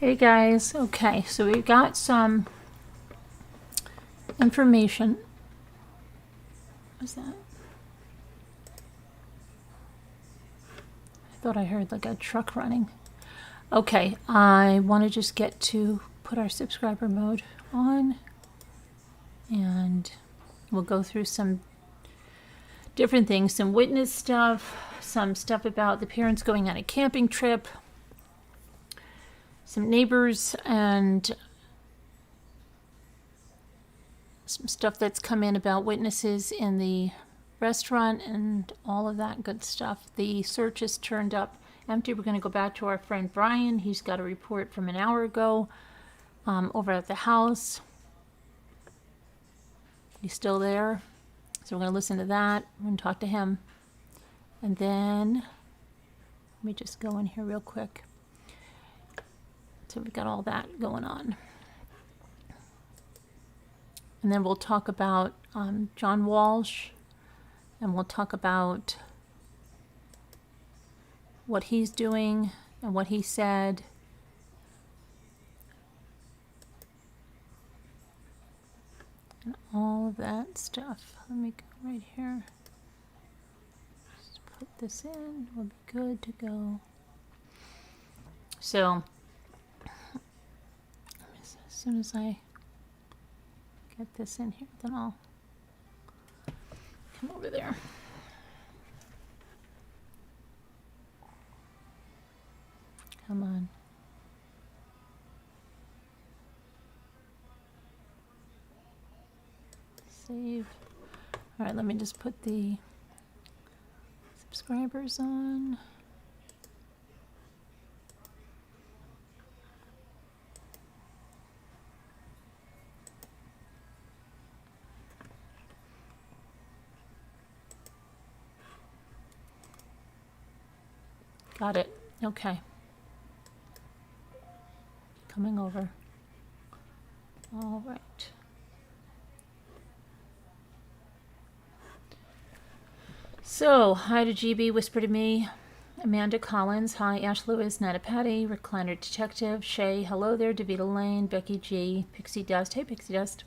Hey guys, okay, so we got some information. What's that? I thought I heard like a truck running. Okay, I want to just get to put our subscriber mode on, and we'll go through some different things, some witness stuff, some stuff about the parents going on a camping trip, some neighbors, and some stuff that's come in about witnesses in the restaurant and all of that good stuff. The search has turned up empty. We're going to go back to our friend Brian. He's got a report from an hour ago over at the house. He's still there. So we're going to listen to that. We're going to talk to him. And then, let me just go in here real quick. So we've got all that going on. And then we'll talk about John Walsh, and we'll talk about what he's doing and what he said. And all of that stuff. Let me go right here. Just put this in. We'll be good to go. So, as soon as I get this in here, then I'll come over there. Come on. Save. All right, let me just put the subscribers on. Got it. Okay. Coming over. All right. So, hi to GB, Whisper to Me, Amanda Collins, hi, Ash Lewis, Nana Patty, Recliner Detective, Shay, hello there, Davita Lane, Becky G, Pixie Dust, hey Pixie Dust,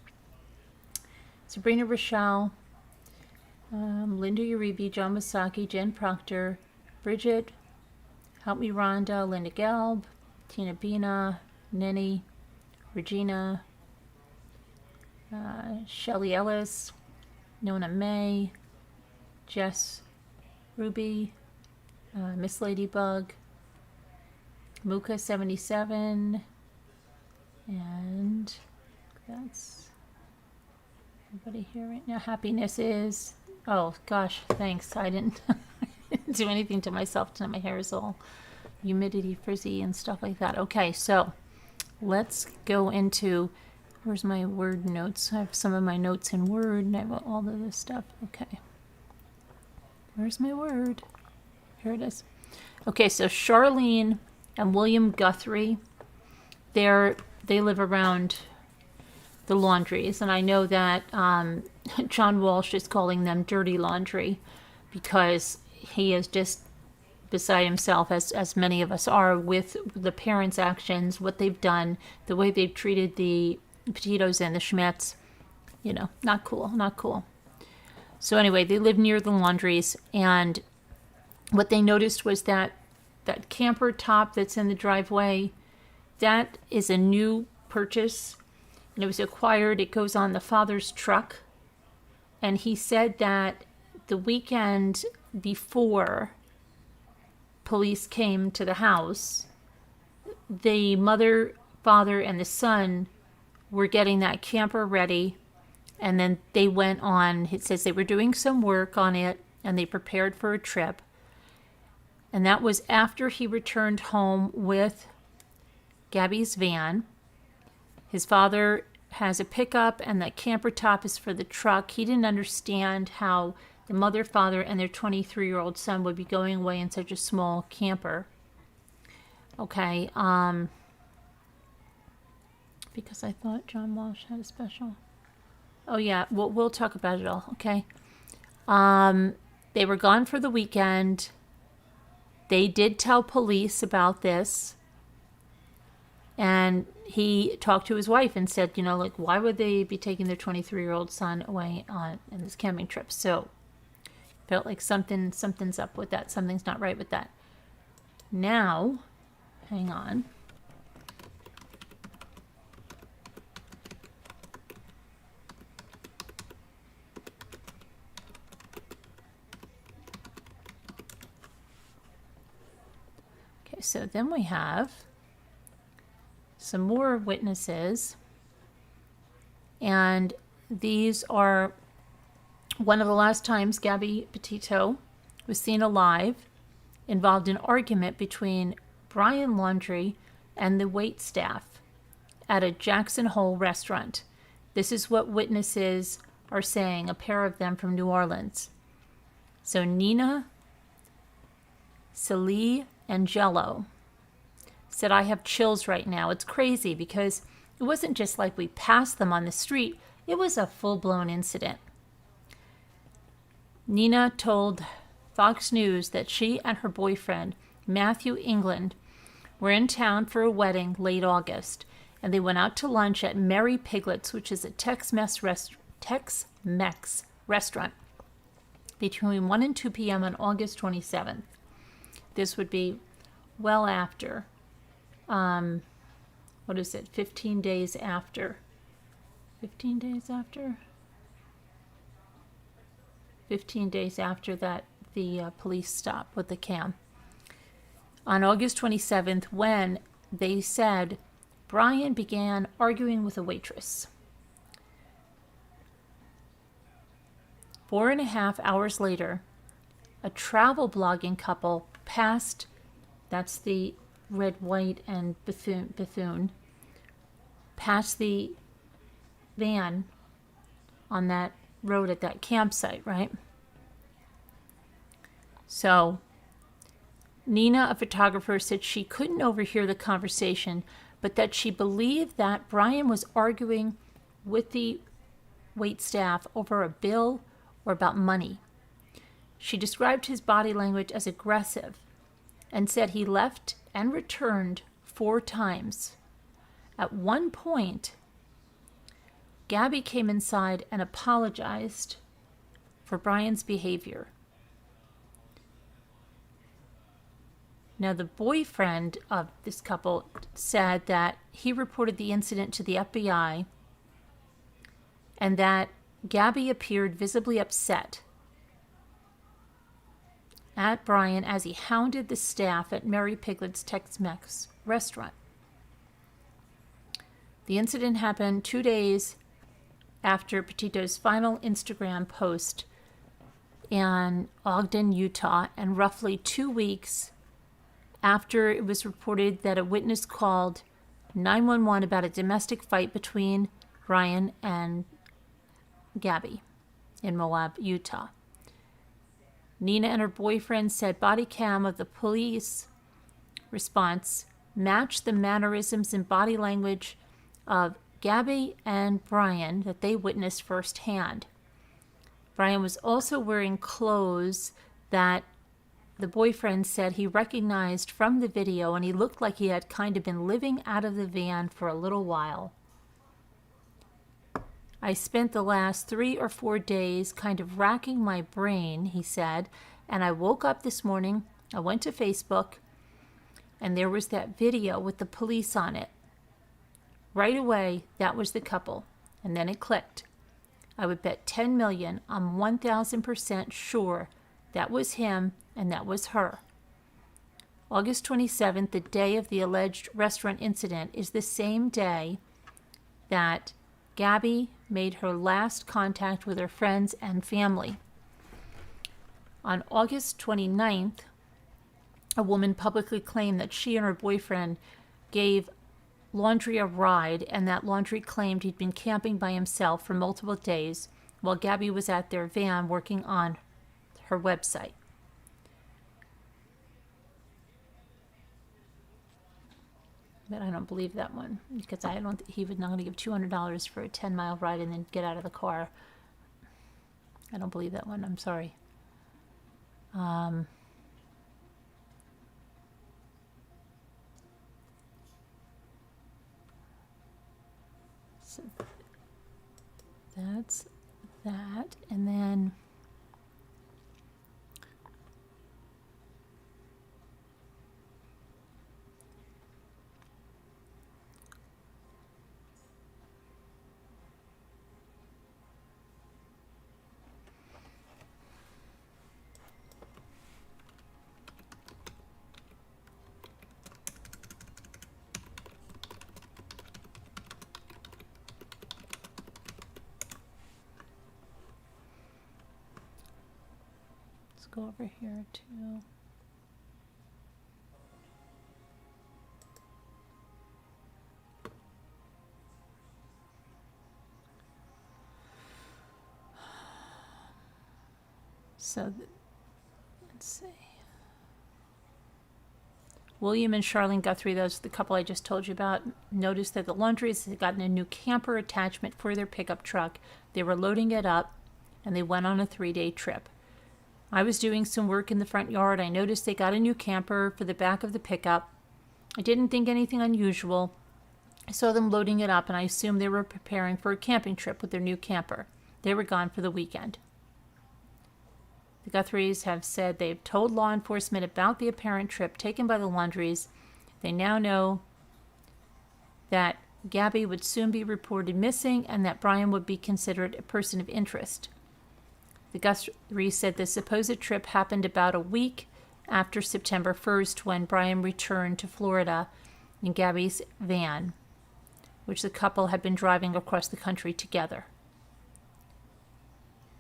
Sabrina Rochelle, Linda Uribe, John Masaki, Jen Proctor, Bridget, Help Me Rhonda, Linda Gelb, Tina Bina, Nenny, Regina, Shelly Ellis, Nona May, Jess Ruby, Miss Ladybug, Muka 77, and that's everybody here right now. Happiness is, oh gosh, thanks. I didn't do anything to myself tonight. My hair is all humidity frizzy and stuff like that. Okay, so let's go into, where's my Word notes? I have some of my notes in Word and I have all of this stuff. Okay. Where's my Word? Here it is. Okay, so Charlene and William Guthrie, they live around the Laundries, and I know that John Walsh is calling them dirty laundry because he is just beside himself, as many of us are, with the parents' actions, what they've done, the way they've treated the Petitos and the Schmitz. You know, not cool, not cool. So anyway, they live near the Laundries, and what they noticed was that that camper top that's in the driveway, that is a new purchase, and it was acquired. It goes on the father's truck, and he said that the weekend before police came to the house, the mother, father, and the son were getting that camper ready. And then they went on, it says they were doing some work on it and they prepared for a trip. And that was after he returned home with Gabby's van. His father has a pickup and that camper top is for the truck. He didn't understand how the mother, father, and their 23-year-old son would be going away in such a small camper. Okay, because I thought John Walsh had a special. Oh yeah, we'll talk about it all, okay? They were gone for the weekend. They did tell police about this. And he talked to his wife and said, like, why would they be taking their 23-year-old son away on this camping trip? So felt like something's up with that. Something's not right with that. Now, hang on. Okay, so then we have some more witnesses, and these are one of the last times Gabby Petito was seen alive, involved in argument between Brian Laundrie and the wait staff at a Jackson Hole restaurant. This is what witnesses are saying, a pair of them from New Orleans. So Nina Celie Angelo said, I have chills right now. It's crazy because it wasn't just like we passed them on the street. It was a full-blown incident. Nina told Fox News that she and her boyfriend, Matthew England, were in town for a wedding late August, and they went out to lunch at Mary Piglet's, which is a Tex-Mex restaurant, between 1 and 2 p.m. on August 27th. This would be well after, 15 days after? 15 days after? 15 days after that, the police stop with the cam. On August 27th, when they said Brian began arguing with a waitress. 4.5 hours later, a travel blogging couple passed, that's the red, white, and Bethune, passed the van on that road at that campsite, right? So Nina, a photographer, said she couldn't overhear the conversation, but that she believed that Brian was arguing with the wait staff over a bill or about money. She described his body language as aggressive and said he left and returned 4 times. At one point, Gabby came inside and apologized for Brian's behavior. Now, the boyfriend of this couple said that he reported the incident to the FBI and that Gabby appeared visibly upset at Brian as he hounded the staff at Mary Piglet's Tex-Mex restaurant. The incident happened 2 days after Petito's final Instagram post in Ogden, Utah, and roughly 2 weeks after it was reported that a witness called 911 about a domestic fight between Brian and Gabby in Moab, Utah. Nina and her boyfriend said body cam of the police response matched the mannerisms and body language of Gabby and Brian that they witnessed firsthand. Brian was also wearing clothes that the boyfriend said he recognized from the video, and he looked like he had kind of been living out of the van for a little while. I spent the last 3 or 4 days kind of racking my brain, he said, and I woke up this morning, I went to Facebook, and there was that video with the police on it. Right away, that was the couple, and then it clicked. I would bet 10 million, I'm 1,000% sure that was him and that was her. August 27th, the day of the alleged restaurant incident, is the same day that Gabby made her last contact with her friends and family. On August 29th, a woman publicly claimed that she and her boyfriend gave Laundrie a ride, and that Laundrie claimed he'd been camping by himself for multiple days while Gabby was at their van working on her website. But I don't believe that one, because he would not give $200 for a 10-mile ride and then get out of the car. I don't believe that one. I'm sorry. So that's that. And then let's go over here too. So, let's see. William and Charlene Guthrie, those are the couple I just told you about, noticed that the Laundries had gotten a new camper attachment for their pickup truck. They were loading it up, and they went on a 3-day trip. I was doing some work in the front yard. I noticed they got a new camper for the back of the pickup. I didn't think anything unusual. I saw them loading it up, and I assumed they were preparing for a camping trip with their new camper. They were gone for the weekend. The Guthries have said they've told law enforcement about the apparent trip taken by the Laundries. They now know that Gabby would soon be reported missing and that Brian would be considered a person of interest. The Guthries said the supposed trip happened about a week after September 1st when Brian returned to Florida in Gabby's van, which the couple had been driving across the country together.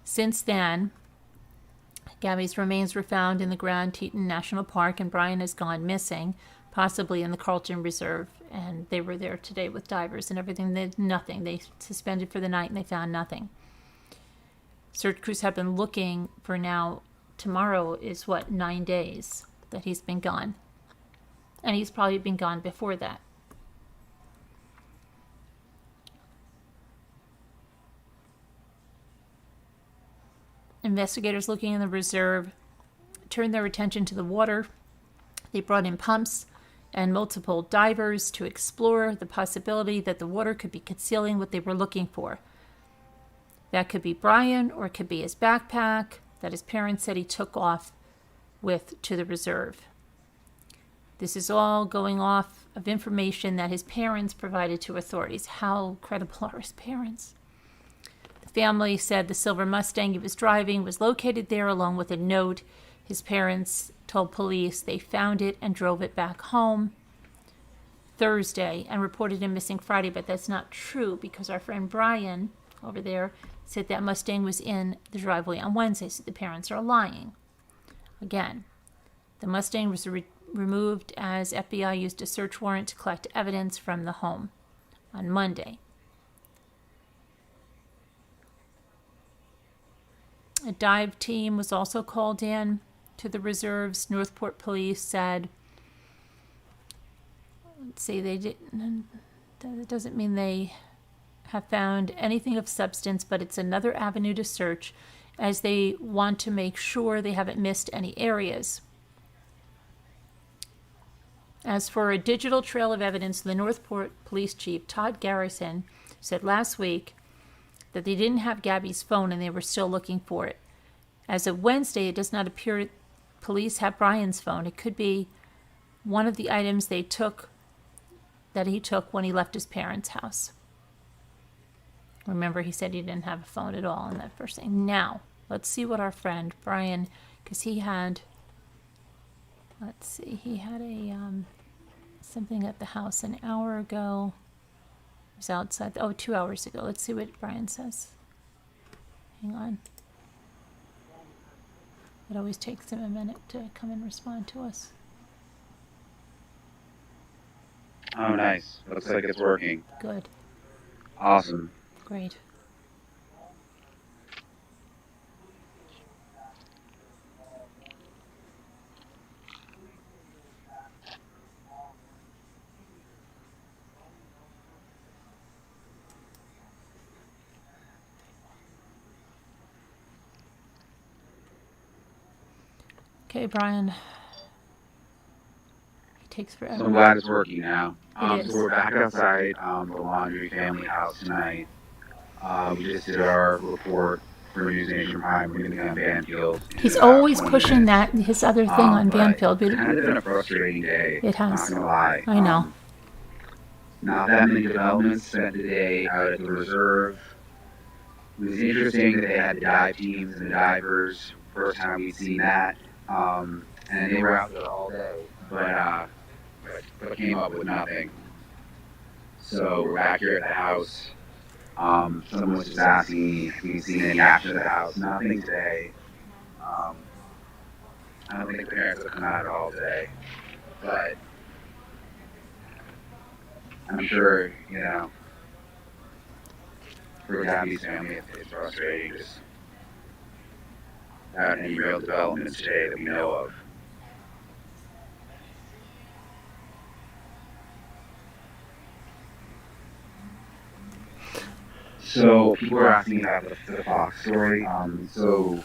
Since then, Gabby's remains were found in the Grand Teton National Park, and Brian has gone missing, possibly in the Carlton Reserve. And they were there today with divers and everything. They had nothing. They suspended for the night, and they found nothing. Search crews have been looking for now. Tomorrow is 9 days that he's been gone. And he's probably been gone before that. Investigators looking in the reserve turned their attention to the water. They brought in pumps and multiple divers to explore the possibility that the water could be concealing what they were looking for. That could be Brian, or it could be his backpack that his parents said he took off with to the reserve. This is all going off of information that his parents provided to authorities. How credible are his parents? The family said the silver Mustang he was driving was located there along with a note. His parents told police they found it and drove it back home Thursday and reported him missing Friday, but that's not true because our friend Brian over there said that Mustang was in the driveway on Wednesday, so the parents are lying. Again, the Mustang was removed as FBI used a search warrant to collect evidence from the home on Monday. A dive team was also called in to the reserves. Northport police said, they didn't, that doesn't mean they have found anything of substance, but it's another avenue to search as they want to make sure they haven't missed any areas. As for a digital trail of evidence, the Northport Police Chief, Todd Garrison, said last week that they didn't have Gabby's phone and they were still looking for it. As of Wednesday, it does not appear police have Brian's phone. It could be one of the items that he took when he left his parents' house. Remember, he said he didn't have a phone at all in that first thing. Now, let's see what our friend Brian, because he had a something at the house an hour ago. He was outside. 2 hours ago. Let's see what Brian says. Hang on. It always takes him a minute to come and respond to us. Oh, nice. Looks like it's working. Good. Awesome. Great. Okay, Brian. takes So I'm forever. glad it's working now. It is. So we're back outside the Laundrie family house tonight. We just did our report for News Nation Prime. We're going to be on Banfield. He's always 20 pushing minutes. that, his other thing on But Banfield. it's kind of been a frustrating day. It has. Not going to lie. I know. Not that many developments. Spent the day out at the reserve. It was interesting that they had the dive teams and the divers. First time we'd seen that. And they were out there all day. But came up with nothing. So we're back here at the house. Someone was just asking me if we'd seen any action at the house. Nothing today. I don't think the parents have come out at all today. But I'm sure, for Gabby's family, it's frustrating just without any real developments today that we know of. So people are asking about the Fox story. So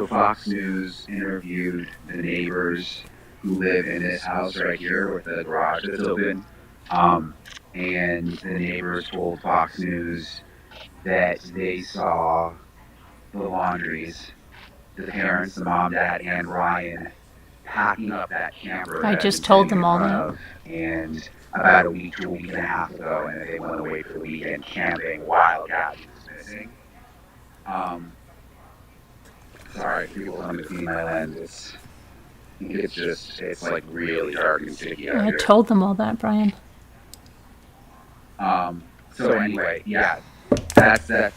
Fox News interviewed the neighbors who live in this house right here with the garage that's open. And the neighbors told Fox News that they saw the Laundries, the parents, the mom, dad, and Ryan packing up that camper. I just told them all that. And about a week to a week and a half ago, and they went away for the weekend camping while Gabby was missing. Sorry, people coming to see my lens. It's like really dark and sticky out I here. told them all that, Brian. So anyway, yeah, that's the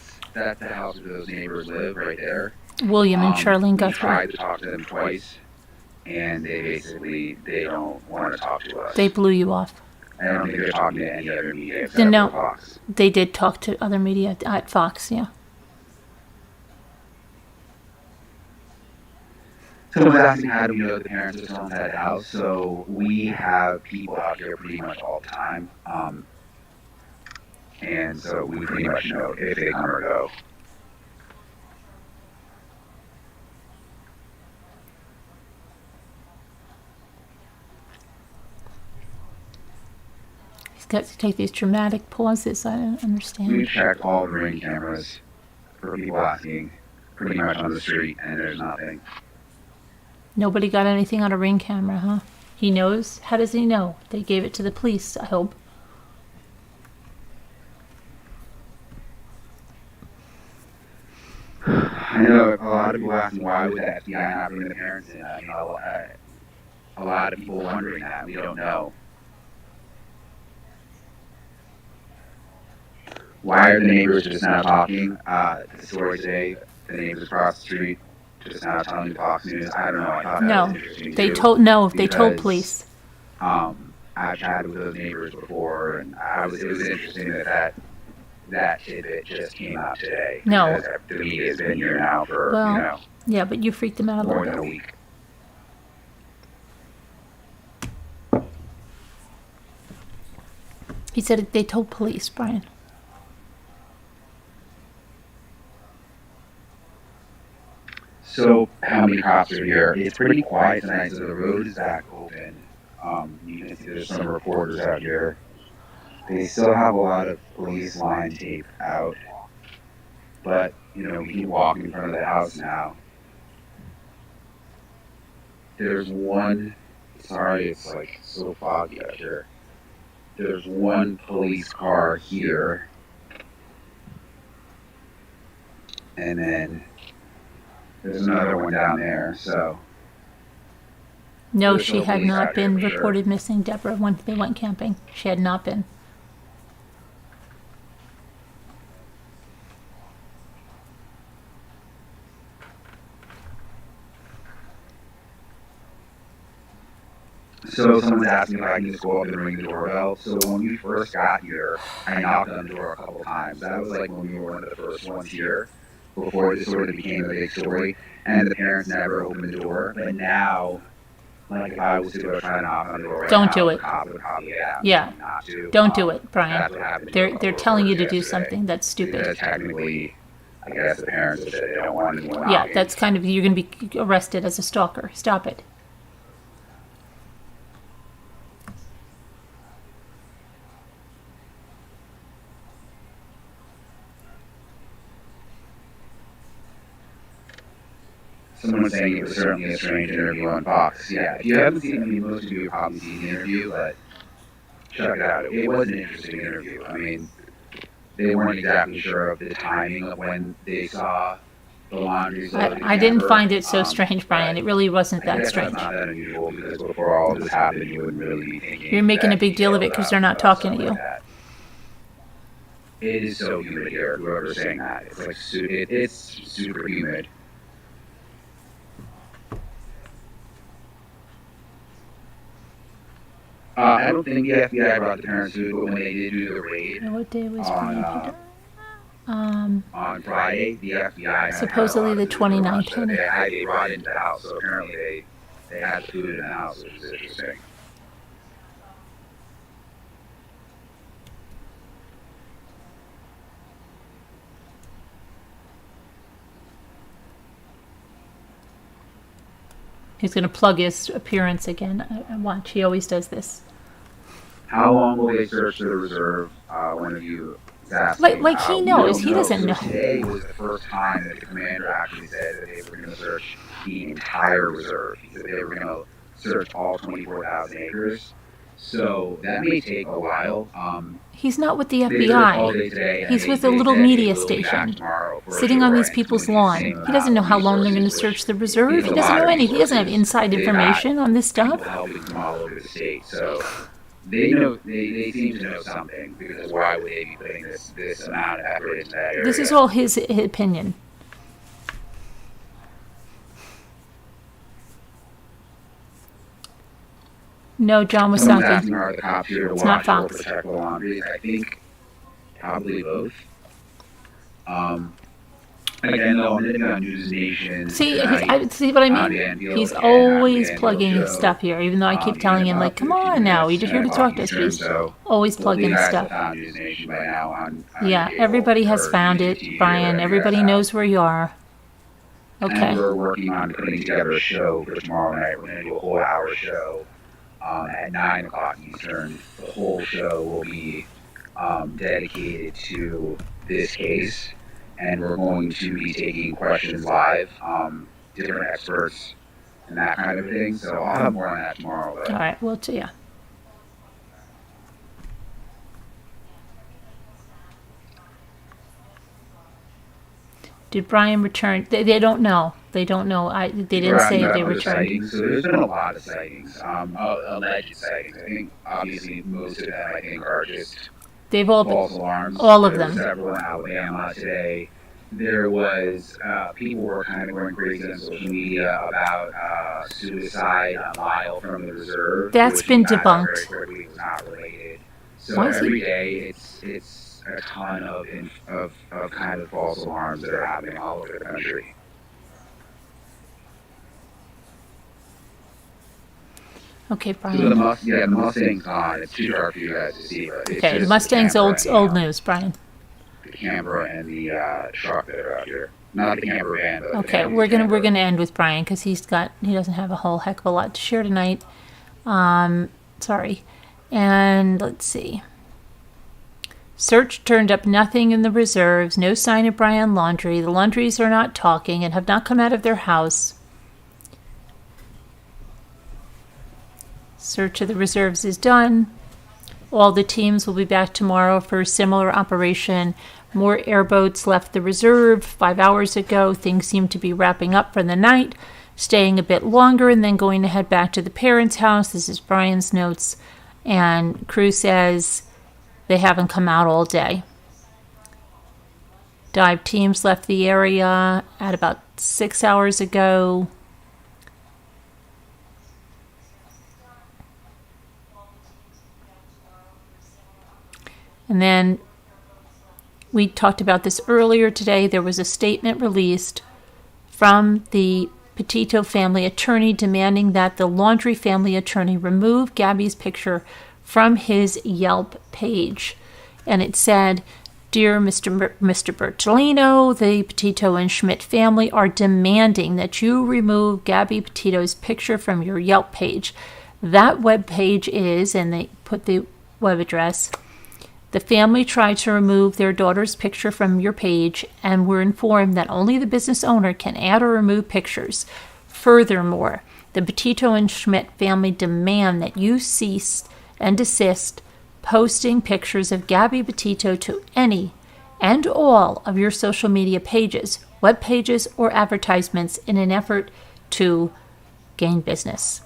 house where those neighbors live right there. William and Charlene We Guthrie. tried to talk to them twice, and they don't want to talk to us. They blew you off. I don't think they're talking to any other media except Then no. for Fox. They did talk to other media at Fox, yeah. Someone was asking how do we know the parents are still inside the house. So we have people out here pretty much all the time. And so we pretty much know if they come or go. He's got to take these dramatic pauses. I don't We understand. checked all the ring cameras for people asking pretty much on the street, and there's nothing. Nobody got anything on a ring camera, huh? He knows? How does he know? They gave it to the police, I hope. I know a lot of people asking why would the FBI not bring the parents in. A lot of people wondering that. We don't know. Why are the neighbors just now talking? The story today, the neighbors across the street just now telling Fox News. I don't know. I thought that No, was interesting they too, told they told because, police. I've chatted with those neighbors before, and it was interesting that tidbit just came out today. No. Because the media's been here now for, Well, yeah, but you freaked them out a more little than a bit. week. He said they told police, Brian. So, how many cops are here? It's pretty quiet tonight, so the road is back open. You can see there's some reporters out here. They still have a lot of police line tape out. But, we can walk in front of the house now. There's one, sorry, it's like so foggy out here. There's one police car here. And then there's another one down there, so. No, There's she no had police not out here been for sure. reported missing, Deborah, when they went camping. She had not been. So someone's asking if I can just go up and ring the doorbell. So when we first got here, I knocked on the door a couple times. That was like when we were one of the first ones here, before this sort of became a big story. And the parents never opened the door. But now, like if I was to go try to knock on the door right Don't now, do the it. cop would probably ask Yeah. me not to. Don't do it, Brian. That's what happened to They're a couple telling you to do reporters yesterday. something that's stupid. Because technically, I guess the parents have said they don't want anyone Yeah, knocking. that's kind of, you're going to be arrested as a stalker. Stop it. someone saying it was certainly a strange interview on Fox. Yeah, if you haven't seen, I mean, most of you have probably seen the interview, but check it out. It was an interesting interview. I mean, they weren't exactly sure of the timing of when they saw the Laundries. I didn't find it so strange, Brian. It really wasn't that strange. That's not that unusual because before all this happened, you wouldn't really be thinking. You're making a big deal of it because they're not talking to you. It is so humid here. Whoever's saying that, it's like it's super humid. I don't think the FBI brought the parents to it, but when they did do the raid What day was Brian? on Friday, the FBI Supposedly the 29th. They brought it into the house, so apparently they had food in the house, which is interesting. He's going to plug his appearance again. I watch. He always does this. How long will they search the reserve? One of you asked. Like he knows. He doesn't know. Today was the first time that the commander actually said that they were going to search the entire reserve. That they were going to search all 24,000 acres. So that may take a while. He's not with the FBI. He's with a little media station, sitting on these people's lawn. He doesn't know how long they're going to search the reserve. He doesn't know anything. He doesn't have inside information on this stuff. Helping from all over the state, so they know. They seem to know something, because why would they be putting this amount of effort into that area? This is all his opinion. No, John was Someone's talking. asking, are the cops here to It's watch not or Fox. protect the Laundries? I think probably both. Again, though, I'm going to be on News Nation. See tonight. what I mean? He's always plugging his stuff here, even though I keep telling him, like, come on now, you're here to talk to us. But he's always plugging stuff. Yeah, everybody has found it, Brian. Everybody knows where you are. Okay. And we're working on putting together a show for tomorrow night. We're going to do a whole hour show at 9 o'clock Eastern. The whole show will be dedicated to this case. And we're going to be taking questions live, different experts, and that kind of thing. So I'll have more on that tomorrow. But. All right, well, yeah. Did Brian return? They don't know. They don't know. They didn't say they returned. So there's been a lot of sightings, alleged sightings. I think obviously most of them are just They've all false alarms. All of them. Several in Alabama today. There was people were kind of going crazy on social media about suicide a mile from the reserve. That's been debunked. Very quickly, was not related. So every day it's a ton of kind of false alarms that are happening all over the country. Okay, Brian. So the Mustang's gone. It's too dark for you guys to see. But Okay, the Mustang's old news, Brian. The camper and the truck that are out here. Not the camper van, but okay, we're gonna end with Brian because he doesn't have a whole heck of a lot to share tonight. Sorry, and let's see. Search turned up nothing in the reserves. No sign of Brian Laundrie. The Laundries are not talking and have not come out of their house. Search of the reserves is done. All the teams will be back tomorrow for a similar operation. More airboats left the reserve 5 hours ago. Things seem to be wrapping up for the night, staying a bit longer, and then going to head back to the parents' house. This is Brian's notes. And crew says they haven't come out all day. Dive teams left the area at about 6 hours ago. And then we talked about this earlier today. There was a statement released from the Petito family attorney demanding that the Laundrie family attorney remove Gabby's picture from his Yelp page. And it said, "Dear Mr. Bertolino, the Petito and Schmidt family are demanding that you remove Gabby Petito's picture from your Yelp page. That web page is," and they put the web address, The family tried to remove their daughter's picture from your page and were informed that only the business owner can add or remove pictures. Furthermore, the Petito and Schmidt family demand that you cease and desist posting pictures of Gabby Petito to any and all of your social media pages, web pages, or advertisements in an effort to gain business.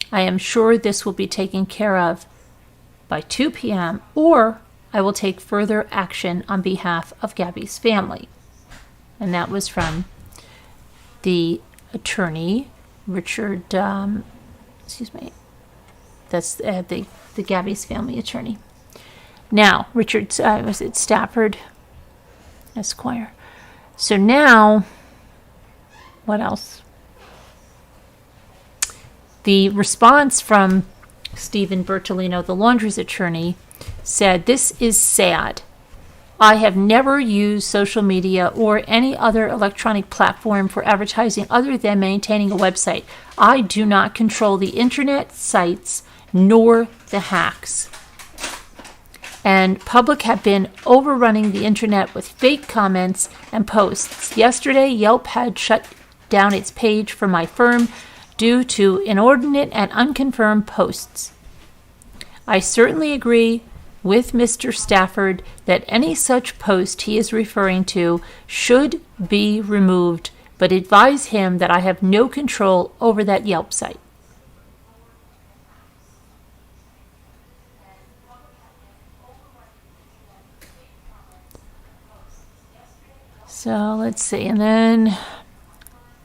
I am sure this will be taken care of by 2 p.m. or I will take further action on behalf of Gabby's family. And that was from the attorney, Richard, that's the Gabby's family attorney. Now, Richard, was it Stafford Esquire? So now, what else? The response from Stephen Bertolino, the Laundries attorney, said, "This is sad. I have never used social media or any other electronic platform for advertising other than maintaining a website. I do not control the internet sites nor the hacks. And public have been overrunning the internet with fake comments and posts. Yesterday, Yelp had shut down its page for my firm due to inordinate and unconfirmed posts. I certainly agree with Mr. Stafford that any such post he is referring to should be removed, but advise him that I have no control over that Yelp site." So let's see. And then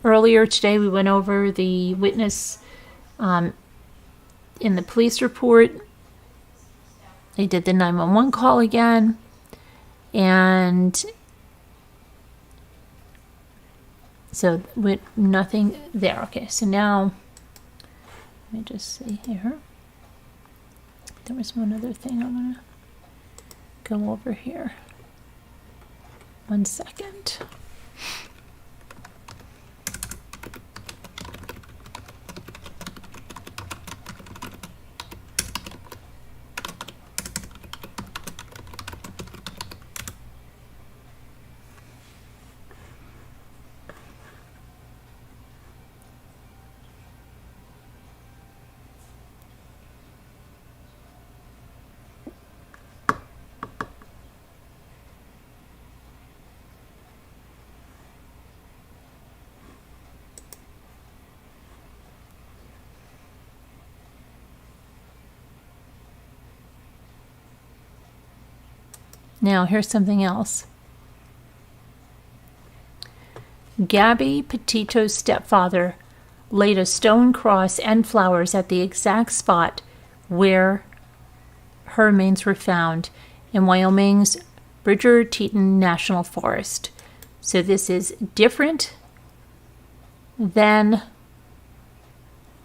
earlier today we went over the witness in the police report. They did the 911 call again. And so with nothing there. Okay, so now let me just see here. There was one other thing I want to go over here. 1 second. Now, here's something else. Gabby Petito's stepfather laid a stone cross and flowers at the exact spot where her remains were found in Wyoming's Bridger-Teton National Forest. So this is different than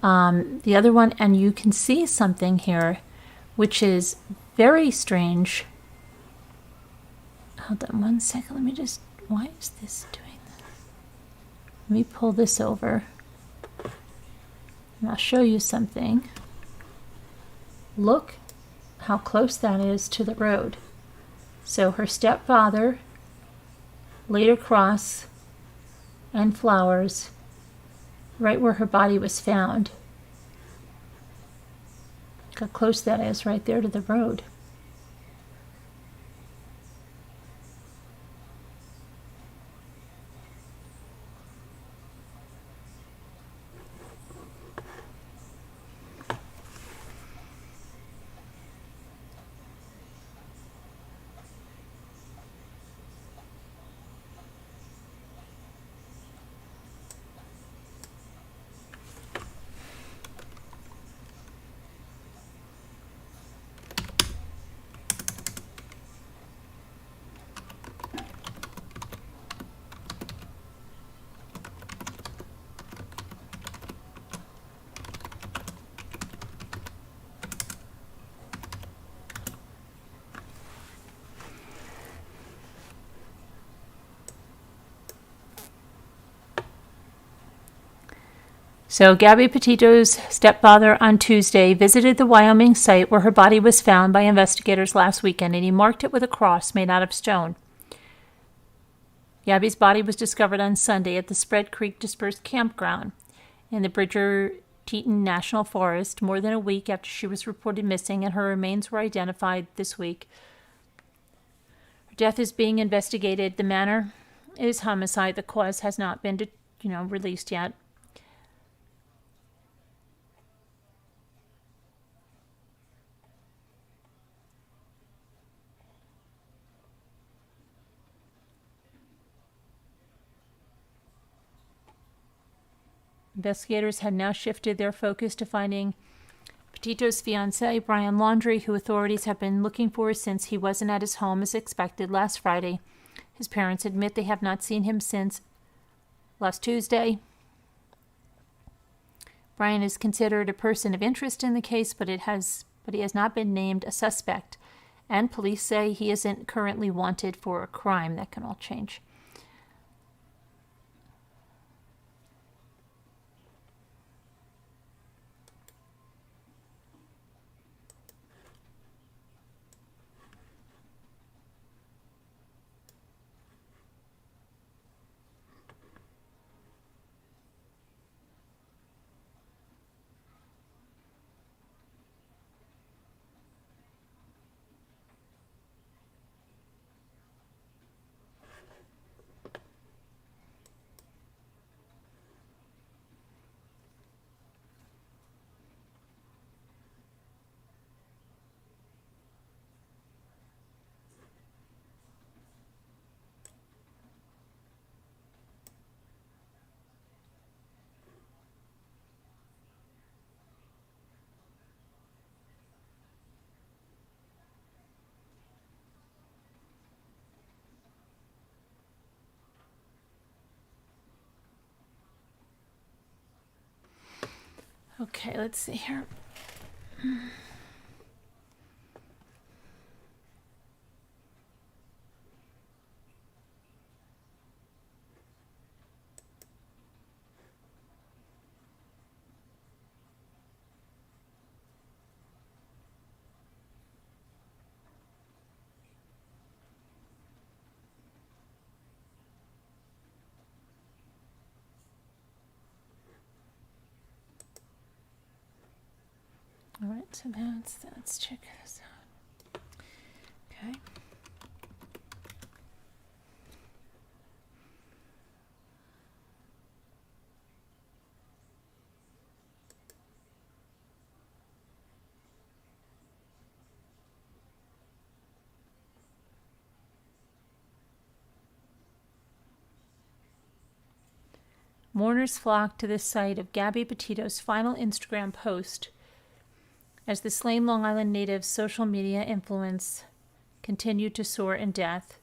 the other one, and you can see something here which is very strange. Hold on 1 second. Let me just... Why is this doing that? Let me pull this over. And I'll show you something. Look how close that is to the road. So her stepfather laid a cross and flowers right where her body was found. Look how close that is right there to the road. So Gabby Petito's stepfather on Tuesday visited the Wyoming site where her body was found by investigators last weekend, and he marked it with a cross made out of stone. Gabby's body was discovered on Sunday at the Spread Creek Dispersed Campground in the Bridger-Teton National Forest, more than a week after she was reported missing, and her remains were identified this week. Her death is being investigated. The manner is homicide. The cause has not been, released yet. Investigators had now shifted their focus to finding Petito's fiancé, Brian Laundrie, who authorities have been looking for since he wasn't at his home as expected last Friday. His parents admit they have not seen him since last Tuesday. Brian is considered a person of interest in the case, but he has not been named a suspect, and police say he isn't currently wanted for a crime. That can all change. Okay, let's see here. All right, so let's check this out. Okay. Mourners flocked to the site of Gabby Petito's final Instagram post as the slain Long Island native's social media influence continued to soar in death.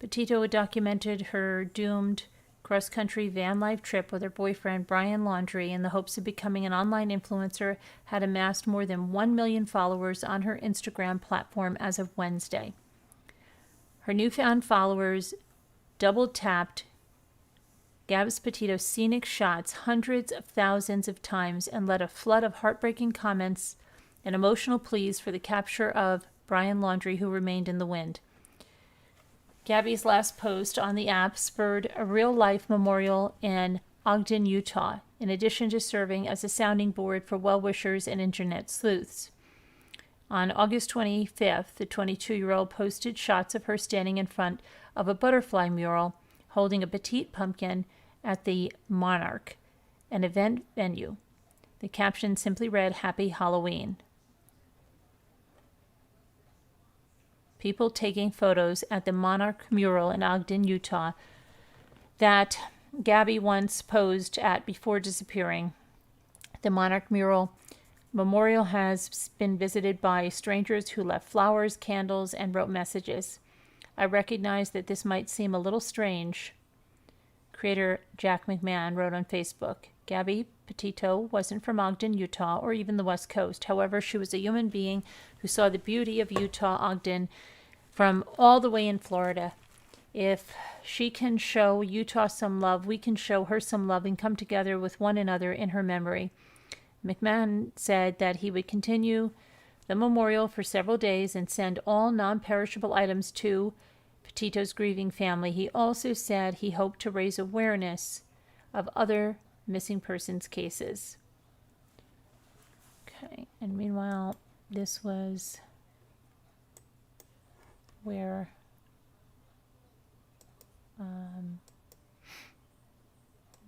Petito documented her doomed cross-country van life trip with her boyfriend Brian Laundrie in the hopes of becoming an online influencer, had amassed more than 1 million followers on her Instagram platform as of Wednesday. Her newfound followers double-tapped Gabby Petito's scenic shots hundreds of thousands of times and led a flood of heartbreaking comments and emotional pleas for the capture of Brian Laundrie, who remained in the wind. Gabby's last post on the app spurred a real-life memorial in Ogden, Utah, in addition to serving as a sounding board for well-wishers and internet sleuths. On August 25th, the 22-year-old posted shots of her standing in front of a butterfly mural holding a petite pumpkin at the Monarch, an event venue. The caption simply read, "Happy Halloween." People taking photos at the Monarch mural in Ogden, Utah, that Gabby once posed at before disappearing. The Monarch mural memorial has been visited by strangers who left flowers, candles, and wrote messages. I recognize that this might seem a little strange, creator Jack McMahon wrote on Facebook. Gabby Petito wasn't from Ogden, Utah, or even the West Coast. However, she was a human being who saw the beauty of Utah, Ogden, from all the way in Florida. If she can show Utah some love, we can show her some love and come together with one another in her memory. McMahon said that he would continue the memorial for several days and send all non-perishable items to Petito's grieving family. He also said he hoped to raise awareness of other missing persons cases. Okay, and meanwhile, this was where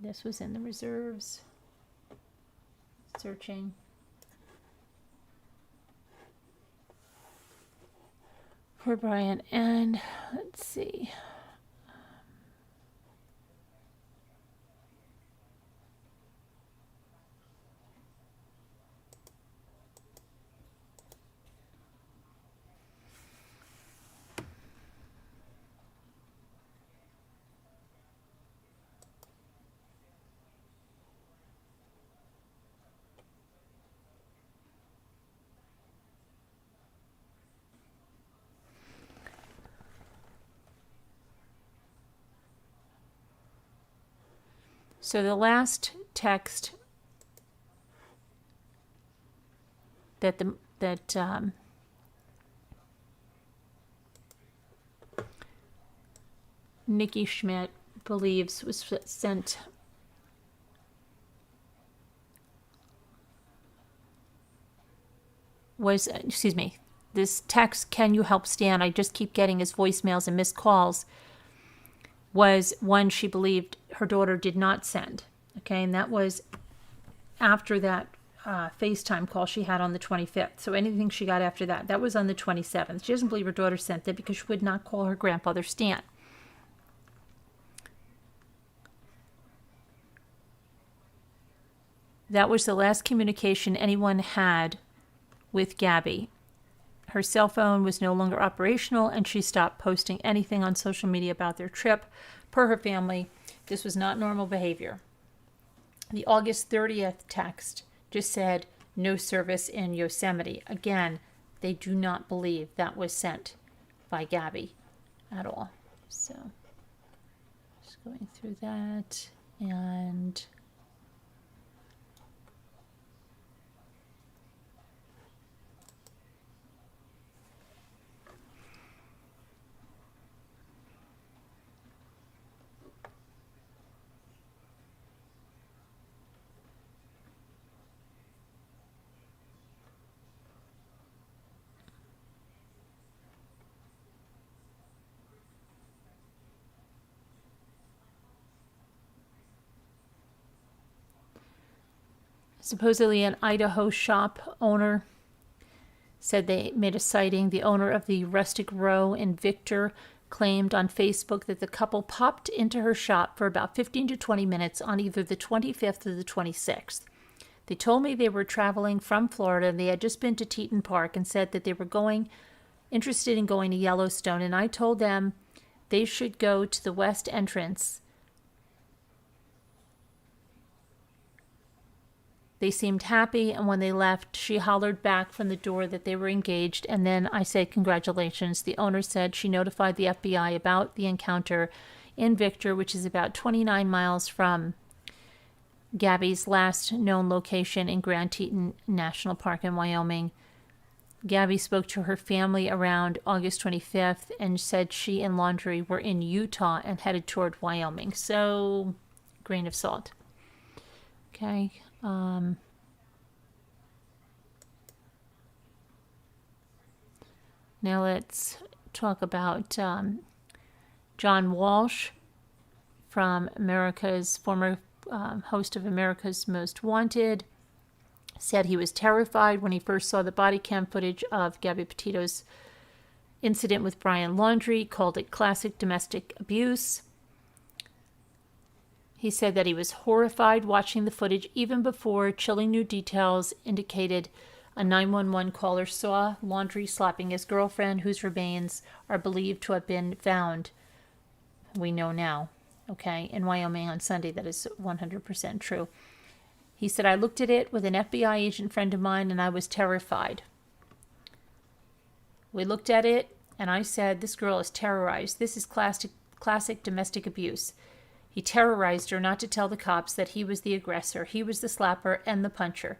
this was in the reserves, searching for Brian. And let's see. So the last text that Nikki Schmidt believes was sent was, excuse me, this text, "Can you help Stan? I just keep getting his voicemails and missed calls," was one she believed her daughter did not send. Okay, and that was after that FaceTime call she had on the 25th. So anything she got after that, that was on the 27th. She doesn't believe her daughter sent it because she would not call her grandfather Stan. That was the last communication anyone had with Gabby. Her cell phone was no longer operational, and she stopped posting anything on social media about their trip. Per her family, this was not normal behavior. The August 30th text just said, "No service in Yosemite." Again, they do not believe that was sent by Gabby at all. So, just going through that. And supposedly an Idaho shop owner said they made a sighting. The owner of the Rustic Row in Victor claimed on Facebook that the couple popped into her shop for about 15 to 20 minutes on either the 25th or the 26th. They told me they were traveling from Florida and they had just been to Teton Park and said that they were interested in going to Yellowstone, and I told them they should go to the west entrance. They seemed happy, and when they left, she hollered back from the door that they were engaged, and then I said, "Congratulations." The owner said she notified the FBI about the encounter in Victor, which is about 29 miles from Gabby's last known location in Grand Teton National Park in Wyoming. Gabby spoke to her family around August 25th and said she and Laundrie were in Utah and headed toward Wyoming. So, grain of salt. Okay. Now let's talk about John Walsh from America's former host of America's Most Wanted. Said he was terrified when he first saw the body cam footage of Gabby Petito's incident with Brian Laundrie, called it classic domestic abuse. He said that he was horrified watching the footage even before chilling new details indicated a 911 caller saw Laundrie slapping his girlfriend, whose remains are believed to have been found, we know now, okay, in Wyoming on Sunday. That is 100% true. He said, "I looked at it with an FBI agent friend of mine and I was terrified. We looked at it and I said, this girl is terrorized. This is classic domestic abuse. He terrorized her not to tell the cops that he was the aggressor. He was the slapper and the puncher.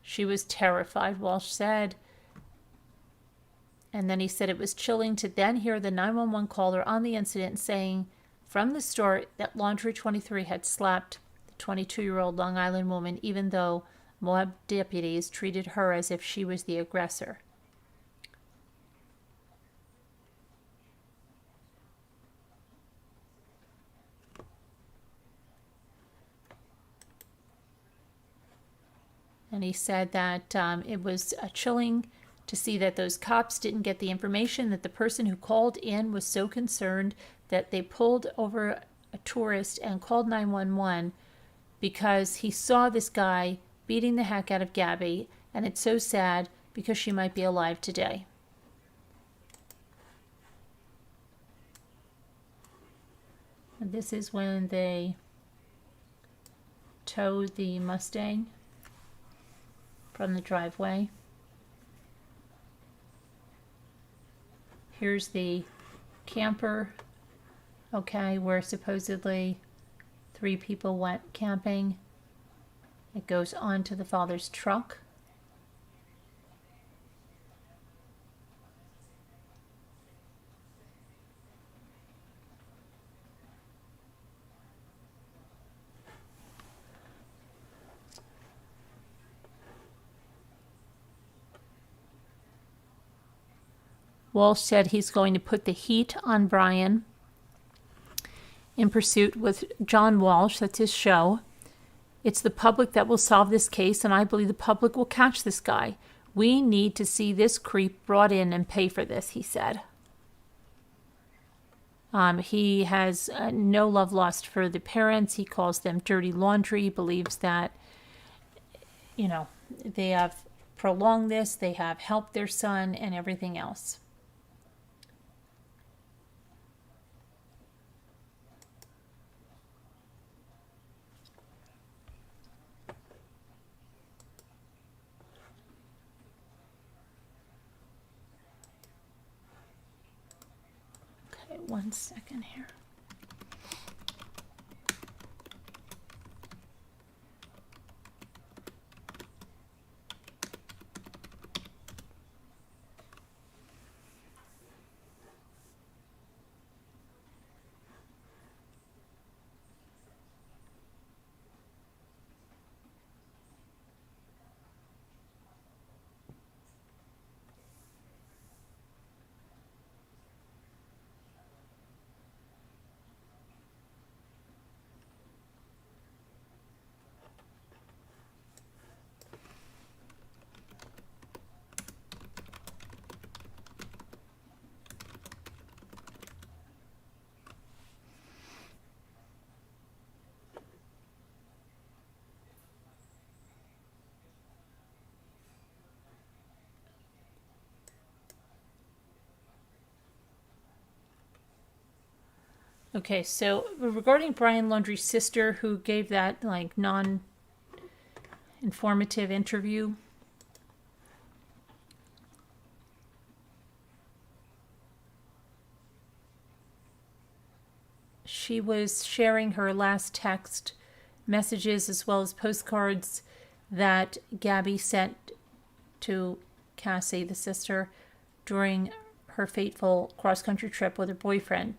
She was terrified, Walsh said. And then he said it was chilling to then hear the 911 caller on the incident saying from the start that Laundrie 23 had slapped the 22-year-old Long Island woman, even though Moab deputies treated her as if she was the aggressor. And he said that it was chilling to see that those cops didn't get the information, that the person who called in was so concerned that they pulled over a tourist and called 911 because he saw this guy beating the heck out of Gabby, and it's so sad because she might be alive today. And this is when they towed the Mustang from the driveway. Here's the camper, okay, where supposedly 3 people went camping. It goes on to the father's truck. Walsh said he's going to put the heat on Brian in Pursuit with John Walsh. That's his show. It's the public that will solve this case, and I believe the public will catch this guy. We need to see this creep brought in and pay for this, he said. He has no love lost for the parents. He calls them dirty laundry. He believes that, you know, they have prolonged this, they have helped their son and everything else. Okay, 1 second here. Okay, so regarding Brian Laundrie's sister, who gave that like non-informative interview, she was sharing her last text messages as well as postcards that Gabby sent to Cassie, the sister, during her fateful cross-country trip with her boyfriend.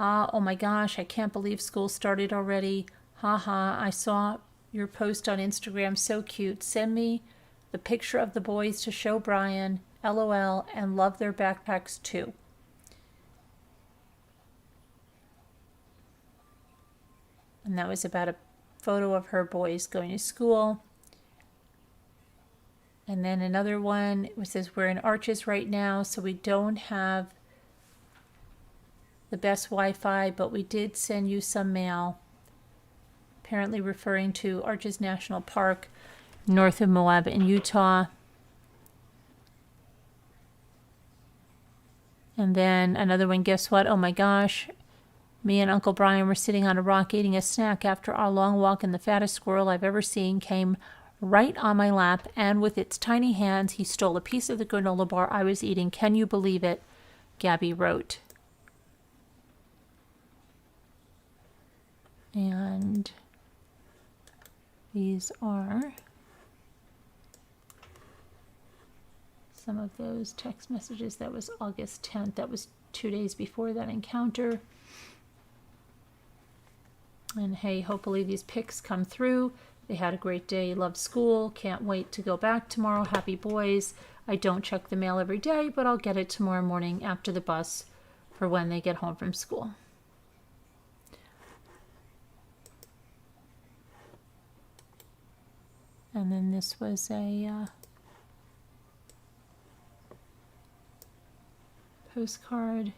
Oh my gosh, I can't believe school started already. Haha, I saw your post on Instagram, so cute. Send me the picture of the boys to show Brian. LOL, and love their backpacks too. And that was about a photo of her boys going to school. And then another one, it says we're in Arches right now, so we don't have the best Wi-Fi, but we did send you some mail, apparently referring to Arches National Park, north of Moab in Utah. And then another one, guess what? Oh my gosh, me and Uncle Brian were sitting on a rock eating a snack after our long walk, and the fattest squirrel I've ever seen came right on my lap, and with its tiny hands, he stole a piece of the granola bar I was eating. Can you believe it? Gabby wrote. And these are some of those text messages. That was August 10th. That was 2 days before that encounter. And hey, hopefully these pics come through. They had a great day, loved school, can't wait to go back tomorrow, happy boys. I don't check the mail every day, but I'll get it tomorrow morning after the bus for when they get home from school. And then this was a postcard.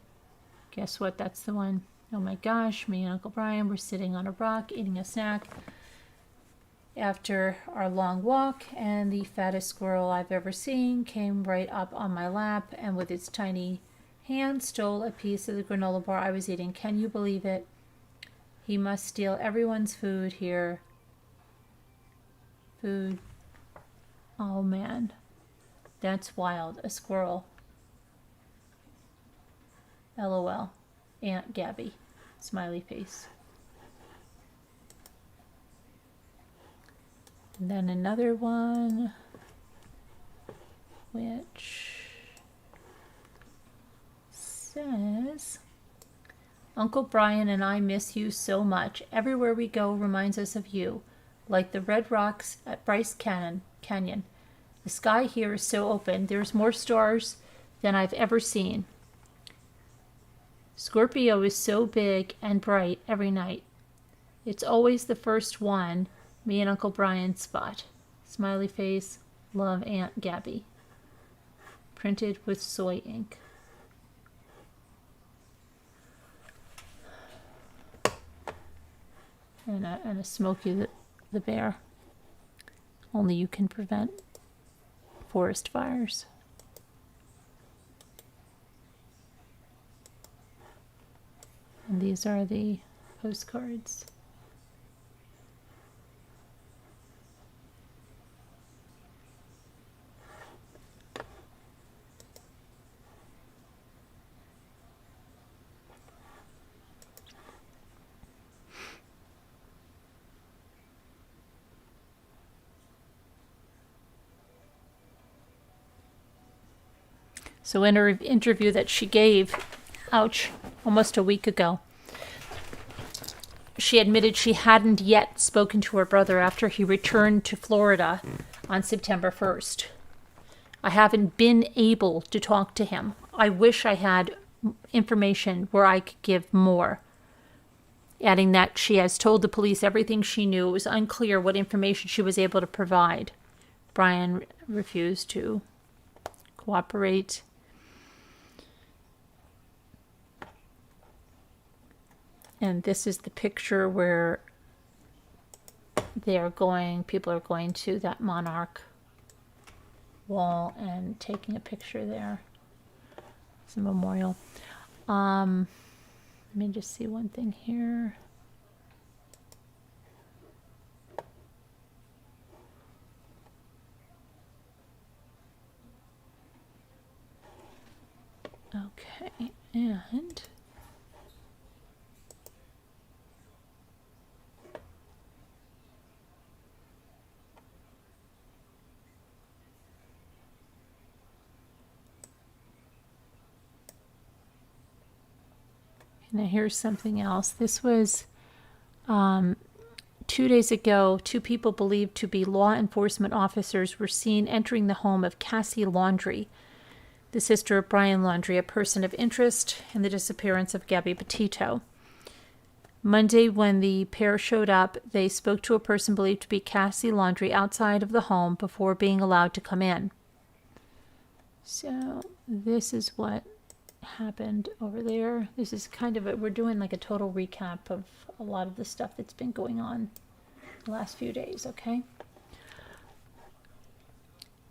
Guess what? That's the one. Oh my gosh, me and Uncle Brian were sitting on a rock eating a snack after our long walk, and the fattest squirrel I've ever seen came right up on my lap and with its tiny hand stole a piece of the granola bar I was eating. Can you believe it? He must steal everyone's food here. Food. Oh man, that's wild. A squirrel. LOL. Aunt Gabby. Smiley face. And then another one, which says, Uncle Brian and I miss you so much. Everywhere we go reminds us of you, like the red rocks at Bryce Canyon. The sky here is so open. There's more stars than I've ever seen. Scorpio is so big and bright every night. It's always the first one me and Uncle Brian spot. Smiley face. Love, Aunt Gabby. Printed with soy ink. And a Smokey the Bear. Only you can prevent forest fires. And these are the postcards. So in her interview that she gave, ouch, almost a week ago, she admitted she hadn't yet spoken to her brother after he returned to Florida on September 1st. I haven't been able to talk to him. I wish I had information where I could give more. Adding that she has told the police everything she knew. It was unclear what information she was able to provide. Brian refused to cooperate. And this is the picture where people are going to that Monarch wall and taking a picture there. It's a memorial. Let me just see one thing here. Okay, and now here's something else. This was 2 days ago. 2 people believed to be law enforcement officers were seen entering the home of Cassie Laundry, the sister of Brian Laundrie, a person of interest in the disappearance of Gabby Petito. Monday, when the pair showed up, they spoke to a person believed to be Cassie Laundry outside of the home before being allowed to come in. So this is what happened over there. This is kind of we're doing like a total recap of a lot of the stuff that's been going on the last few days, okay?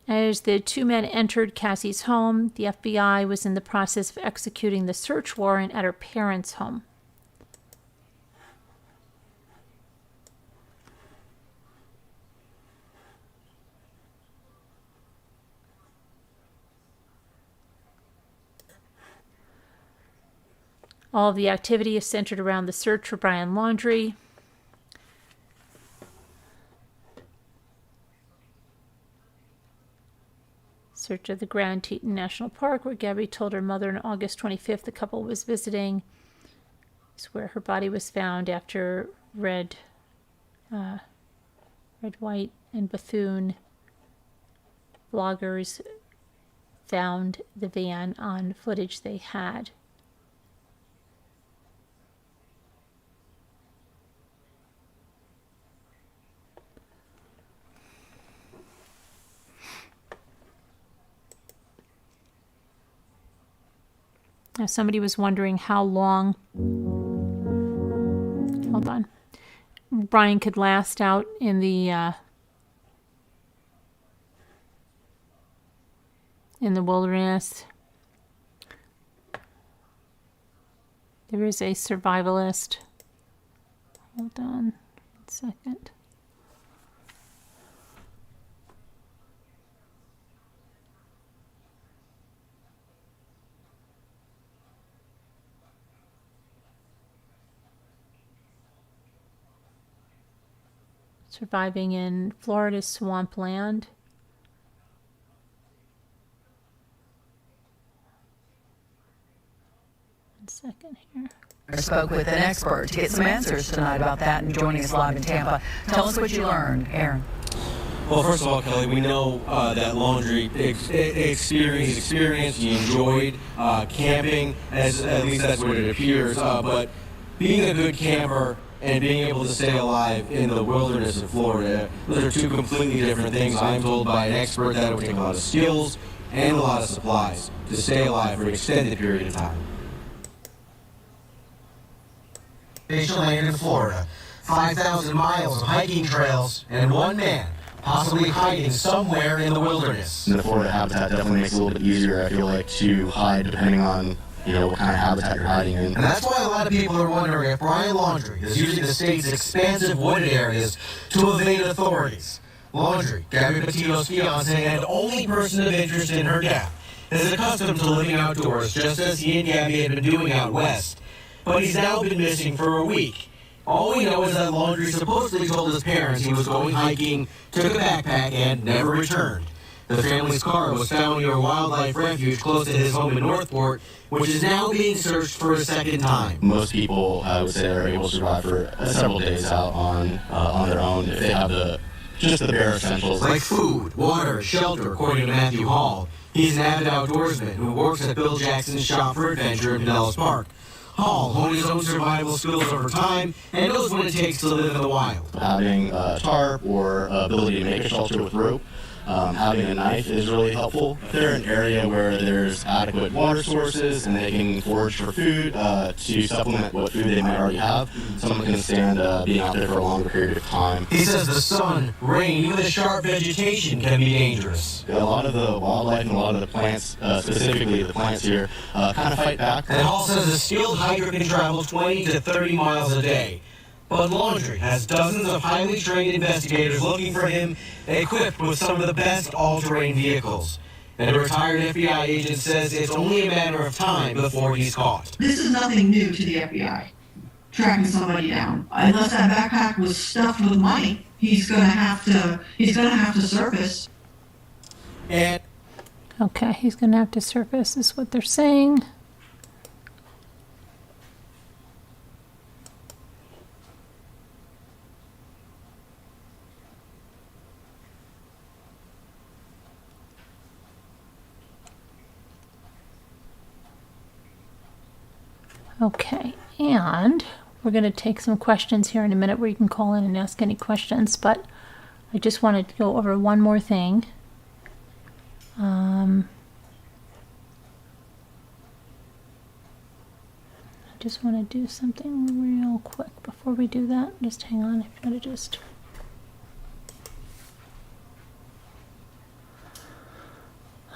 As the 2 men entered Cassie's home, the FBI was in the process of executing the search warrant at her parents' home. All of the activity is centered around the search for Brian Laundrie. Search of the Grand Teton National Park, where Gabby told her mother on August 25th the couple was visiting, is where her body was found after Red, White, and Bethune bloggers found the van on footage they had. Now, somebody was wondering how long, hold on, Brian could last out in the wilderness. There is a survivalist. Hold on 1 second. Surviving in Florida's swampland. Second here. I spoke with an expert to get some answers tonight about that and joining us live in Tampa. Tell us what you learned, Aaron. Well, first of all, Kelly, we know that Laundrie experience. You enjoyed camping, at least that's what it appears. But being a good camper and being able to stay alive in the wilderness of Florida, those are two completely different things. I'm told by an expert that it would take a lot of skills and a lot of supplies to stay alive for an extended period of time. Land in Florida, 5,000 miles of hiking trails, and one man possibly hiding somewhere in the wilderness. The Florida habitat definitely makes it a little bit easier, I feel like, to hide depending on, what kind of habitat you're hiding in. And that's why a lot of people are wondering if Brian Laundrie is using the state's expansive wooded areas to evade authorities. Laundrie, Gabby Petito's fiance and only person of interest in her death, is accustomed to living outdoors just as he and Gabby had been doing out west. But he's now been missing for a week. All we know is that Laundrie supposedly told his parents he was going hiking, took a backpack, and never returned. The family's car was found near a wildlife refuge close to his home in Northport, which is now being searched for a second time. Most people, I would say, are able to survive for several days out on their own if they have just the bare essentials. Like food, water, shelter, according to Matthew Hall. He's an avid outdoorsman who works at Bill Jackson's Shop for Adventure in Pinellas Park. Hall honed his own survival skills over time and knows what it takes to live in the wild. Having a tarp or ability to make a shelter with rope, having a knife is really helpful. If they're in an area where there's adequate water sources and they can forage for food to supplement what food they might already have, someone can stand being out there for a longer period of time. He says the sun, rain, even the sharp vegetation can be dangerous. A lot of the wildlife and a lot of the plants, specifically the plants here, kind of fight back. And Hall says a skilled hiker can travel 20 to 30 miles a day. But Laundrie has dozens of highly trained investigators looking for him, equipped with some of the best all-terrain vehicles. And a retired FBI agent says it's only a matter of time before he's caught. This is nothing new to the FBI, tracking somebody down. Unless that backpack was stuffed with money, he's gonna have to surface. And Okay, he's going to have to surface, is what they're saying. Okay, and we're going to take some questions here in a minute where you can call in and ask any questions, but I just wanted to go over one more thing. I just want to do something real quick before we do that. Just hang on, I've got to just...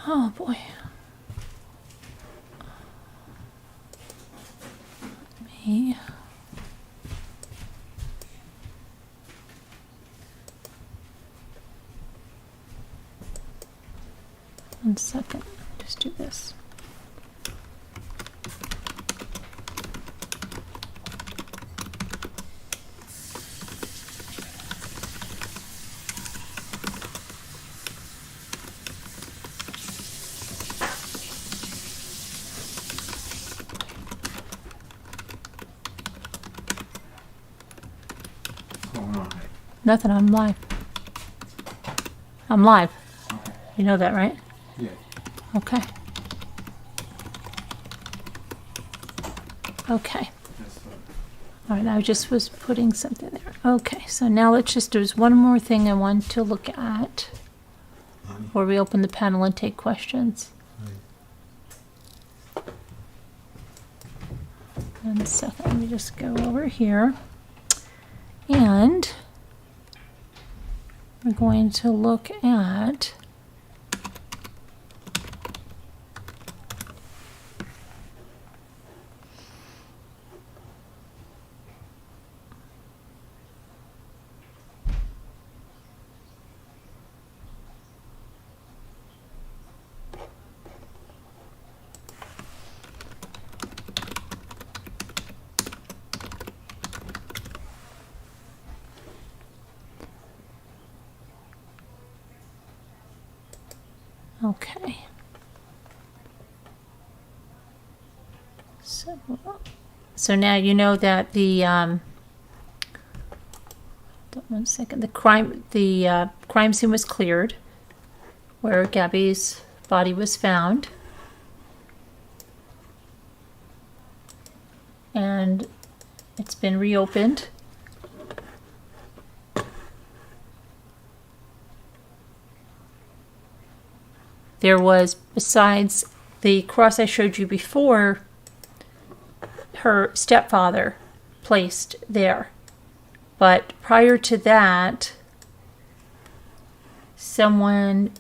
Oh boy. Me. One second, just do this. Nothing, I'm live. I'm live. You know that, right? Yeah. Okay. Okay. All right, I just was putting something there. Okay, so now let's just, there's one more thing I want to look at before we open the panel and take questions. One second, let me just go over here. And we're going to look at okay. So now you know that the one second, the crime scene was cleared where Gabby's body was found. And it's been reopened. There was, besides the cross I showed you before, her stepfather placed there. But prior to that, someone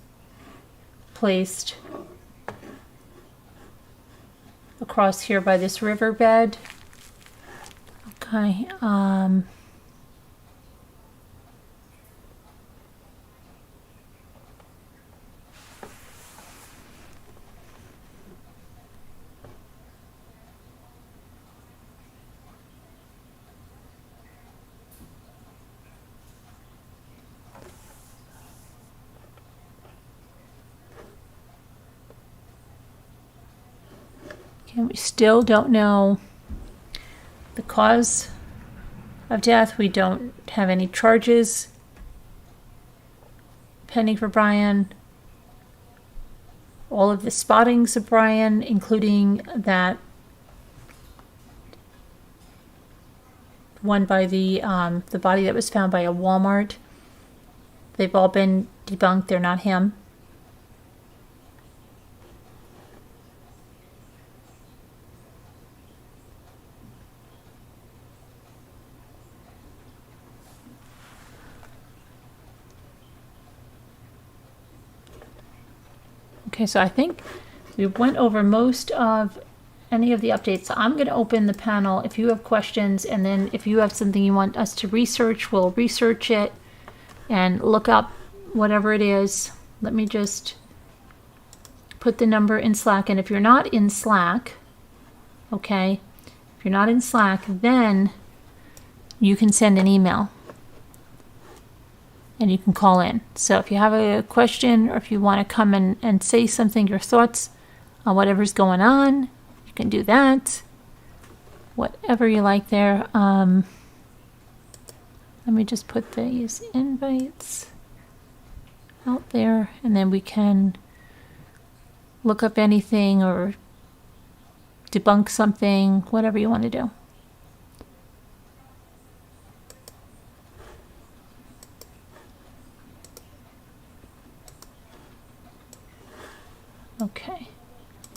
placed across here by this riverbed. Okay, and we still don't know the cause of death. We don't have any charges pending for Brian. All of the spottings of Brian, including that one by the body that was found by a Walmart, they've all been debunked. They're not him. Okay, so I think we went over most of any of the updates. So I'm going to open the panel if you have questions, and then if you have something you want us to research, we'll research it and look up whatever it is. Let me just put the number in Slack. And if you're not in Slack, okay, if you're not in Slack, then you can send an email. And you can call in. So if you have a question or if you want to come in and say something, your thoughts on whatever's going on, you can do that. Whatever you like there. Let me just put these invites out there, and then we can look up anything or debunk something, whatever you want to do. Okay,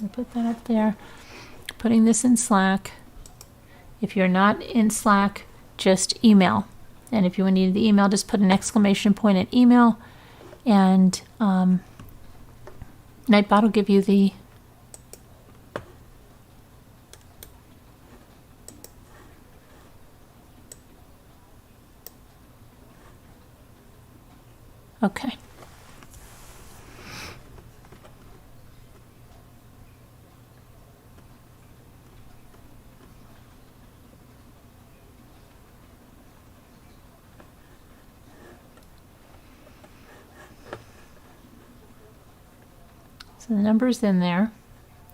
I'll put that up there. Putting this in Slack. If you're not in Slack, just email. And if you need the email, just put an exclamation point in email. And Nightbot will give you the okay. So the number's in there.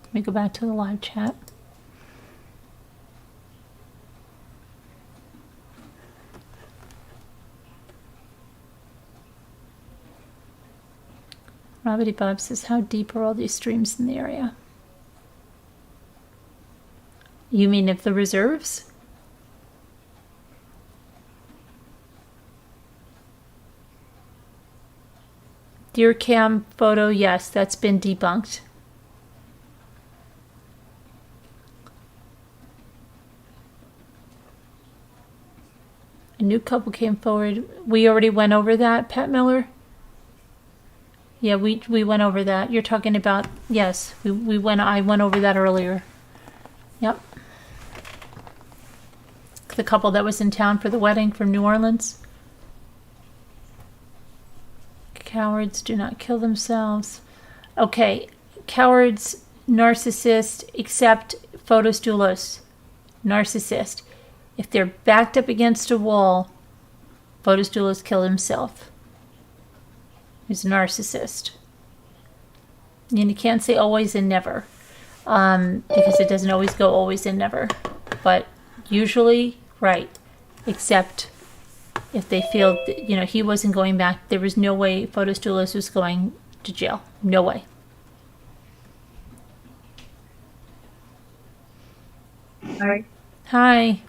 Let me go back to the live chat. Robbity Bob says, how deep are all these streams in the area? You mean of the reserves? Deer cam photo, yes, that's been debunked. A new couple came forward. We already went over that, Pat Miller? Yeah, we went over that. You're talking about, yes, I went over that earlier. Yep. The couple that was in town for the wedding from New Orleans. Cowards do not kill themselves. Okay, cowards, narcissist, except photostulus, narcissist. If they're backed up against a wall, photostulus kill himself. He's a narcissist. And you can't say always and never, because it doesn't always go always and never. But usually, right, except if they feel that, you know, he wasn't going back, there was no way photostulus was going to jail. No way. Hi. Hi.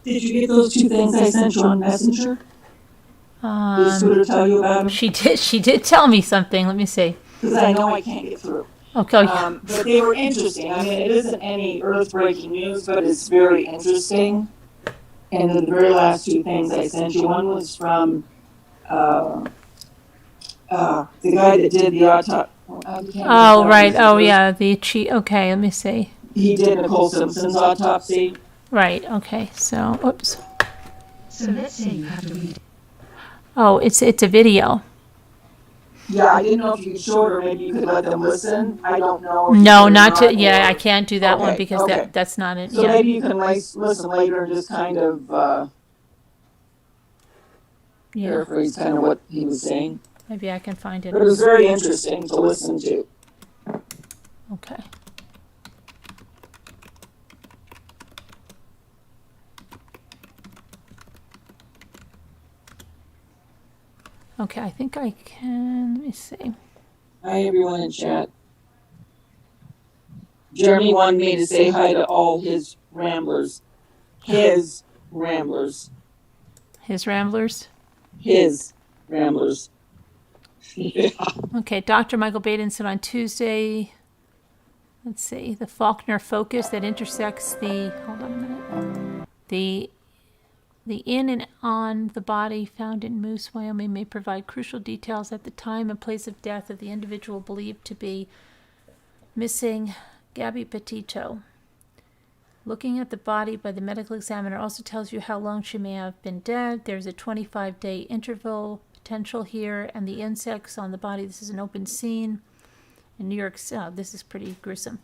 Did you get those 2 things I sent you on Messenger? Did Scooter tell you about them? She did tell me something. Let me see. Because I know I can't get through. Okay. But they were interesting. I mean, it isn't any earth-breaking news, but it's very interesting. And the very last 2 things I sent you, one was from the guy that did the autopsy. Oh, right. Oh, yeah. The cheat. Okay, let me see. He did Nicole Simpson's autopsy. Right. Okay. So, oops. So let's say you have to read. Oh, it's a video. Yeah, I didn't know if you could show it or maybe you could let them listen. I don't know. No, not to. Yeah, I can't do that one because okay. that's not it. So Yeah. maybe you can listen later and just kind of Yeah. paraphrase kind of what he was saying. Maybe I can find it. But it was very interesting to listen to. Okay. Okay, I think I can. Let me see. Hi, everyone in chat. Jeremy wanted me to say hi to all his ramblers. His ramblers. His Ramblers. His ramblers. Yeah. Okay, Dr. Michael Baden said on Tuesday, let's see, the Faulkner focus that intersects the, hold on a minute, the in and on the body found in Moose, Wyoming may provide crucial details at the time and place of death of the individual believed to be missing, Gabby Petito. Looking at the body by the medical examiner also tells you how long she may have been dead. There's a 25-day interval potential here, and the insects on the body. This is an open scene in New York. Oh, this is pretty gruesome.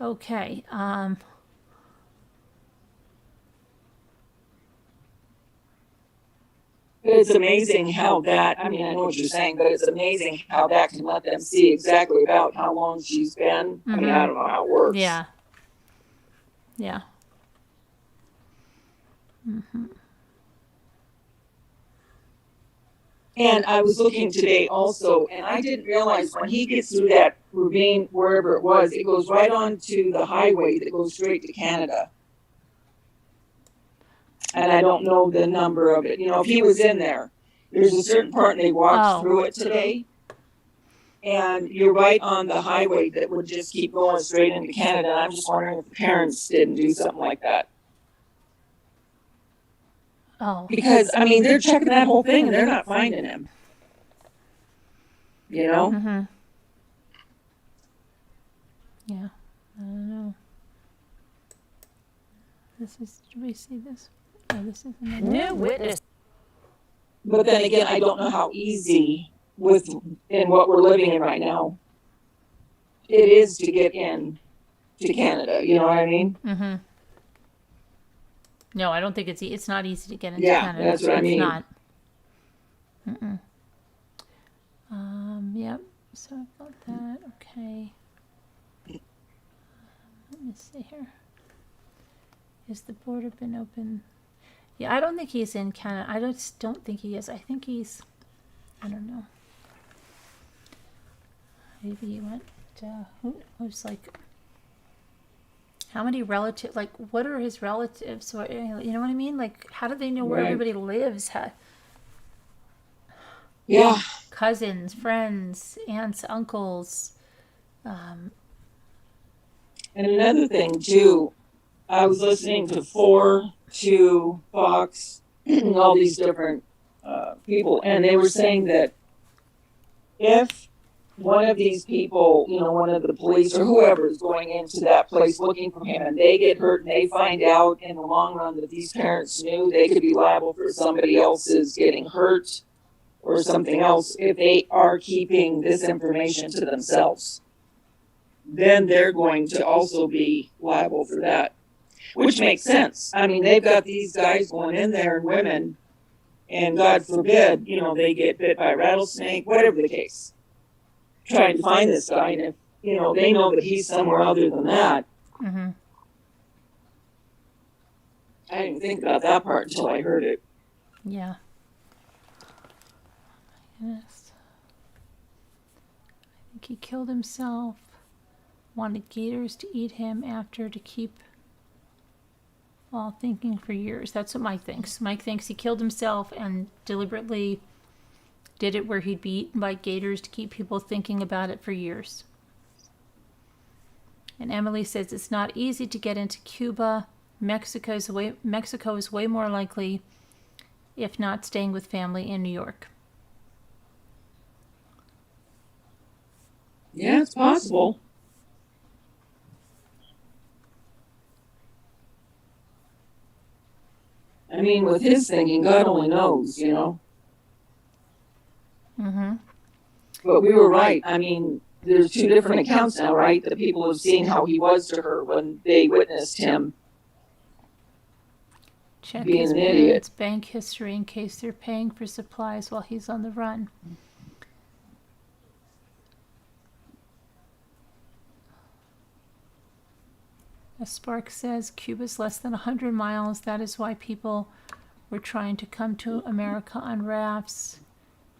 Okay. It's amazing how that, I mean, I know what you're saying, but it's amazing how that can let them see exactly about how long she's been. I mean, I don't know how it works. Yeah. Yeah. Mm-hmm. And I was looking today also, and I didn't realize when he gets through that ravine, wherever it was, it goes right on to the highway that goes straight to Canada. And I don't know the number of it. You know, if he was in there, there's a certain part and they walked through it today. And you're right on the highway that would just keep going straight into Canada. And I'm just wondering if the parents didn't do something like that. Oh. Because, I mean, they're checking that whole thing and they're not finding him. You know? Mm-hmm. Yeah. I don't know. This is, do we see this? Oh, this is another New witness. But then again, I don't know how easy in what we're living in right now it is to get in to Canada. You know what I mean? Mm-hmm. No, I don't think it's not easy to get into Yeah, Canada. that's what I mean. It's not. Mm-mm. Yep. So I've got that. Okay. Let me see here. Has the border been open? Yeah, I don't think he's in Canada. I just don't think he is. I think he's, I don't know. maybe he went, who's like, how many relatives, like, what are his relatives? Or, you know what I mean? Like, how do they know where Right. everybody lives? Yeah. Cousins, friends, aunts, uncles. And another thing too, I was listening to Fox, all these different people, and they were saying that if one of these people, one of the police or whoever is going into that place looking for him and they get hurt and they find out in the long run that these parents knew, they could be liable for somebody else's getting hurt or something else if they are keeping this information to themselves. Then they're going to also be liable for that, which makes sense. I mean, they've got these guys going in there and women, and God forbid, they get bit by a rattlesnake, whatever the case, trying to find this guy. And if, they know that he's somewhere other than that. Mm-hmm. I didn't think about that part until I heard it. Yeah. Yes. I think he killed himself. Wanted gators to eat him after to keep thinking for years. That's what Mike thinks. Mike thinks he killed himself and deliberately did it where he'd be eaten by gators to keep people thinking about it for years. And Emily says it's not easy to get into Cuba. Mexico is way more likely, if not staying with family in New York. Yeah, it's possible. I mean, with his thinking, God only knows, Mm-hmm. But we were right. I mean, there's two different accounts now, right? The people have seen how he was to her when they witnessed him Check being his an idiot. parents' bank history in case they're paying for supplies while he's on the run. As Spark says, Cuba's less than 100 miles. That is why people were trying to come to America on rafts.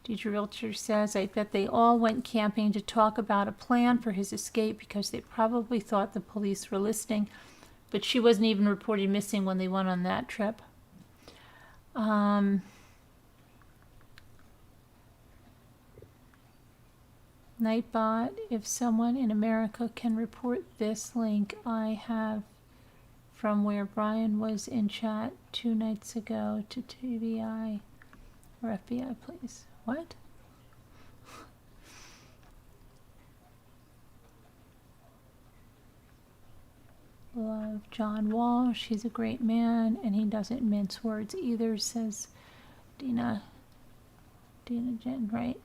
Deidre Realtor says, I bet they all went camping to talk about a plan for his escape because they probably thought the police were listening. But she wasn't even reported missing when they went on that trip. Nightbot, if someone in America can report this link I have from where Brian was in chat 2 nights ago to TBI or FBI, please. What? Love John Walsh. He's a great man and he doesn't mince words either, says Dina Jen, right?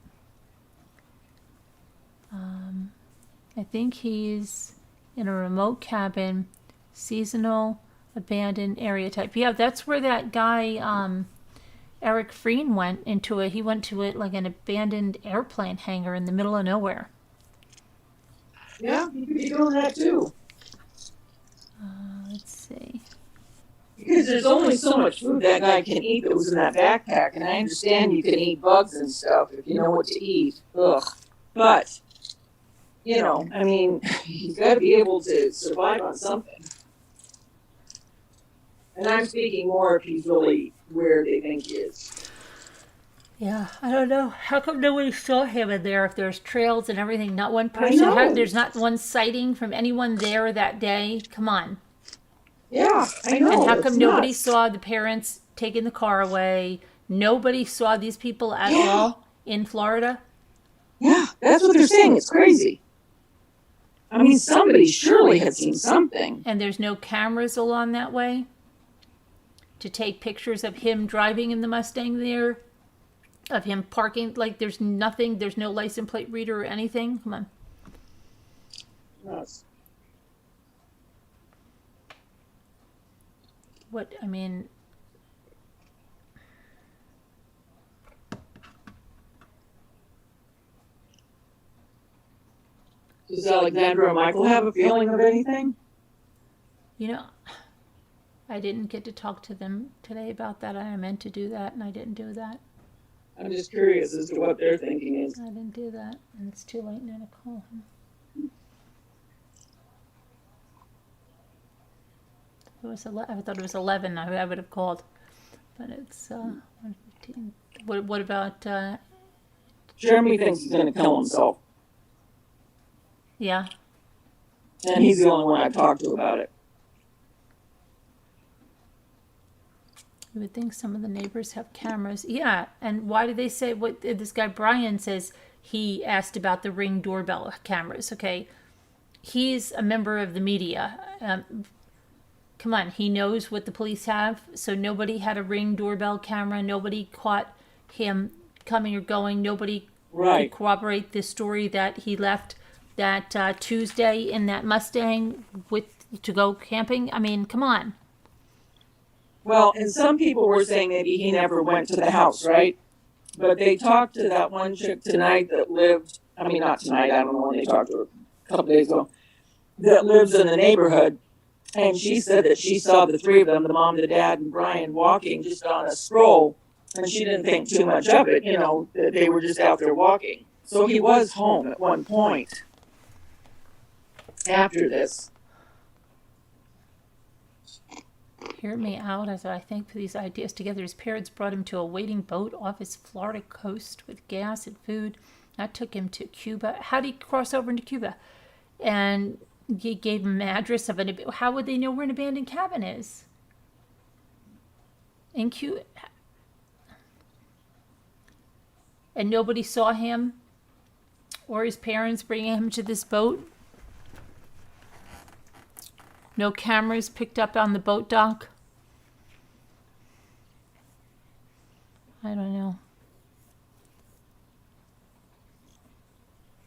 I think he's in a remote cabin, seasonal, abandoned area type. Yeah, that's where that guy, Eric Freen went into it. He went to it like an abandoned airplane hangar in the middle of nowhere. Yeah, you could be doing that too. Let's see. Because there's only so much food that guy can eat that was in that backpack, and I understand you can eat bugs and stuff if you know what to eat. Ugh. But, I mean, you've got to be able to survive on something. And I'm speaking more if he's really where they think he is. Yeah, I don't know. How come nobody saw him in there if there's trails and everything? Not one person. There's not one sighting from anyone there that day. Come on. Yeah, I know. And how come nobody saw the parents taking the car away? Nobody saw these people at all in Florida? Yeah, that's what they're saying. It's crazy. I mean, somebody surely had seen something. And there's no cameras along that way to take pictures of him driving in the Mustang there, of him parking. Like, there's nothing. There's no license plate reader or anything. Come on. Yes. What, I mean... Does Alexandra or Michael have a feeling of anything? I didn't get to talk to them today about that. I meant to do that, and I didn't do that. I'm just curious as to what their thinking is. I didn't do that, and it's too late now to call him. It was I thought it was 11. I would have called, but it's 1:15. What about? Jeremy thinks he's going to kill himself, Yeah. and he's the only one I've talked to about it. You would think some of the neighbors have cameras. Yeah, and why do they say what this guy Brian says? He asked about the Ring doorbell cameras. Okay, he's a member of the media. Come on, he knows what the police have. So nobody had a Ring doorbell camera. Nobody caught him coming or going. Nobody Right. could corroborate the story that he left that Tuesday in that Mustang to go camping. I mean, come on. Well, and some people were saying maybe he never went to the house, right? But they talked to that one chick tonight that lived, I mean, not tonight, I don't know when they talked to her, a couple days ago, that lives in the neighborhood. And she said that she saw the three of them, the mom, the dad, and Brian, walking just on a stroll. And she didn't think too much of it, you know, that they were just out there walking. So he was home at one point after this. Hear me out as I think for these ideas together. His parents brought him to a waiting boat off his Florida coast with gas and food. That took him to Cuba. How did he cross over into Cuba? And he gave him an address of an. How would they know where an abandoned cabin is? In Cuba. And nobody saw him or his parents bringing him to this boat. No cameras picked up on the boat dock. I don't know.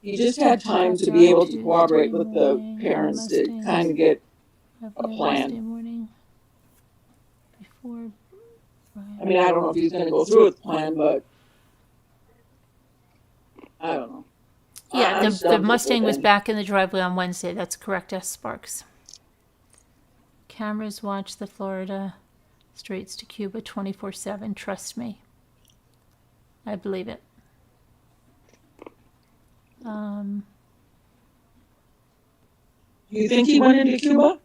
He just had time to be able to cooperate with the parents to kind of get a plan. Wednesday morning before. I mean, I don't know if he's going to go through with the plan, but I don't know. Yeah, I'm the stumped with Mustang was it. back in the driveway on Wednesday. That's correct, S. Sparks. Cameras watch the Florida Straits to Cuba 24/7. Trust me. I believe it. You think he went into Cuba?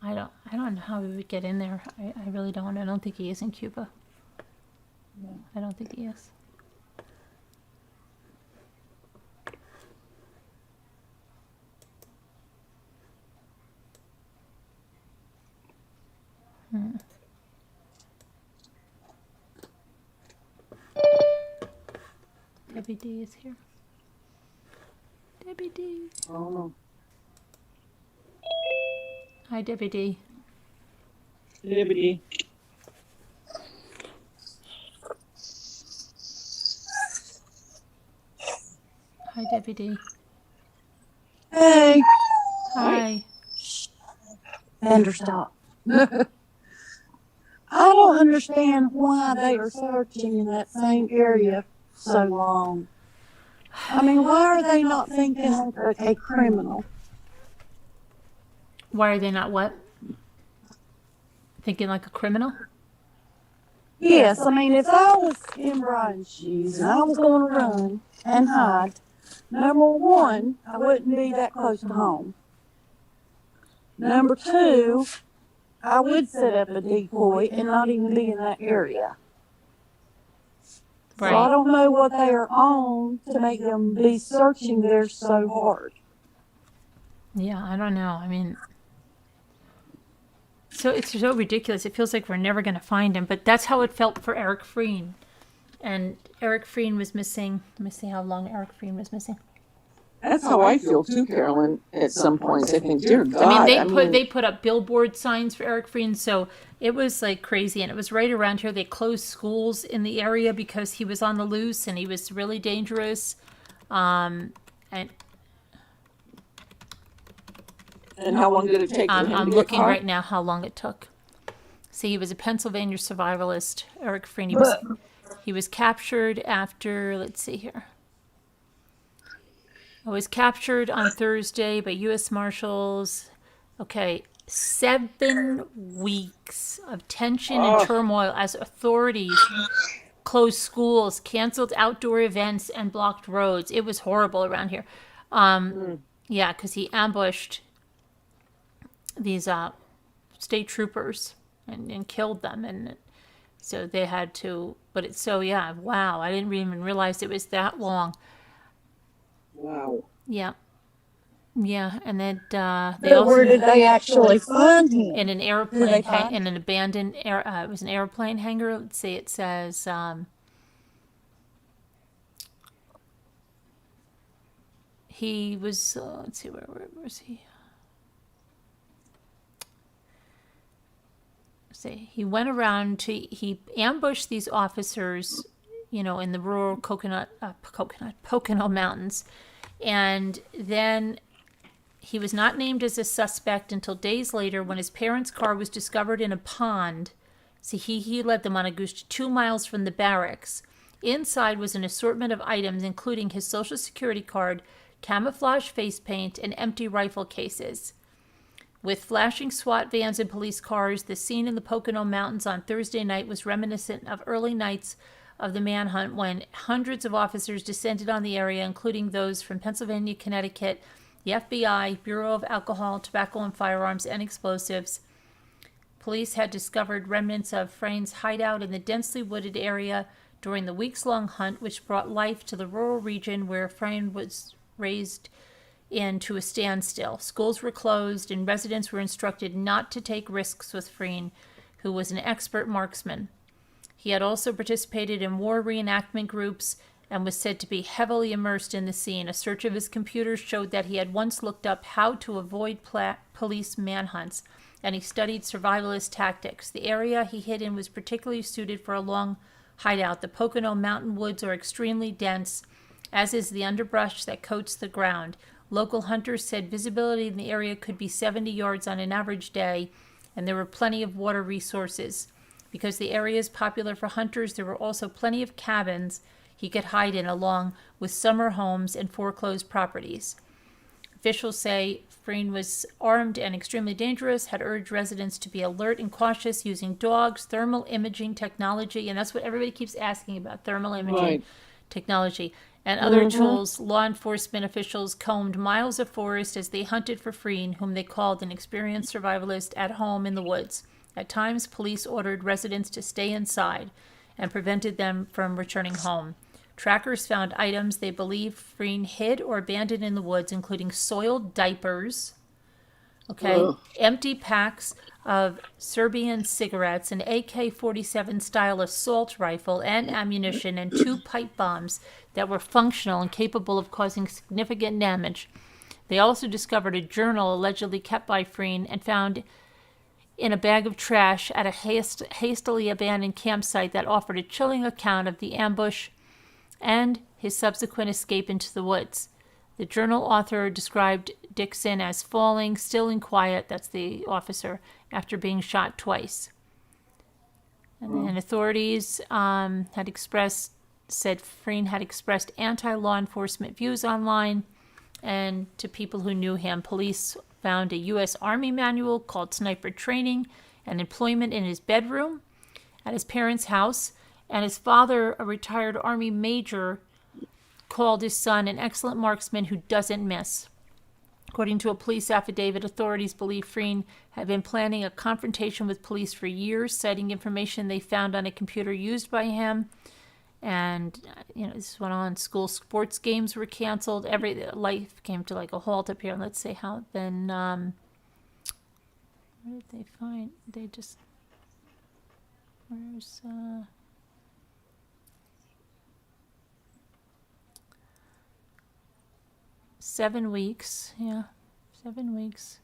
I don't know how we would get in there. I really don't. I don't think he is in Cuba. I don't think he is. Debbie D is here. Debbie D. I don't know. Hi, Debbie D. Liberty. Hi, Debbie D. Hey, Hi. Bender, stop. I don't understand why they are searching in that same area so long. I mean, why are they not thinking like a criminal? Why are they not what? Thinking like a criminal? Yes, I mean, if I was in Brian's shoes and I was going to run and hide, number one, I wouldn't be that close to home. Number two, I would set up a decoy and not even be in that area. So I Right. don't know what they are on to make them be searching there so hard. Yeah, I don't know. I mean, so it's so ridiculous. It feels like we're never going to find him, but that's how it felt for Eric Freen. And Eric Freen was missing. Let me see how long Eric Freen was missing. That's how I feel too, Carolyn. At some points, I think, dear God. I mean, they put up billboard signs for Eric Freen, so it was like crazy. And it was right around here. They closed schools in the area because he was on the loose and he was really dangerous. And how long did it take for him I'm to get looking caught? right now how long it took. See, he was a Pennsylvania survivalist, Eric Freen. He was captured after, let's see here. I was captured on Thursday by U.S. Marshals. Okay, 7 weeks of tension and turmoil as authorities closed schools, canceled outdoor events, and blocked roads. It was horrible around here. Yeah, because he ambushed these state troopers and killed them. And so they had to, but it's so, yeah, wow. I didn't even realize it was that long. Wow. Yeah. Yeah, and then they But also where did they actually find him? in an airplane, in an abandoned air. It was an airplane hangar. Let's see. It says he was. Let's see, where was he? See, he went around to. He ambushed these officers, in the rural Pocono Mountains, and then. He was not named as a suspect until days later when his parents' car was discovered in a pond. See, he led them on a goose 2 miles from the barracks. Inside was an assortment of items, including his Social Security card, camouflage face paint, and empty rifle cases. With flashing SWAT vans and police cars, the scene in the Pocono Mountains on Thursday night was reminiscent of early nights of the manhunt when hundreds of officers descended on the area, including those from Pennsylvania, Connecticut, the FBI, Bureau of Alcohol, Tobacco and Firearms, and Explosives. Police had discovered remnants of Frayn's hideout in the densely wooded area during the weeks-long hunt, which brought life to the rural region where Frayn was raised into a standstill. Schools were closed, and residents were instructed not to take risks with Frayn, who was an expert marksman. He had also participated in war reenactment groups and was said to be heavily immersed in the scene. A search of his computer showed that he had once looked up how to avoid police manhunts, and he studied survivalist tactics. The area he hid in was particularly suited for a long hideout. The Pocono mountain woods are extremely dense, as is the underbrush that coats the ground. Local hunters said visibility in the area could be 70 yards on an average day, and there were plenty of water resources. Because the area is popular for hunters, there were also plenty of cabins he could hide in, along with summer homes and foreclosed properties. Officials say Frayn was armed and extremely dangerous, had urged residents to be alert and cautious using dogs, thermal imaging technology, and that's what everybody keeps asking about, thermal imaging technology, and other tools. Law enforcement officials combed miles of forest as they hunted for Frayn, whom they called an experienced survivalist at home in the woods. At times, police ordered residents to stay inside and prevented them from returning home. Trackers found items they believe Frayn hid or abandoned in the woods, including soiled diapers, empty packs of Serbian cigarettes, an AK-47 style assault rifle, and ammunition, and 2 pipe bombs that were functional and capable of causing significant damage. They also discovered a journal allegedly kept by Frayn and found in a bag of trash at a hastily abandoned campsite that offered a chilling account of the ambush and his subsequent escape into the woods. The journal author described Dixon as falling, still and quiet, that's the officer, after being shot twice. And then authorities said Frayn had expressed anti-law enforcement views online and to people who knew him. Police found a U.S. Army manual called Sniper Training and Employment in his bedroom at his parents' house. And his father, a retired Army major, called his son an excellent marksman who doesn't miss. According to a police affidavit, authorities believe Frayn had been planning a confrontation with police for years, citing information they found on a computer used by him. And, this went on. School sports games were canceled. Life came to like a halt up here. Let's see how then, where did they find? Where's, 7 weeks, 7 weeks,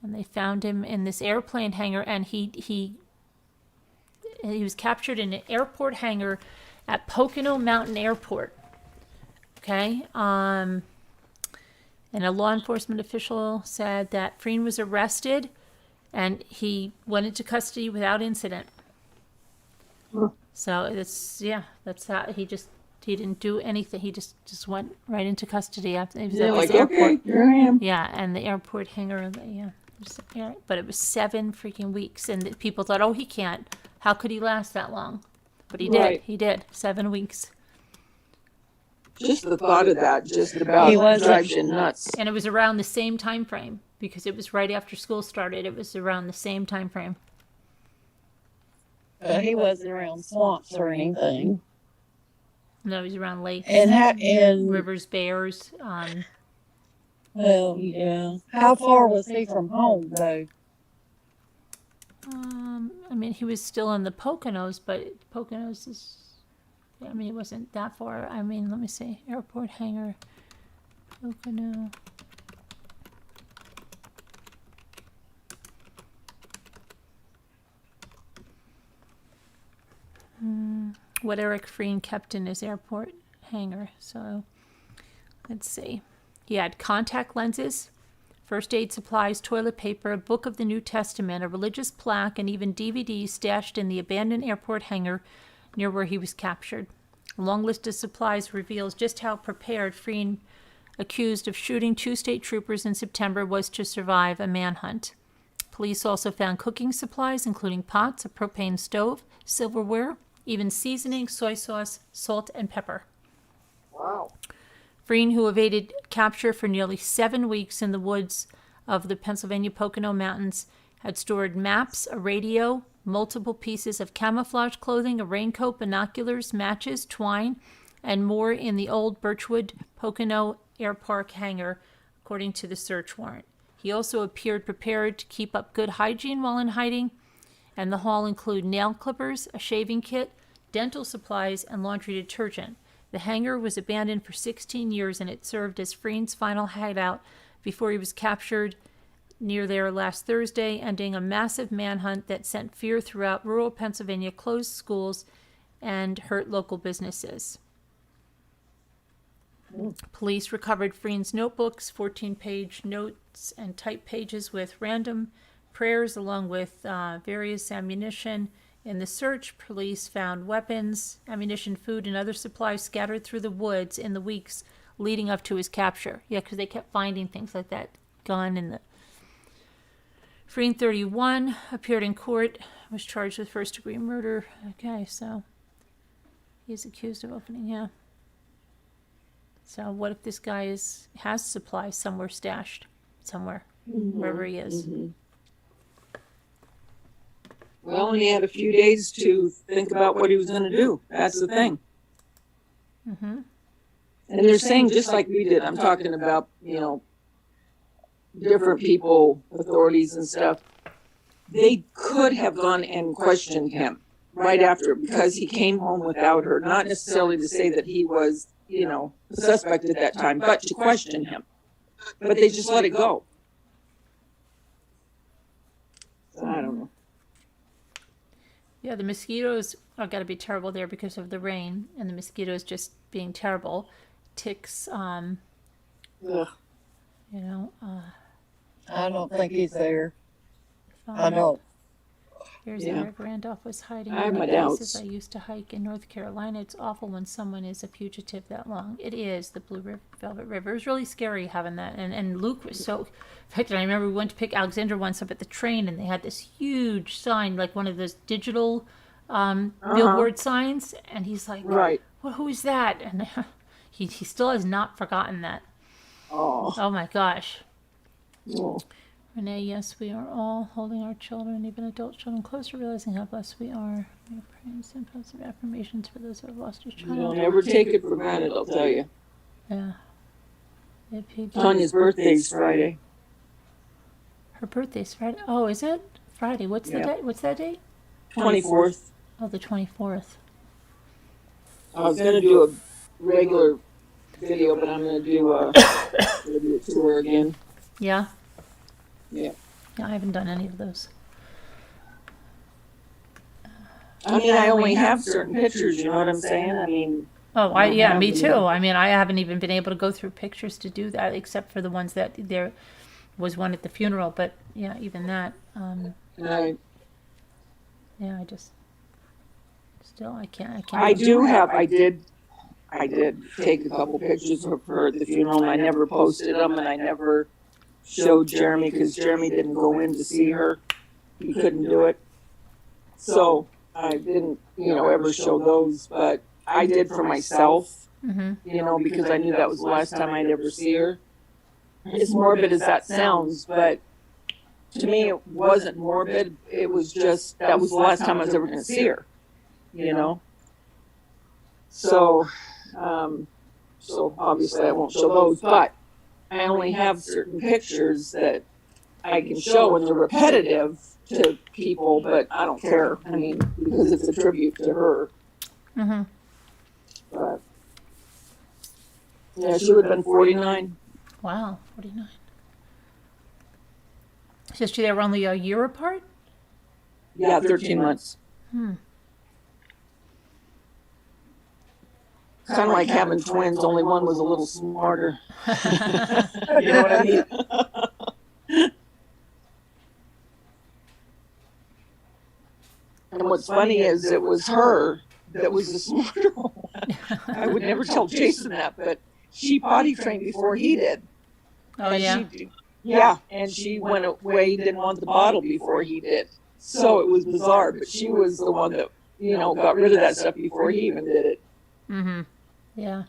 and they found him in this airplane hangar, and he was captured in an airport hangar at Pocono Mountain Airport. And a law enforcement official said that Frayn was arrested, and he went into custody without incident. So that's how he didn't do anything. He just went right into custody after he was at this airport. Okay, here I am. Yeah, and the airport hangar. But it was 7 freaking weeks, and people thought, oh, he can't. How could he last that long? But he did. Right. He did 7 weeks. Just the thought of that just about drives you nuts. And it was around the same time frame because it was right after school started. It was around the same time frame. He wasn't around swamps or anything. No, he was around lakes, And rivers, bears. well, yeah. How far was he from home though? I mean, he was still in the Poconos, but Poconos is. I mean, it wasn't that far. I mean, let me see. Airport hangar, Pocono. What Eric Freen kept in his airport hangar. So, let's see. He had contact lenses, first aid supplies, toilet paper, a book of the New Testament, a religious plaque, and even DVDs stashed in the abandoned airport hangar near where he was captured. A long list of supplies reveals just how prepared Freen, accused of shooting 2 state troopers in September, was to survive a manhunt. Police also found cooking supplies, including pots, a propane stove, silverware, even seasoning, soy sauce, salt, and pepper. Wow. Freen, who evaded capture for nearly 7 weeks in the woods of the Pennsylvania Pocono Mountains, had stored maps, a radio, multiple pieces of camouflage clothing, a raincoat, binoculars, matches, twine, and more in the old Birchwood Pocono Air Park hangar, according to the search warrant. He also appeared prepared to keep up good hygiene while in hiding, and the haul include nail clippers, a shaving kit, dental supplies, and laundry detergent. The hangar was abandoned for 16 years, and it served as Freen's final hideout before he was captured near there last Thursday, ending a massive manhunt that sent fear throughout rural Pennsylvania, closed schools, and hurt local businesses. Police recovered Freen's notebooks, 14-page notes and typed pages with random prayers, along with various ammunition. In the search, police found weapons, ammunition, food, and other supplies scattered through the woods in the weeks leading up to his capture. Yeah, because they kept finding things like that gun and the... Freen, 31, appeared in court, was charged with first-degree murder. Okay, so he's accused of opening, yeah. So what if this guy has supplies somewhere stashed, somewhere, wherever he is? Well, and he had a few days to think about what he was going to do. That's the thing. Mm-hmm. And they're saying just like we did. I'm talking about, different people, authorities and stuff. They could have gone and questioned him right after because he came home without her. Not necessarily to say that he was, the suspect at that time, but to question him. But they just let it go. So I don't know. Yeah, the mosquitoes are got to be terrible there because of the rain, and the mosquitoes just being terrible. Ticks, Ugh. I don't think he's there. I um, don't. Here's Yeah. Eric Randolph was hiding I have in my the places doubts. I used to hike in North Carolina. It's awful when someone is a fugitive that long. It is, the Blue Velvet River. It was really scary having that. And Luke was so... In fact, I remember we went to pick Alexandra once up at the train, and they had this huge sign, like one of those digital billboard signs. And he's like, Right. well, who is that? And he still has not forgotten that. Oh. Oh, my gosh. Oh. Renee, yes, we are all holding our children, even adult children, closer, realizing how blessed we are. We are praying some positive affirmations for those who have lost their child. Don't ever take it for granted, I'll tell you. Yeah. If he did- Tanya's birthday's Friday. Her birthday's Friday. Oh, is it? Friday. What's the Yeah. date? What's that date? 24th. Oh, the 24th. I was going to do a regular video, but I'm going to do a tour again. Yeah? Yeah. Yeah, I haven't done any of those. I mean, I only have certain pictures, you know what I'm saying? I mean, Oh, I don't yeah, have me any. too. I mean, I haven't even been able to go through pictures to do that, except for the ones that there was one at the funeral. But yeah, even that, I yeah, I just still I can't. I did take a couple pictures of her at the funeral, and I never posted them, and I never showed Jeremy because Jeremy didn't go in to see her. He couldn't do it. So I didn't, ever show those, but I did for myself, because I knew that was the last time I'd ever see her. As morbid as that sounds, but to me it wasn't morbid. It was just, that was the last time I was ever going to see her, So, so obviously I won't show those, but I only have certain pictures that I can show, and they're repetitive to people, but I don't care. I mean, because it's a tribute to her. Mm-hmm. But yeah, she would have been 49. Wow, 49. So they were only a year apart? Yeah, 13 months. Hmm. Kind of like having twins, only one was a little smarter. You know what I mean? And what's funny is it was her that was the smarter one. I would never tell Jason that, but she potty trained before he did. Oh, And yeah? Yeah, and she went away, didn't want the bottle before he did. So it was bizarre, but she was the one that, got rid of that stuff before he even did it. Mm-hmm. Yeah.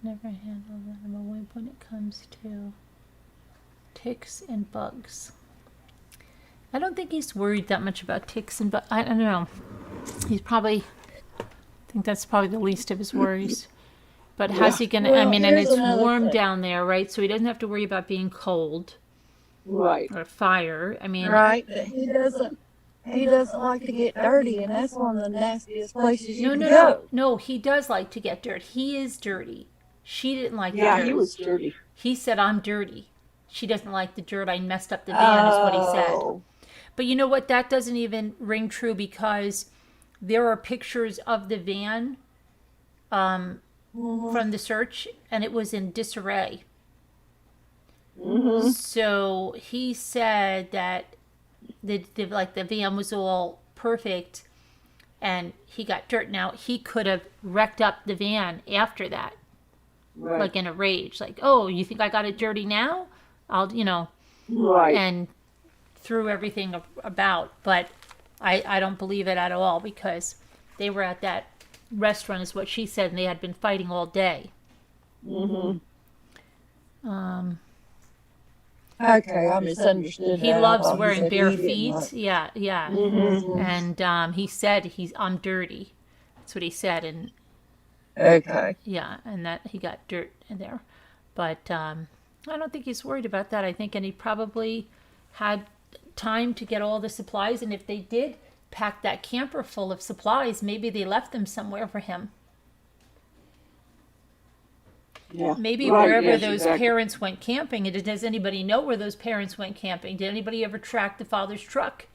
Never handle them when it comes to ticks and bugs. I don't think he's worried that much about ticks and bugs. I don't know. I think that's probably the least of his worries. But how's he going to, Well, and here's it's another warm thing. down there, right? So he doesn't have to worry about being cold Right. or fire. I mean, Right, but he doesn't like to get dirty, and that's one of the nastiest places you can go. No, he does like to get dirt. He is dirty. She didn't like the Yeah, dirt. he was dirty. He said, I'm dirty. She doesn't like the dirt. I messed up the van, is what he said. Oh. But you know what? That doesn't even ring true because there are pictures of the van from the search, and it was in disarray. Mm-hmm. So he said that the van was all perfect, and he got dirt. Now he could have wrecked up the van after that, Right. like in a rage, like, oh, you think I got it dirty now? I'll, Right. and threw everything about. But I don't believe it at all because they were at that restaurant, is what she said, and they had been fighting all day. Mm-hmm. Okay, I misunderstood. He that. I loves thought you wearing said bare he didn't feet. like- Yeah, yeah. Mm-hmm. And he said I'm dirty. That's what he said, and Okay. yeah, and that he got dirt in there. But I don't think he's worried about that. I think, and he probably had time to get all the supplies, and if they did pack that camper full of supplies, maybe they left them somewhere for him. Yeah. Maybe Right, wherever yes, those exactly. parents went camping. And does anybody know where those parents went camping? Did anybody ever track the father's truck?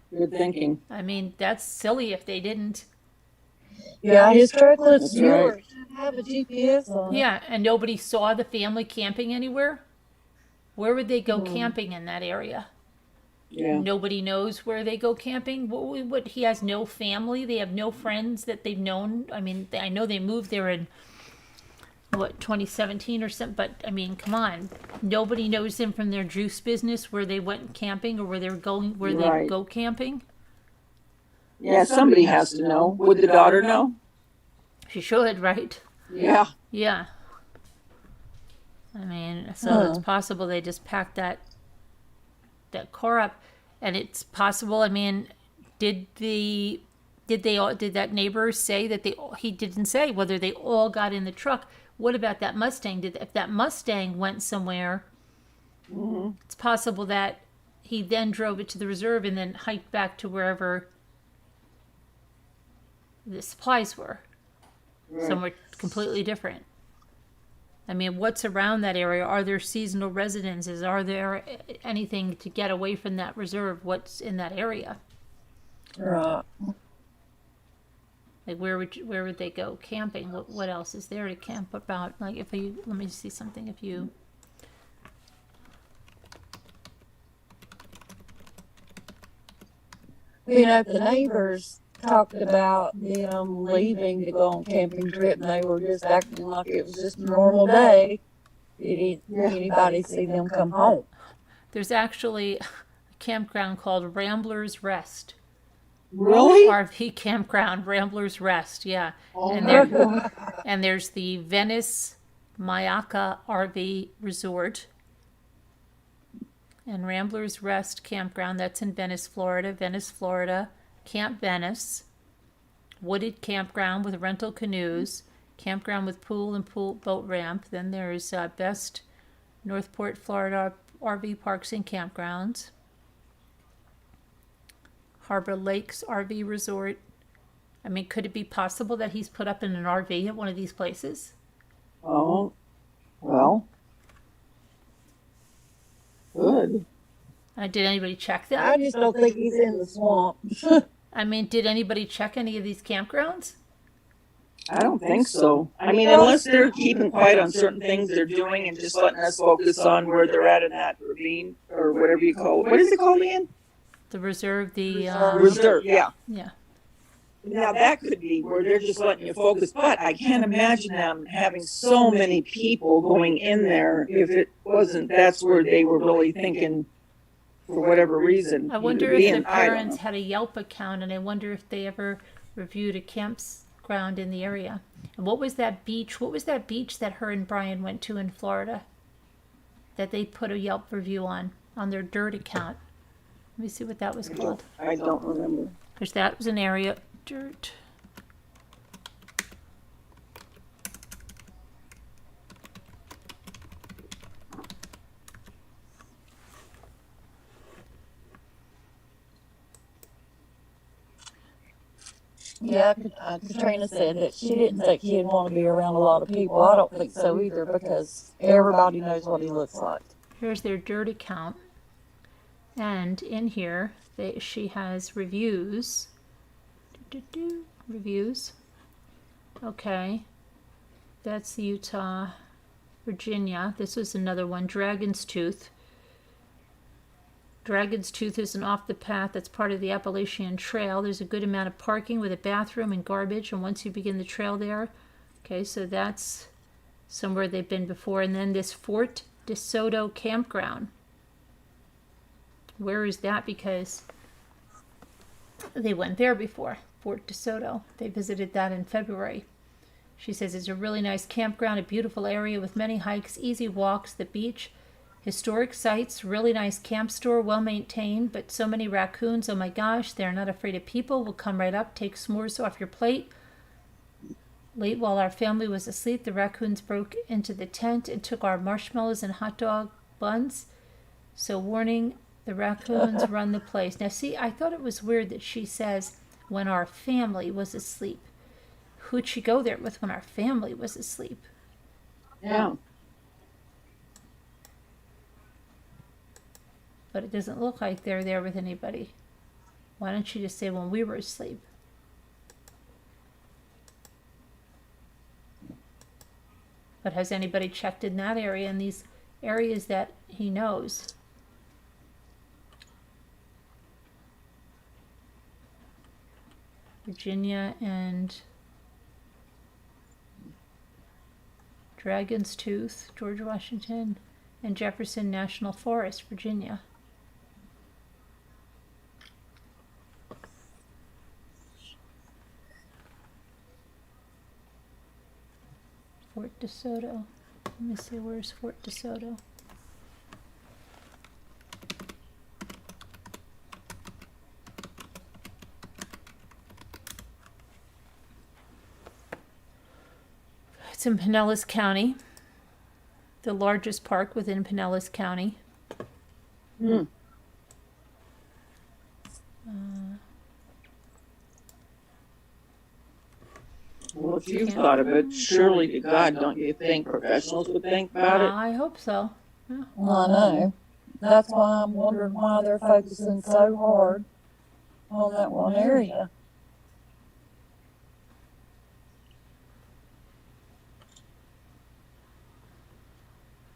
Good thinking. I mean, that's silly if they didn't. Yeah, his truck looks That's newer. right. It should have a GPS on it. Yeah, and nobody saw the family camping anywhere? Where would they go camping in that area? Yeah. Nobody knows where they go camping. What he has no family. They have no friends that they've known. I mean, I know they moved there in 2017 or something. But I mean, come on, nobody knows them from their juice business where they went camping or where they're going, where they Right. go camping. Yeah, somebody has to know. Would the daughter know? She should, right? Yeah. Yeah. I mean, so it's possible they just packed that car up, and it's possible. I mean, did that neighbor say that he didn't say whether they all got in the truck? What about that Mustang? If that Mustang went somewhere, it's possible that he then drove it to the reserve and then hiked back to wherever the supplies were, somewhere completely different. I mean, what's around that area? Are there seasonal residences? Are there anything to get away from that reserve? What's in that area? Right. Like, where would they go camping? What else is there to camp about? Like, let me see something. If you, You know, if the neighbors talked about them leaving to go on camping trip, and they were just acting like it was just a normal day. Did anybody see them come home? There's actually a campground called Ramblers Rest. Really? RV campground, Ramblers Rest, yeah. Oh, And there's the Venice Mayaka RV Resort and Ramblers Rest Campground. That's in Venice, Florida. Venice, Florida. Camp Venice. Wooded campground with rental canoes. Campground with pool and boat ramp. Then there's Best Northport, Florida RV Parks and Campgrounds. Harbor Lakes RV Resort. I mean, could it be possible that he's put up in an RV at one of these places? Oh, well, good. Did anybody check that? I just don't think he's in the swamp. I mean, did anybody check any of these campgrounds? I don't think so. I mean, unless they're keeping quiet on certain things they're doing and just letting us focus on where they're at in that ravine or whatever you call it. What is it called again? The reserve, Reserve, yeah. Yeah. Now that could be where they're just letting you focus, but I can't imagine them having so many people going in there if it wasn't, that's where they were really thinking for whatever reason. I wonder if the parents had a Yelp account, and I wonder if they ever reviewed a campground in the area. And what was that beach? What was that beach that her and Brian went to in Florida that they put a Yelp review on their dirt account? Let me see what that was called. I don't remember. Because that was an area, dirt. Yeah, Katrina said that she didn't think he'd want to be around a lot of people. I don't think so either, because everybody knows what he looks like. Here's their dirt account. And in here, she has reviews. Reviews. Okay. That's Utah. Virginia. This was another one. Dragon's Tooth. Dragon's Tooth is an off the path that's part of the Appalachian Trail. There's a good amount of parking with a bathroom and garbage, and once you begin the trail there, okay, so that's somewhere they've been before. And then this Fort DeSoto campground. Where is that? Because they went there before. Fort DeSoto. They visited that in February. She says it's a really nice campground, a beautiful area with many hikes, easy walks, the beach, historic sites, really nice camp store, well maintained, but so many raccoons, oh my gosh, they're not afraid of people, will come right up, take s'mores off your plate. Late while our family was asleep, the raccoons broke into the tent and took our marshmallows and hot dog buns. So warning, the raccoons run the place. Now see, I thought it was weird that she says when our family was asleep. Who'd she go there with when our family was asleep? Yeah. But it doesn't look like they're there with anybody. Why don't you just say when we were asleep? But has anybody checked in that area, in these areas that he knows? Virginia and Dragon's Tooth, George Washington, and Jefferson National Forest, Virginia. Fort DeSoto. Let me see, where's Fort DeSoto? It's in Pinellas County, the largest park within Pinellas County. Well, if you've thought of it, surely to God, don't you think professionals would think about it? I hope so. Yeah. Well, I know. That's why I'm wondering why they're focusing so hard on that one area.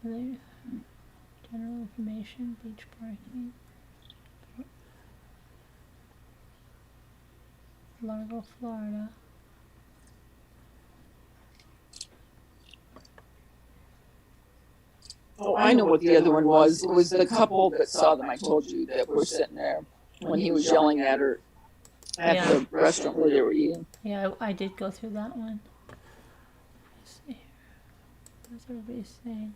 General information, beach parking. Largo, Florida. Oh, I know what the other one was. It was the couple that saw them. I told you that were sitting there when he was yelling at her at Yeah. the restaurant where they were eating. Yeah, I did go through that one. Let's see here. What's everybody saying?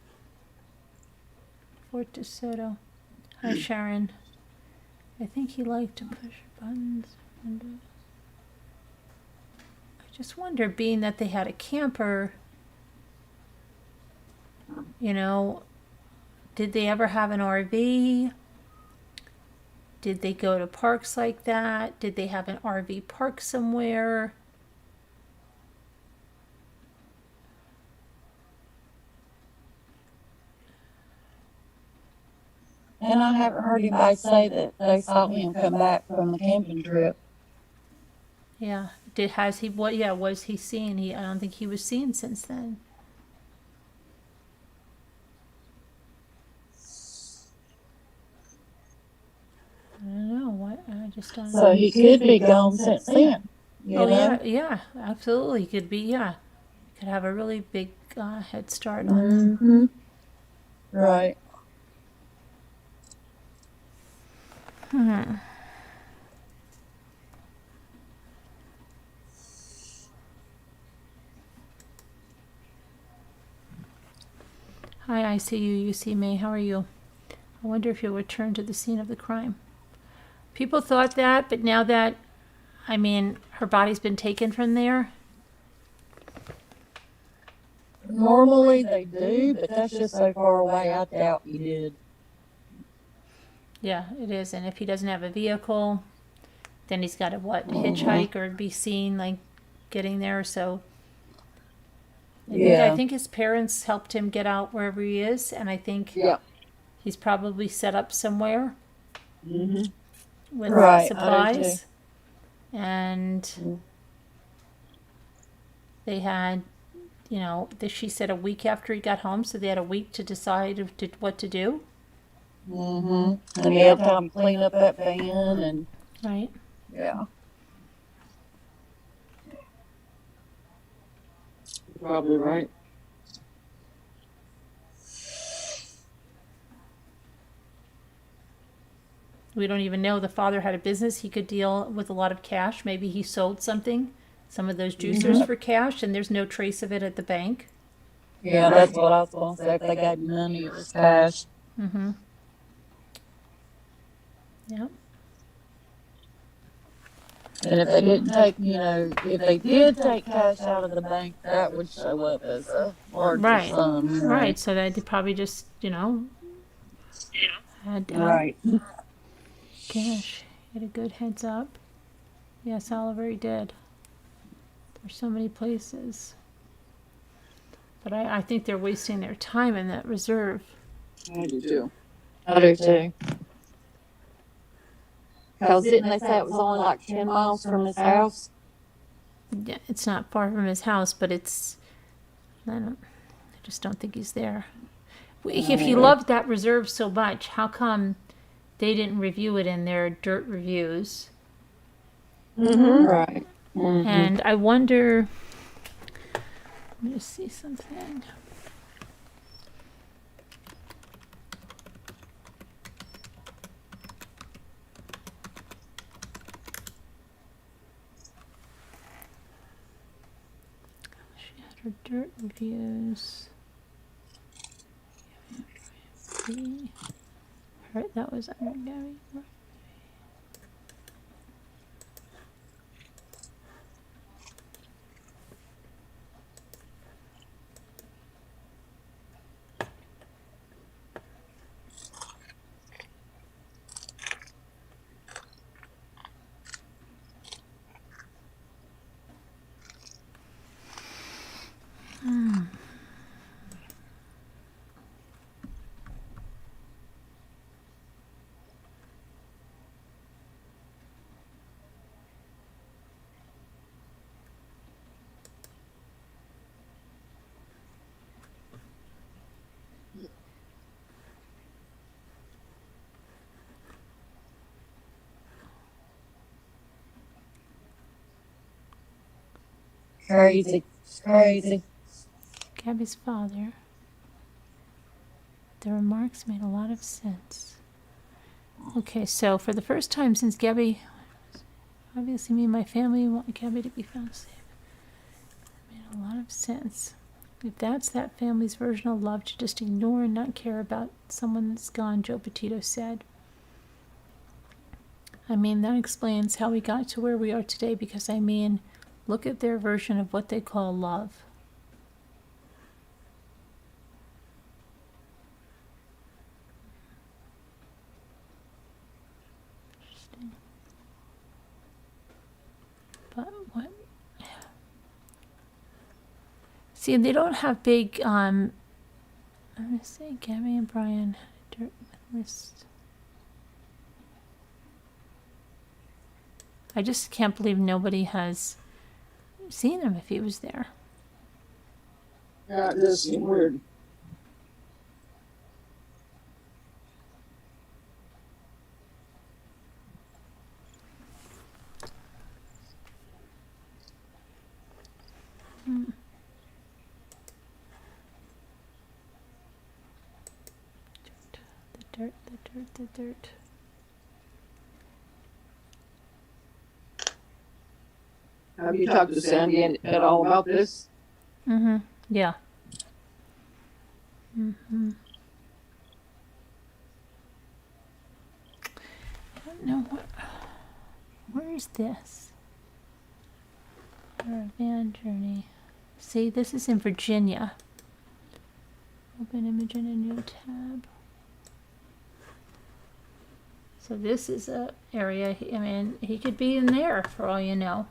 Fort DeSoto. Hi, Sharon. I think he liked to push buttons. Windows. I just wonder, being that they had a camper, you know, did they ever have an RV? Did they go to parks like that? Did they have an RV park somewhere? And I haven't heard anybody say that they saw him come back from the camping trip. Yeah. Was he seen? I don't think he was seen since then. I don't know. I just don't know. So he could be gone since then. You Oh know? yeah, absolutely. He could be, yeah. Could have a really big head start on. Mm-hmm. Right. Hi, I see you. You see me. How are you? I wonder if you'll return to the scene of the crime. People thought that, but now that, I mean, her body's been taken from there. Normally they do, but that's just so far away. I doubt he did. Yeah, it is. And if he doesn't have a vehicle, then he's got to hitchhike or be seen like getting there. So I think his parents helped him get out wherever he is, and I think he's probably set up somewhere with supplies. And they had, she said a week after he got home, so they had a week to decide what to do. And he had time to clean up that van and right. Yeah. Probably right. We don't even know. The father had a business. He could deal with a lot of cash. Maybe he sold some of those juicers for cash, and there's no trace of it at the bank. Yeah, that's what I was going to say. If they got money, it was cash. Mm-hmm. Yep. And if they didn't take, if they did take cash out of the bank, that would show up as a larger sum. Right. So they probably just, had right. Gosh, he had a good heads up. Yes, Oliver, he did. There's so many places. But I think they're wasting their time in that reserve. I do too. I do too. Because didn't they say it was only like 10 miles from his house? Yeah, it's not far from his house, but I just don't think he's there. If he loved that reserve so much, how come they didn't review it in their dirt reviews? Right. And I wonder, let me just see something. She had her dirt reviews. Right, that was under Gabby. Crazy. It's crazy. Gabby's father. The remarks made a lot of sense. Okay, so for the first time since Gabby, obviously me and my family want Gabby to be found safe. Made a lot of sense. If that's that family's version of love, to just ignore and not care about someone that's gone, Joe Petito said. I mean, that explains how we got to where we are today, because I mean, look at their version of what they call love. Interesting. But what? See, they don't have big, I'm going to say Gabby and Brian had a dirt list. I just can't believe nobody has seen him if he was there. Yeah, it does seem weird. The dirt. Have you talked to Sandy at all about this? Mm-hmm. Yeah. Mm-hmm. I don't know where is this? Our van journey. See, this is in Virginia. Open image in a new tab. So this is a area, I mean, he could be in there for all you know.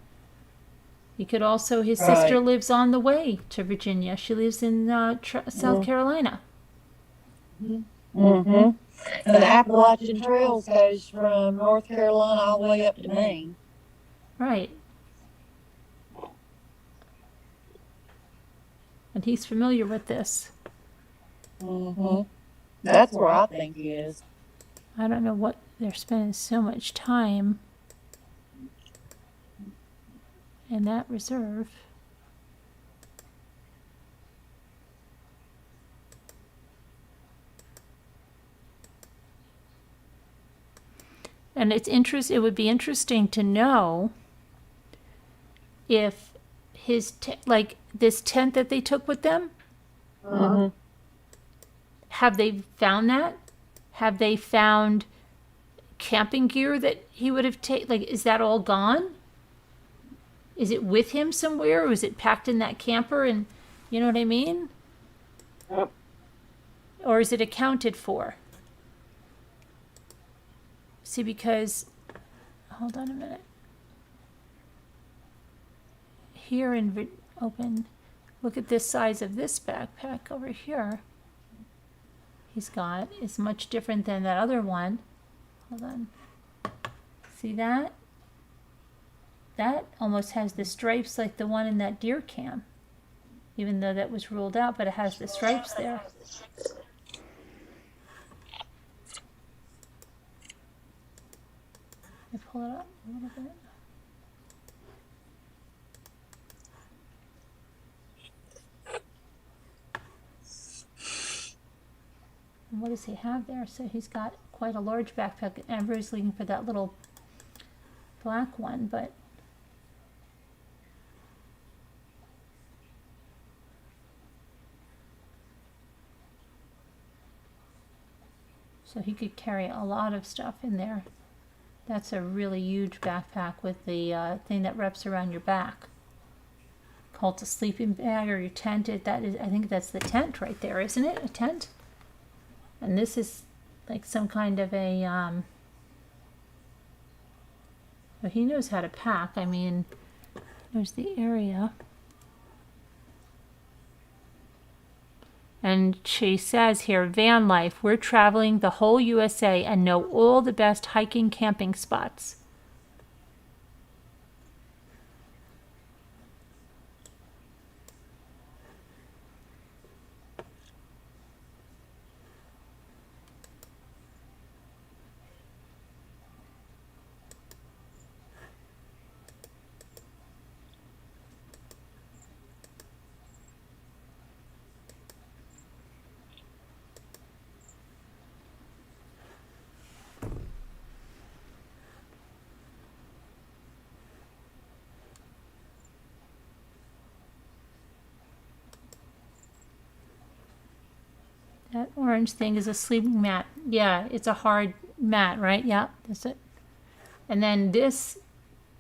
He could also, his sister lives on the way to Virginia. She lives in South Carolina. Mm-hmm. And the Appalachian Trails goes from North Carolina all the way up to Maine. Right. And he's familiar with this. Mm-hmm. That's where I think he is. I don't know what they're spending so much time in that reserve. And it would be interesting to know if his like this tent that they took with them. Have they found that? Have they found camping gear that he would have taken? Like, is that all gone? Is it with him somewhere, or is it packed in that camper? And you know what I mean? Yep. Or is it accounted for? See, because, hold on a minute. Here in open, look at this size of this backpack over here. He's got is much different than that other one. Hold on. See that? That almost has the stripes like the one in that deer cam. Even though that was ruled out, but it has the stripes there. I pull it up a little bit. And what does he have there? So he's got quite a large backpack. Everybody's looking for that little black one, but so he could carry a lot of stuff in there. That's a really huge backpack with the thing that wraps around your back. Called a sleeping bag or your tent. That is, I think that's the tent right there, isn't it? A tent? And this is like some kind of a, well, he knows how to pack. I mean, there's the area. And she says here, van life, we're traveling the whole USA and know all the best hiking, camping spots. That orange thing is a sleeping mat. Yeah, it's a hard mat, right? Yeah, that's it. And then this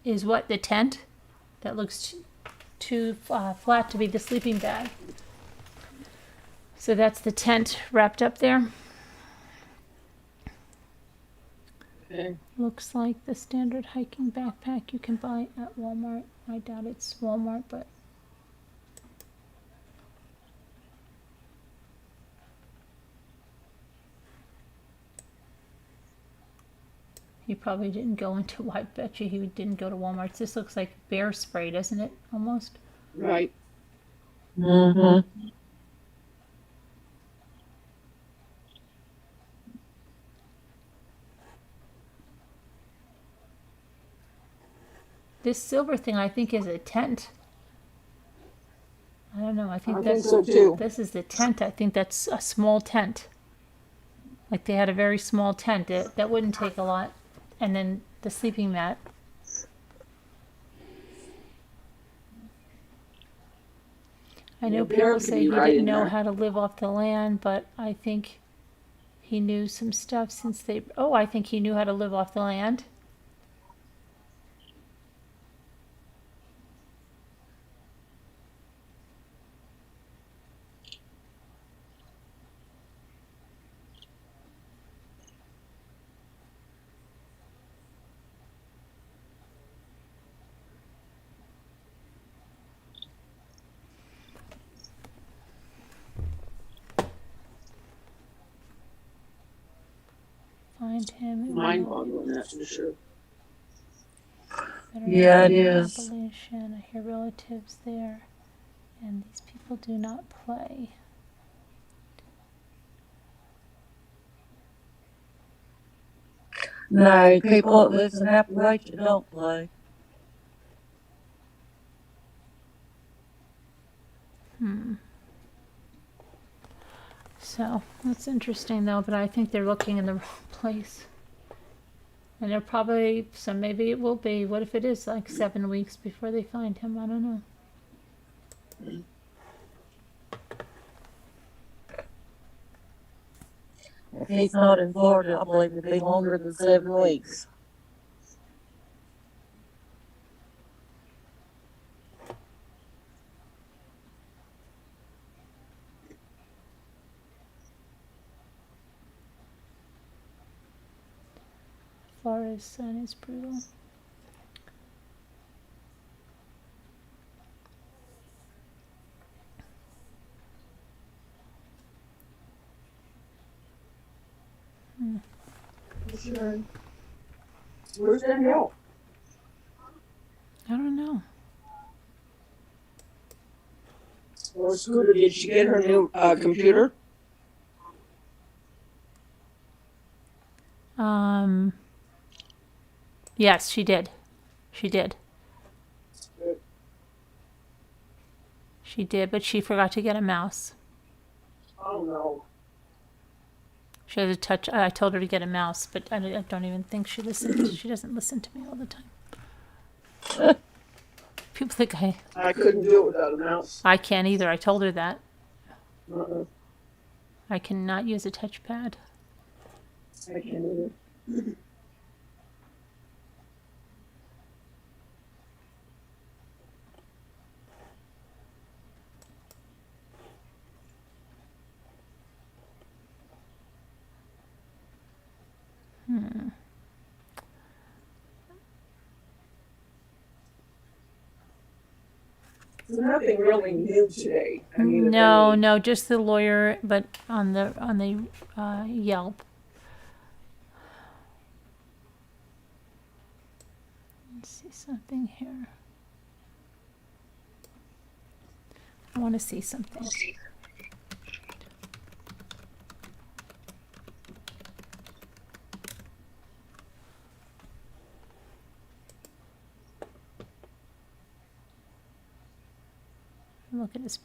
is what, the tent? That looks too flat to be the sleeping bag. So that's the tent wrapped up there. Okay. Looks like the standard hiking backpack you can buy at Walmart. I doubt it's Walmart, but he probably didn't go into, I bet you he didn't go to Walmart. This looks like bear spray, doesn't it? Almost. Right. Mm-hmm. This silver thing, I think, is a tent. I don't know. I think I that's think so too. this is the tent. I think that's a small tent. Like they had a very small tent. That wouldn't take a lot. And then the sleeping mat. I know Yeah, people bear could say be he right didn't in know there. how to live off the land, but I think he knew some stuff since they. Oh, I think he knew how to live off the land. Find him. Mind-boggling, that's for sure. Yeah, it is. Appalachian. I hear relatives there, and these people do not play. No, people that lives in Appalachia don't play. So that's interesting, though. But I think they're looking in the wrong place. And they're probably, so maybe it will be. What if it is like 7 weeks before they find him? I don't know. If he's not in Florida, I believe it'd be longer than 7 weeks. Florida's sun is brutal. Sure. Where's that Yelp? I don't know. Or Scooter, did she get her new computer? Yes, she did. She did. Good. She did, but she forgot to get a mouse. Oh no. She has a touch. I told her to get a mouse, but I don't even think she listens. She doesn't listen to me all the time. People think I couldn't do it without a mouse. I can't either. I told her that. Uh-uh. I cannot use a touchpad. I can't either. So nothing really new today. I mean, No, just the lawyer, but on the Yelp. Let's see something here. I want to see something. Look at this.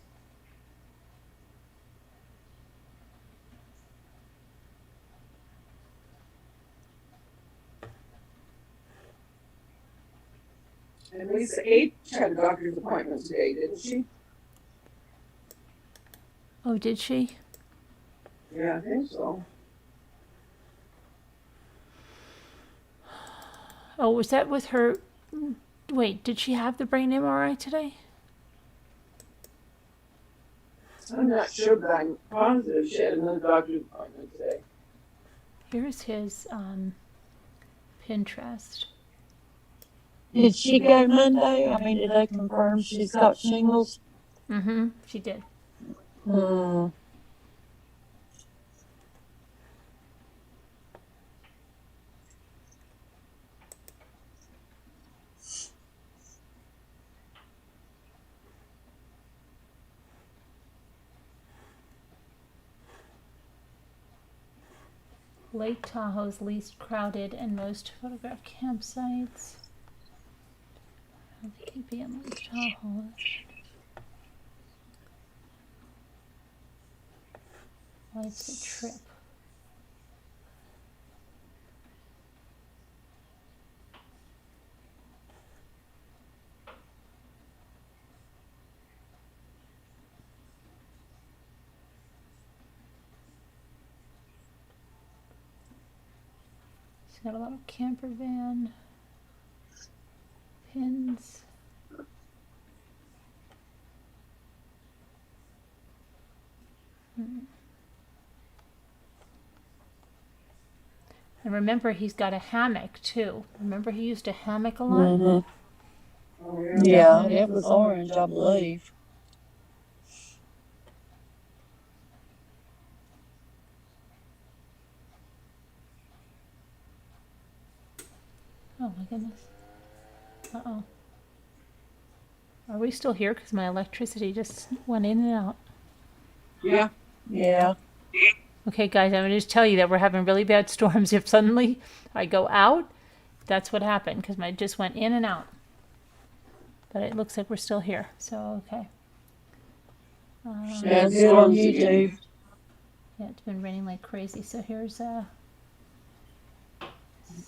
And Lisa H had a doctor's appointment today, didn't she? Oh, did she? Yeah, I think so. Oh, was that with her? Wait, did she have the brain MRI today? I'm not sure, but I'm positive she had another doctor's appointment today. Here's his Pinterest. Did she go Monday? I mean, did they confirm she's got shingles? Mm-hmm. She did. Hmm. Lake Tahoe's least crowded and most photographed campsites. I don't think he'd be in Lake Tahoe. Life's a trip. He's got a lot of camper van pins. And remember, he's got a hammock too. Remember, he used a hammock a lot. Mm-hmm. Oh, Yeah, it was orange, I believe. Oh my goodness. Uh-oh. Are we still here? Because my electricity just went in and out. Yeah. Yeah. Okay, guys, I'm going to just tell you that we're having really bad storms. If suddenly I go out, that's what happened, because I just went in and out. But it looks like we're still here, so okay. Yeah, it's still on YouTube. Yeah, it's been raining like crazy. So here's let's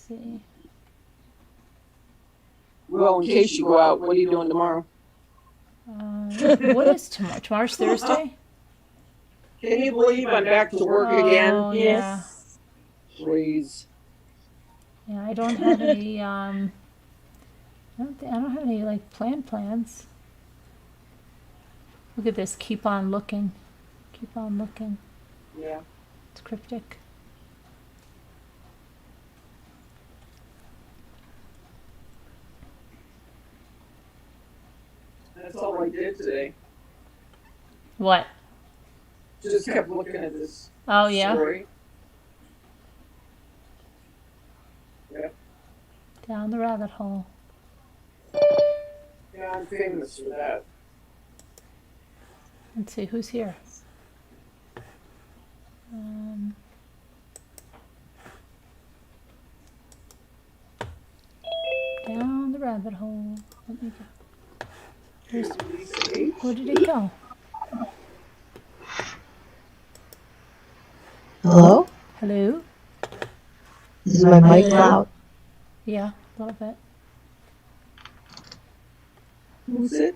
see. Well, in case you go out, what are you doing tomorrow? What is tomorrow? Tomorrow's Thursday? Can you believe I'm back to work again? Oh, yeah. Please. Yeah, I don't have any, I don't have any, like, plans. Look at this. Keep on looking. Keep on looking. Yeah. It's cryptic. That's all I did today. What? Just kept looking at this Oh, yeah? story. Yeah. Down the rabbit hole. Yeah, I'm famous for that. Let's see, who's here? Down the rabbit hole. Let me go. Where did it go? Hello? Hello? Is my mic loud? Yeah, a little bit. Who's it?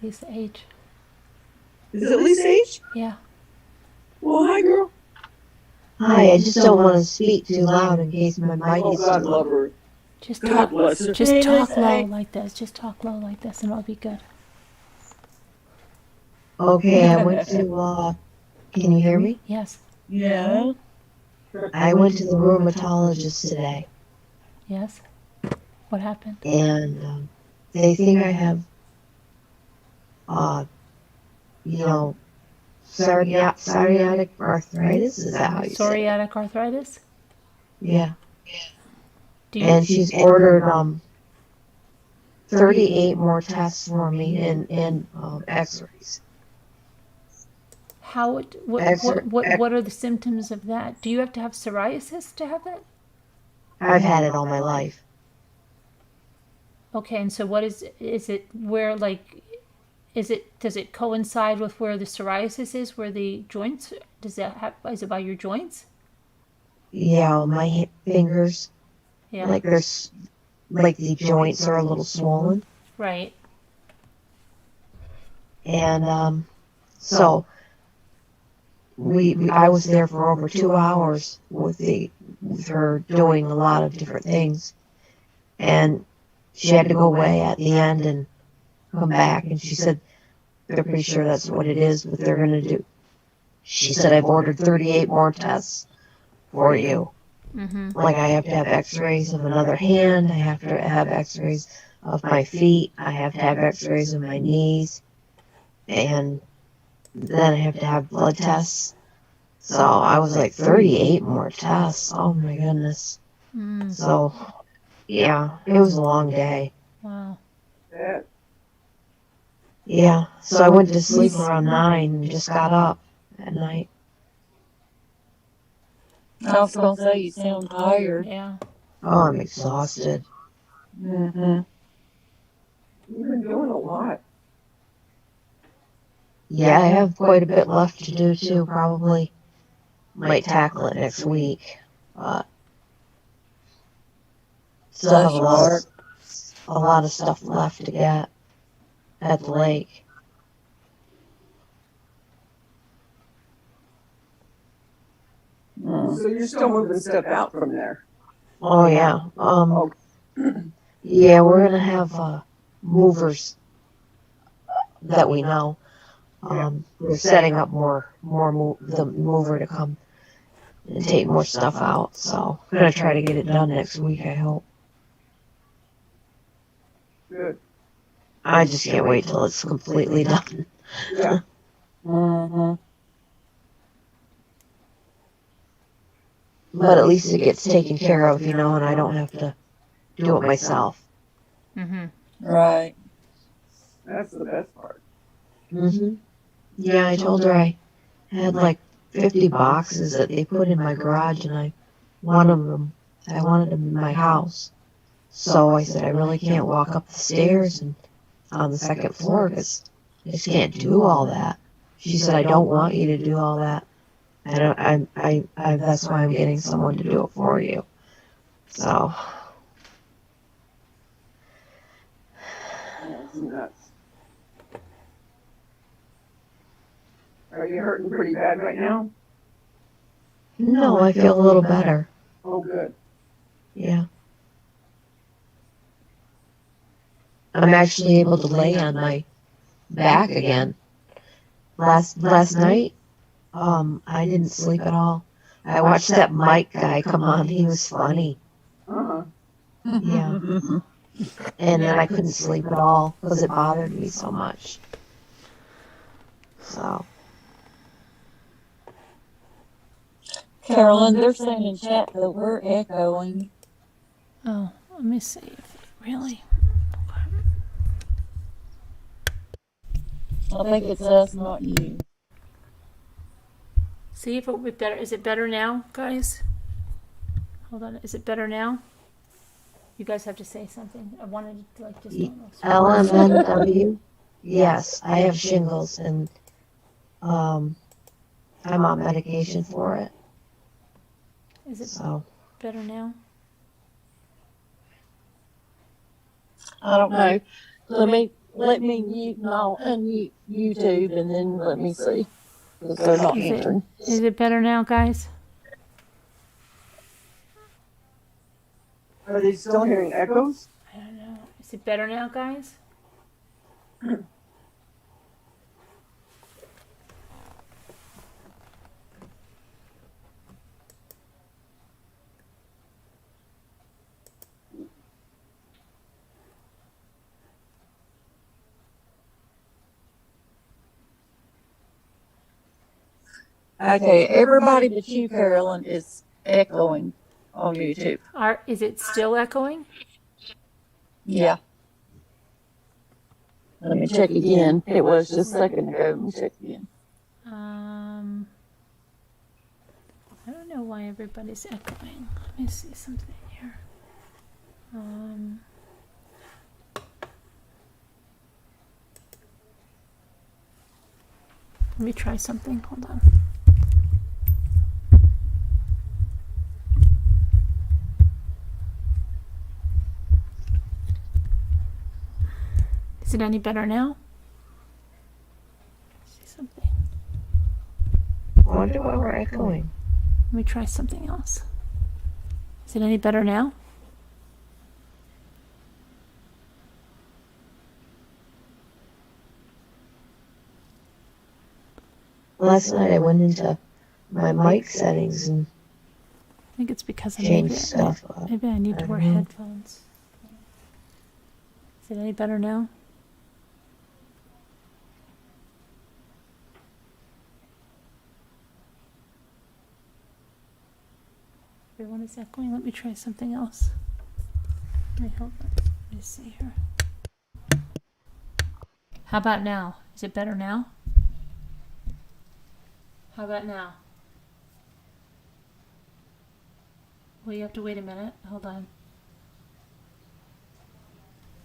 Lisa H. Is it Lisa H? Yeah. Well, hi, girl. Hi, I just don't want to speak too loud in case my mic Oh, is God too love loud. her. Just God talk. bless her. Just Hey, talk Lisa low H. like this. Just talk low like this, and it'll be good. Okay, I went to, can you hear me? Yes. Yeah. I went to the rheumatologist today, Yes. What happened? and they think I have, you know, psoriatic arthritis. Is that how you say it? Psoriatic arthritis? Yeah. Do you, And she's ordered 38 more tests for me and X-rays. how? What are the symptoms of that? Do you have to have psoriasis to have that? I've had it all my life. Okay, and so what is it where, like, does it coincide with where the psoriasis is, where the joints, is it by your joints? Yeah, my fingers, Yeah. like like the joints are a little swollen. Right. And so I was there for over 2 hours with her doing a lot of different things, and she had to go away at the end and come back, and she said they're pretty sure that's what it is, but they're gonna do. She said, I've ordered 38 more tests for you. Mm-hmm. Like, I have to have x-rays of another hand, I have to have x-rays of my feet, I have to have x-rays of my knees, and then I have to have blood tests. So I was like, 38 more tests. Oh my goodness. Mm. So, yeah, it was a long day. Wow. Yeah. Yeah, so I went to sleep around 9 and just got up at night. I was gonna say you sound tired. Yeah. Oh, I'm exhausted. Mm-hmm. You've been doing a lot. Yeah, I have quite a bit left to do too, probably. Might tackle it next week, but still have a lot of stuff left to get at the lake. So you're still moving stuff out from there. Oh yeah. Yeah, we're gonna have movers that we know. We're setting up the mover to come and take more stuff out. So I'm gonna try to get it done next week, I hope. Good. I just can't wait till it's completely done. Yeah. Mm-hmm. But at least it gets taken care of, and I don't have to do it myself. Mm-hmm. Right. That's the best part. Mm-hmm. Yeah, I told her I had like 50 boxes that they put in my garage, and I wanted them in my house. So I said, I really can't walk up the stairs and on the second floor because I just can't do all that. She said, I don't want you to do all that. That's why I'm getting someone to do it for you. So. That's nuts. Are you hurting pretty bad right now? No, I feel a little better. Oh, good. Yeah. I'm actually able to lay on my back again. Last night, I didn't sleep at all. I watched that Mike guy come on. He was funny. Uh-huh. Yeah. And then I couldn't sleep at all because it bothered me so much. So. Carolyn, they're saying in chat that we're echoing. Oh, let me see if really. I think it's us, not you. See if it would be better. Is it better now, guys? Hold on. Is it better now? You guys have to say something. I wanted to like just. LMNW? Yes, I have shingles and I'm on medication for it. Is it So. better now? I don't know. Let me mute and I'll unmute YouTube and then let me see. Because they're not answering. Is it better now, guys? Are they still hearing echoes? I don't know. Is it better now, guys? Okay, everybody but you, Carolyn, is echoing on YouTube. Is it still echoing? Yeah. Let me check again. It was just a second ago. Let me check again. I don't know why everybody's echoing. Let me see something here. Let me try something. Hold on. Is it any better now? See something. What wonder why we're echoing. Let me try something else. Is it any better now? Last night I went into my mic settings and I think it's because changed stuff up. maybe I need to wear headphones. Is it any better now? Everyone is echoing. Let me try something else. Hold on. Let me see here. How about now? Is it better now? How about now? Well, you have to wait a minute. Hold on.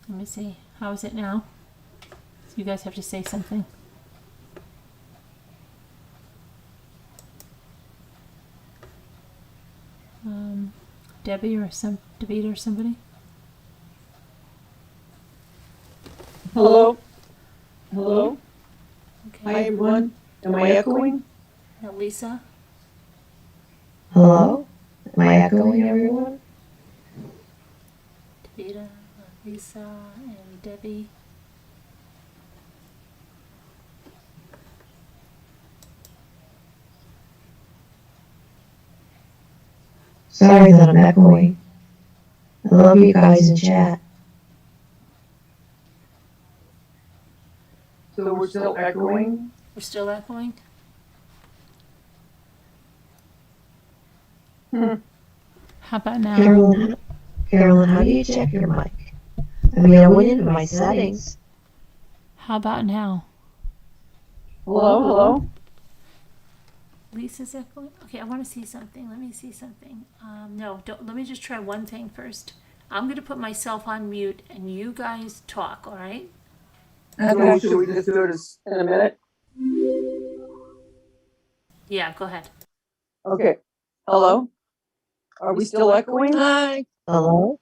Let me see. How is it now? So you guys have to say something. Debbie or David or somebody? Hello? Hello? Okay. Hi, everyone. Am I echoing? Now, Lisa? Hello? Am I echoing, everyone? Davida, Lisa, and Debbie. Sorry that I'm echoing. I love you guys in chat. So we're still echoing? We're still echoing? How about now? Carolyn, how do you check your mic? I mean, I went into my settings. How about now? Hello? Hello? Lisa's echoing? Okay, I want to see something. Let me see something. No, don't. Let me just try one thing first. I'm going to put myself on mute and you guys talk, all right? Okay. So should we just do it in a minute? Yeah, go ahead. Okay. Hello? Are we still echoing? Hi. Hello?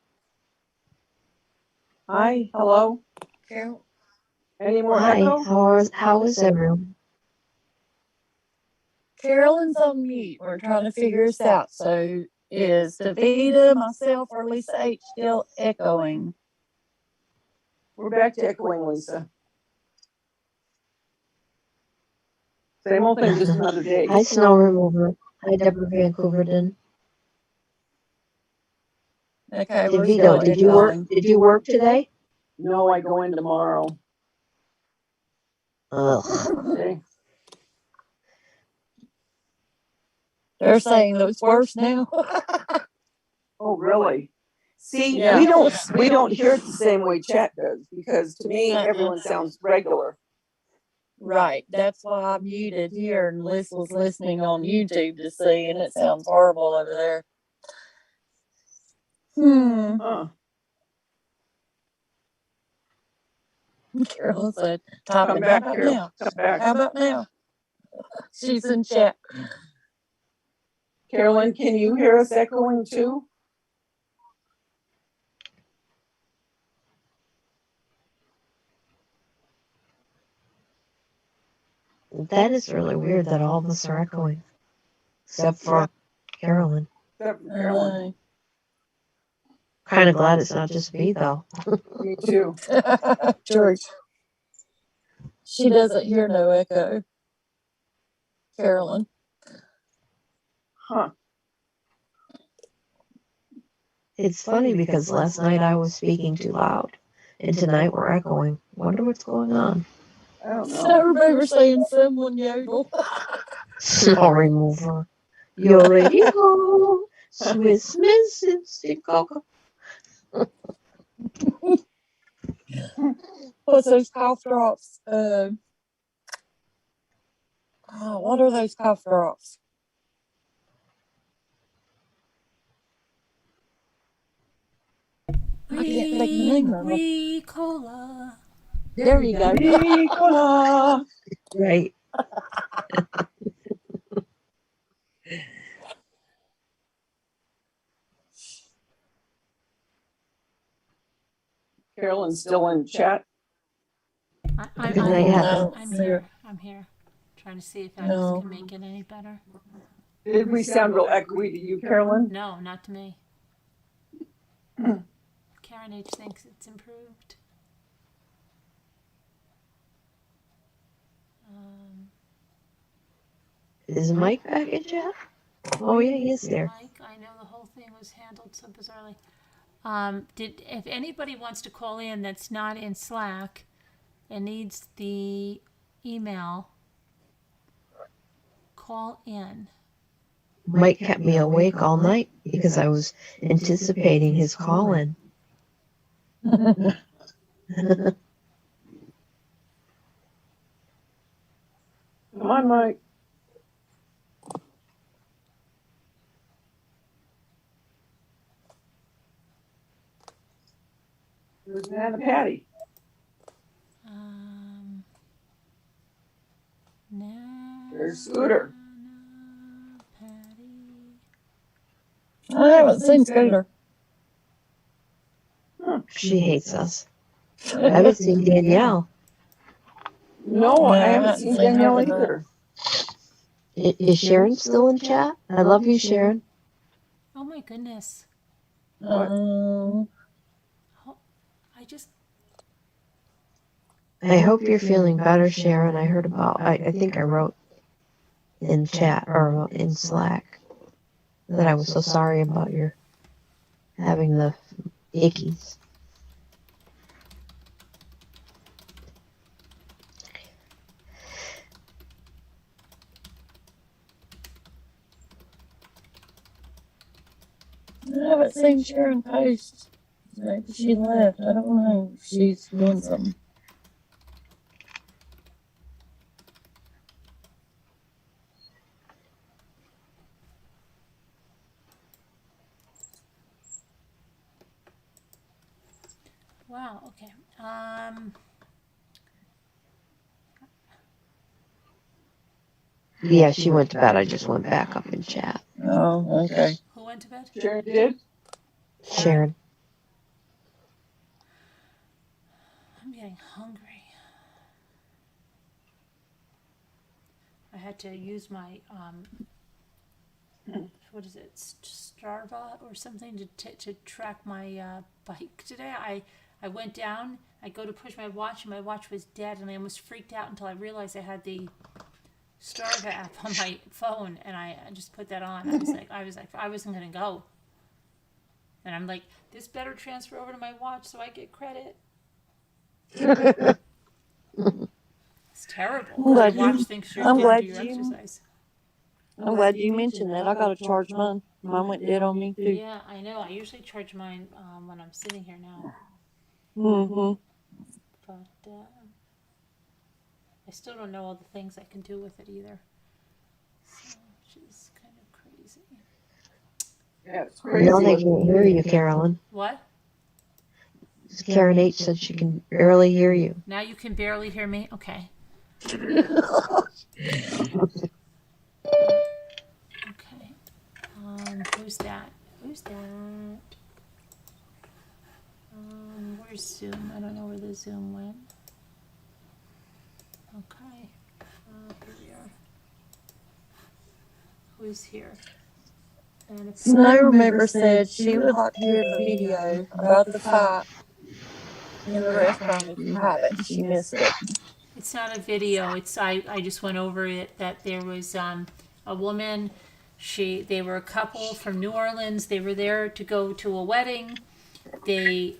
Hi? Hello? Carol. Any more Hi, echo? how is everyone? Carolyn's on mute. We're trying to figure this out. So is Davida, myself, or Lisa H still echoing? We're back to echoing, Lisa. Same old thing, just another day. Hi, Snow Remover. Hi, Deborah Vancouverden. Okay, we're still DeVito, echoing. did you work today? No, I go in tomorrow. Ugh. Okay. They're saying that it's worse now. Oh, really? See, Yeah. we don't hear it the same way chat does, because to me everyone sounds regular. Right. That's why I muted here and Liz was listening on YouTube to see, and it sounds horrible over there. Huh. Carol said, "Talking Come back, about Carol. now. Come back. How about now?" She's in chat. Carolyn, can you hear us echoing too? That is really weird that all of us are echoing. Except for Carolyn. Except for Carolyn. Kind of glad it's not just me, though. Me too. George. She doesn't hear no echo. Carolyn. Huh. It's funny because last night I was speaking too loud. And tonight we're echoing. Wonder what's going on. I don't know. Everybody was saying someone yodel. Snow Remover. You're ready to go. Swiss Miss Instant Cocoa. What's those cough drops? What are those cough drops? I can't think the name of them. Ricola. There you go. Ricola. Right. Carolyn's still in chat. I'm Good night, here. Heather. I'm here. I'm here. Trying to see if Agnes No. can make it any better. Did we sound real echoey to you, Carolyn? No, not to me. Karen H thinks it's improved. Is Mike back in chat? Oh yeah, he is there. Mike, I know the whole thing was handled so bizarrely. If anybody wants to call in that's not in Slack and needs the email, call in. Mike kept me awake all night because I was anticipating his call in. Come on, Mike. Where's Nana Patty? There's Scooter. I haven't seen Scooter. She hates us. I haven't seen Danielle. No, I haven't seen Danielle either. Is Sharon still in chat? I love you, Sharon. Oh my goodness. I hope you're feeling better, Sharon. I heard about, I think I wrote in chat or in Slack that I was so sorry about your having the ickies. I haven't seen Sharon post. Maybe she left. I don't know. She's doing something. Wow, okay. Yeah, she went to bed. I just went back up in chat. Oh, okay. Who went to bed? Sharon did? Sharon. I'm getting hungry. I had to use my, what is it, Strava or something to track my bike today. I went down, I go to push my watch, and my watch was dead, and I almost freaked out until I realized I had the Strava app on my phone, and I just put that on. I was like, I wasn't gonna go. And I'm like, this better transfer over to my watch so I get credit. It's terrible. My watch thinks you're doing your exercise. I'm glad you mentioned that. I got to charge mine. Mine went dead on me too. Yeah, I know. I usually charge mine when I'm sitting here now. Mm-hmm. But I still don't know all the things I can do with it either. So, which is kind of crazy. Yeah, it's crazy. No, they can't hear you, Carolyn. What? Karen H said she can barely hear you. Now you can barely hear me? Okay. Okay. Who's that? Who's that? Where's Zoom? I don't know where the Zoom went. Okay. Here we are. Who's here? Snow Remover said she would like to hear the video about the fight in the restaurant if you have it. She missed it. It's not a video. I just went over it that there was a woman. They were a couple from New Orleans. They were there to go to a wedding. They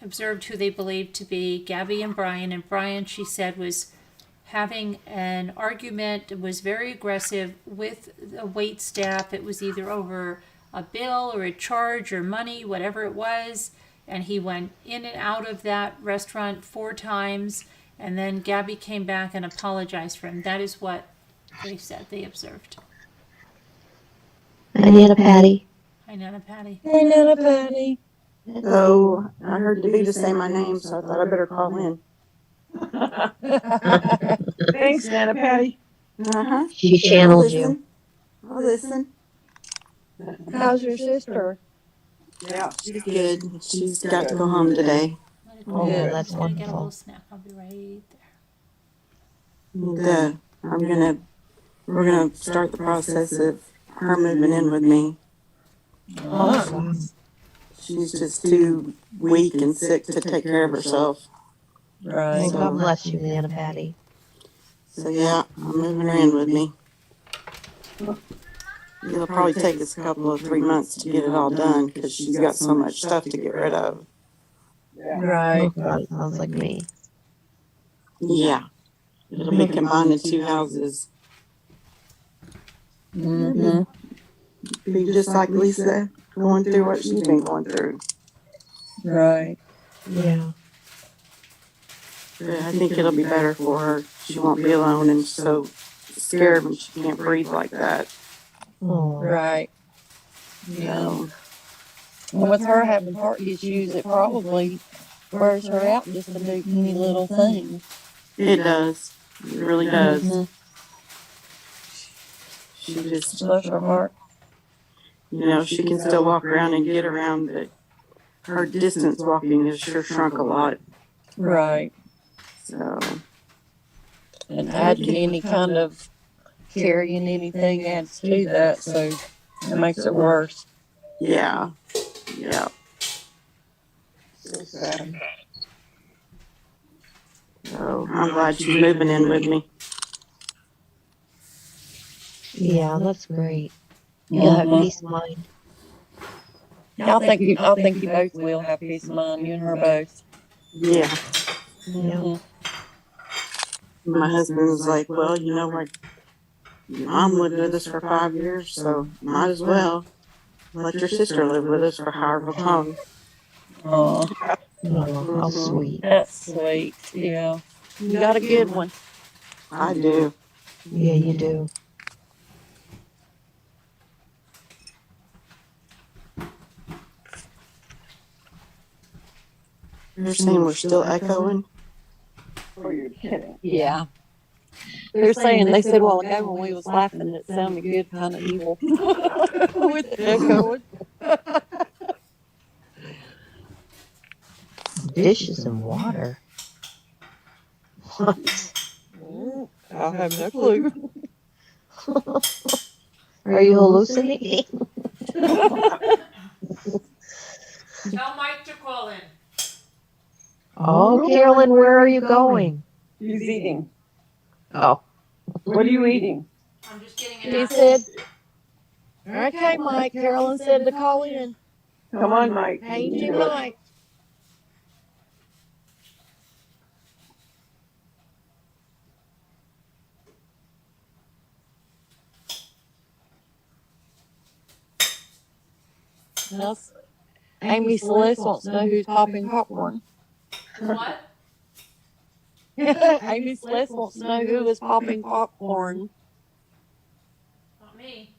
observed who they believed to be Gabby and Brian. And Brian, she said, was having an argument, was very aggressive with the wait staff. It was either over a bill or a charge or money, whatever it was. And he went in and out of that restaurant 4 times. And then Gabby came back and apologized for him. That is what they said they observed. Hi, Nana Patty. Hi, Nana Patty. Hey, Nana Patty. So I heard DeVita say my name, so I thought I better call in. Thanks, Nana Patty. Uh-huh. She channeled you. I'll listen. How's your sister? Yeah. She's good. She's got to go home today. Oh, Yeah, that's I'm gonna get a little wonderful. snack. I'll be right there. And, we're gonna start the process of her moving in with me. Oh, wow. She's just too weak and sick to take care of herself. Well, God bless you, Aunt Patty. So yeah, I'm moving her in with me. It'll probably take us a couple of 3 months to get it all done because she's got so much stuff to get rid of. Oh, God, sounds like me. Yeah. It'll be combining 2 houses. Mm-hmm. Be just like Lisa going through what she's been going through. Right. Yeah. But I think it'll be better for her. She won't be alone and so scared when she can't breathe like that. Oh. Right. So, And with her having heart issues, it probably wears her out just to do any little thing. it does. It really does. Mm-hmm. She just, Bless her heart. she can still walk around and get around, but her distance walking has sure shrunk a lot. Right. So, And adding any kind of carrying anything adds to that, so it makes it worse. yeah. Yeah. So sad. So, I'm glad she's moving in with me. Yeah, that's great. You'll have peace of mind. I think you both will have peace of mind, you and her both. Yeah. Mm-hmm. My husband was like, well, like, your mom lived with us for 5 years, so might as well let your sister live with us for however long. Oh, Oh, how sweet. that's sweet. Yeah. You got a good one. I do. Yeah, you do. You're saying we're still echoing? Oh, you're kidding. Yeah. They're saying, they said a while ago when we was laughing, it sounded good, kind of evil. With the echoing. Dishes and water. What? I have no clue. Are you hallucinating? Tell Mike to call in. Oh, Carolyn, where are you going? He's eating. Oh. What are you eating? I'm just getting He an said, okay, Mike, Carolyn said to call in. Come on, Mike. Changing Mike. Yes. Amy Celeste wants to know who's popping popcorn. What? Amy Celeste wants to know who is popping popcorn. Not me.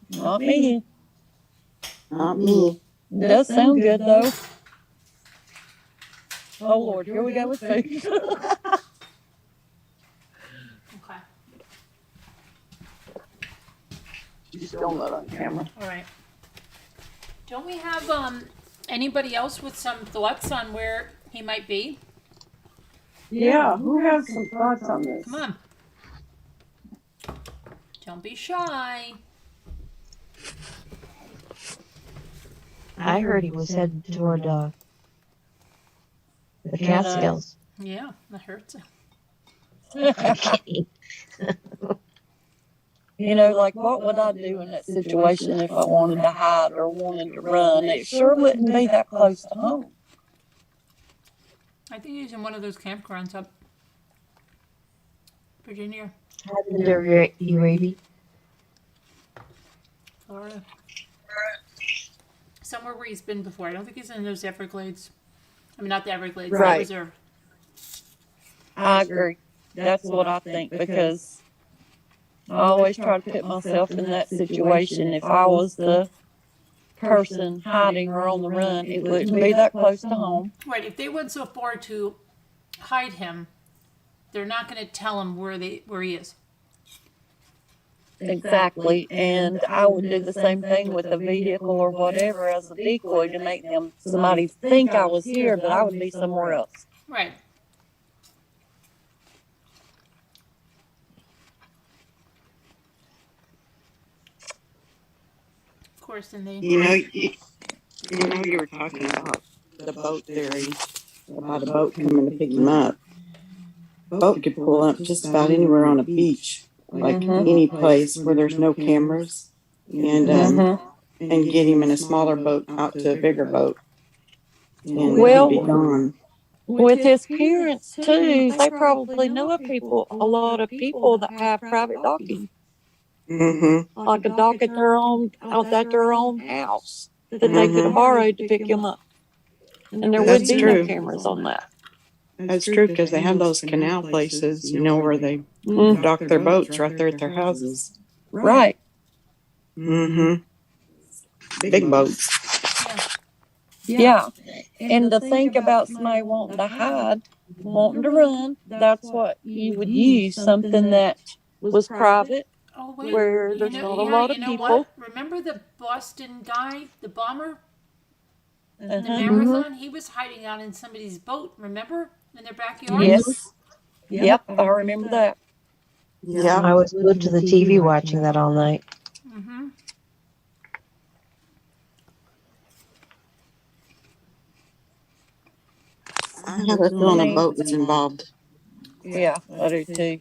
Not me. Not me. It does sound good though. Oh Lord, here we go with food. Okay. She's still not on camera. All right. Don't we have anybody else with some thoughts on where he might be? Yeah, who has some thoughts on this? Come on. Don't be shy. I heard he was headed toward the Catskills. Yeah, that hurts. You know, like what would I do in that situation if I wanted to hide or wanted to run? It sure wouldn't be that close to home. I think he's in one of those campgrounds up Virginia, Urabi. Florida. Somewhere where he's been before. I don't think he's in those Everglades. I mean, not the Everglades, the Right. reserve. I agree. That's what I think because I always try to put myself in that situation. If I was the person hiding or on the run, it wouldn't be that close to home. Right. If they went so far to hide him, they're not going to tell him where he is. Exactly. And I would do the same thing with a vehicle or whatever as a decoy to make somebody think I was here, but I would be somewhere else. Right. course, and they. You were talking about the boat theory, about a boat coming to pick him up. Boat could pull up just about anywhere on a beach, like any place where there's no cameras, and get him in a smaller boat out to a bigger boat, and Well, he'd be gone. with his parents too, they probably know a lot of people that have private docking, like a dock at their own house that they could have borrowed to pick him up, and there would That's be true. no cameras on that. That's true because they have those canal places, where they dock their boats right there at their houses. Right. Big boats. Yeah. And to think about somebody wanting to hide, wanting to run, that's what you would use, something that was private, Oh wait, where there's not a lot of people. What? Remember the Boston guy, the bomber, in the Uh-huh. marathon? He was hiding out in somebody's boat. Remember, in their backyard. Yes. Yep, I remember that. Yeah. I was glued to the TV watching that all night. Mm-hmm. I have a feeling a boat was involved. Yeah, I do too.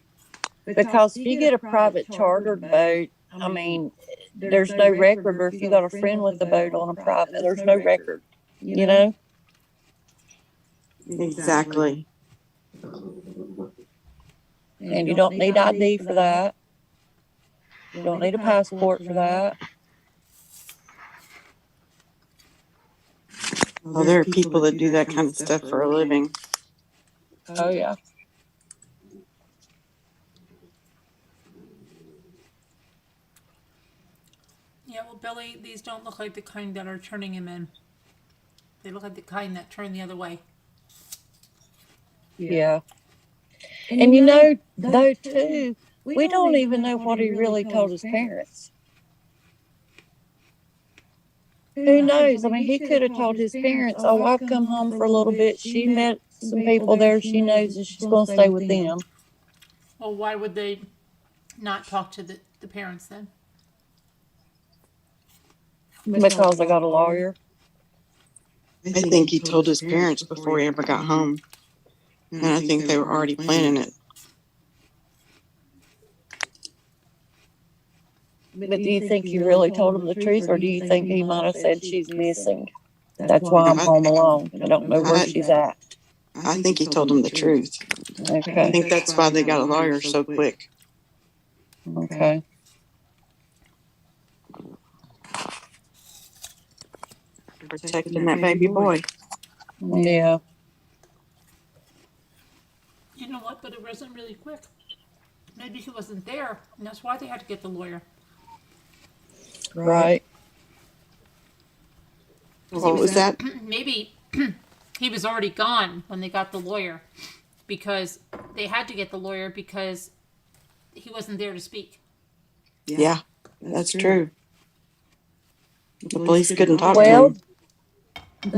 Because if you get a private chartered boat, I mean, there's no record, or if you got a friend with a boat on a private, there's no record, you know? Exactly. And you don't need ID for that. You don't need a passport for that. Well, there are people that do that kind of stuff for a living. Oh, yeah. Yeah, well, Billy, these don't look like the kind that are turning him in. They look like the kind that turn the other way. Yeah. And though, too, we don't even know what he really told his parents. Who knows? I mean, he could have told his parents, oh, I've come home for a little bit. She met some people there she knows, and she's going to stay with them. Well, why would they not talk to the parents then? Because I got a lawyer. I think he told his parents before he ever got home. And I think they were already planning it. But do you think he really told them the truth, or do you think he might have said she's missing? That's why I'm home alone. I don't know where she's at. I think he told them the truth. Okay. I think that's why they got a lawyer so quick. Okay. Protecting that baby boy. Yeah. You know what? But it wasn't really quick. Maybe he wasn't there, and that's why they had to get the lawyer. Right. What was that? Maybe he was already gone when they got the lawyer, because they had to get the lawyer because he wasn't there to speak. Yeah, that's true. The police couldn't talk to Well, him.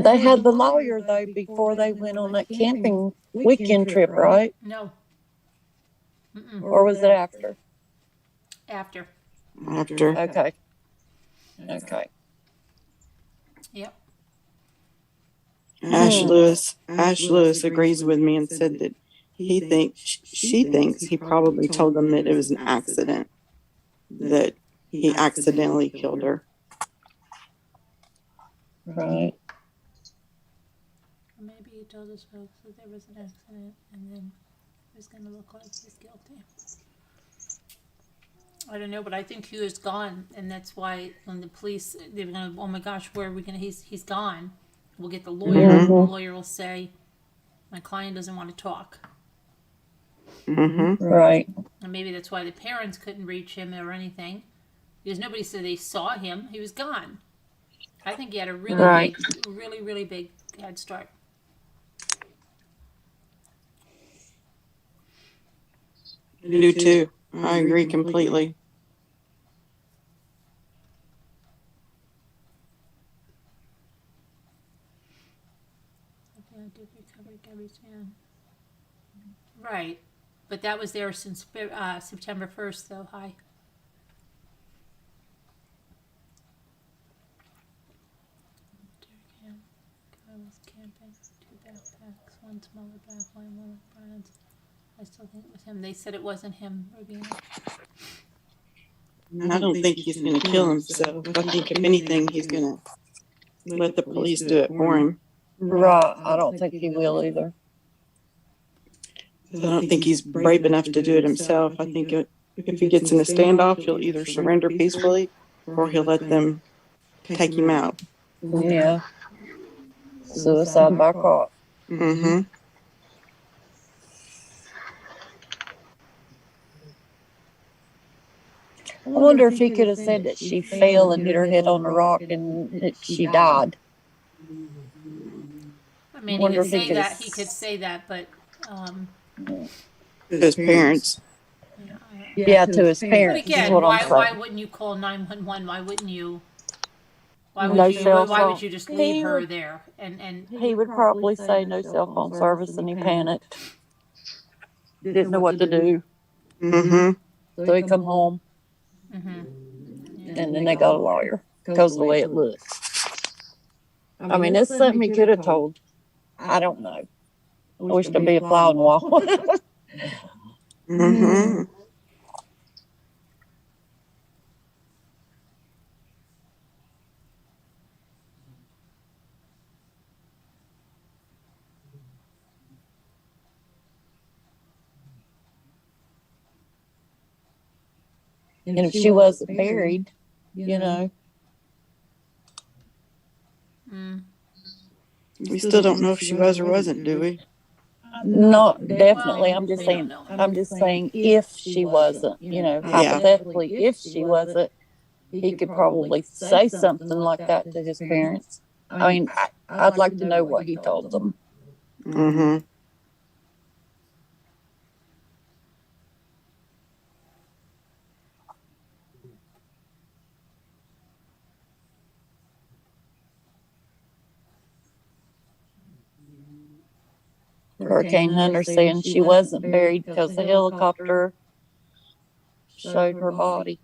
they had the lawyer, though, before they went on that camping weekend trip, right? No. Mm-mm. Or was it after? After. After. Okay. Okay. Yep. Ash Lewis agrees with me and said that she thinks he probably told them that it was an accident, that he accidentally killed her. Right. Maybe he told us folks that there was an accident, and then it was going to look like he's guilty. I don't know, but I think he was gone, and that's why when the police, they were going to, oh my gosh, where are we going to, he's gone. We'll get the lawyer, and the lawyer will say, my client doesn't want to talk. Right. And maybe that's why the parents couldn't reach him or anything, because nobody said they saw him. He was gone. I think he had a really big, really big head start. I do too. I agree completely. Okay, I did recover Gabby's hand. Right, but that was there since September 1st, though. Hi. was camping. 2 backpacks, 1 smaller bag, 1 with Brian's. I still think it was him. They said it wasn't him, Rubina. I don't think he's going to kill himself. I think if anything, he's going to let the police do it for him. Right. I don't think he will either. I don't think he's brave enough to do it himself. I think if he gets in a standoff, he'll either surrender peacefully or he'll let them take him out. Yeah. Suicide by cop. Mm-hmm. I wonder if he could have said that she fell and hit her head on the rock and that she died. I mean, he could say that. He could say that, but To his parents. Yeah, to his parents. But again, why wouldn't you call 911? Why wouldn't you? Why would you just leave her there? And he would probably say no cell phone service, and he panicked. Didn't know what to do. Mm-hmm. So he come home, and then they got a lawyer because of the way it looked. I mean, it's something he could have told. I don't know. I wish there'd be a fly on the wall. Mm-hmm. And if she wasn't buried, you know. We still don't know if she was or wasn't, do we? Not definitely. I'm just saying. I'm just saying if she wasn't, you know, hypothetically, if she wasn't, he could probably say something like that to his parents. I mean, I'd like to know what he told them. Mm-hmm. Hurricane Hunter saying she wasn't buried because the helicopter showed her body.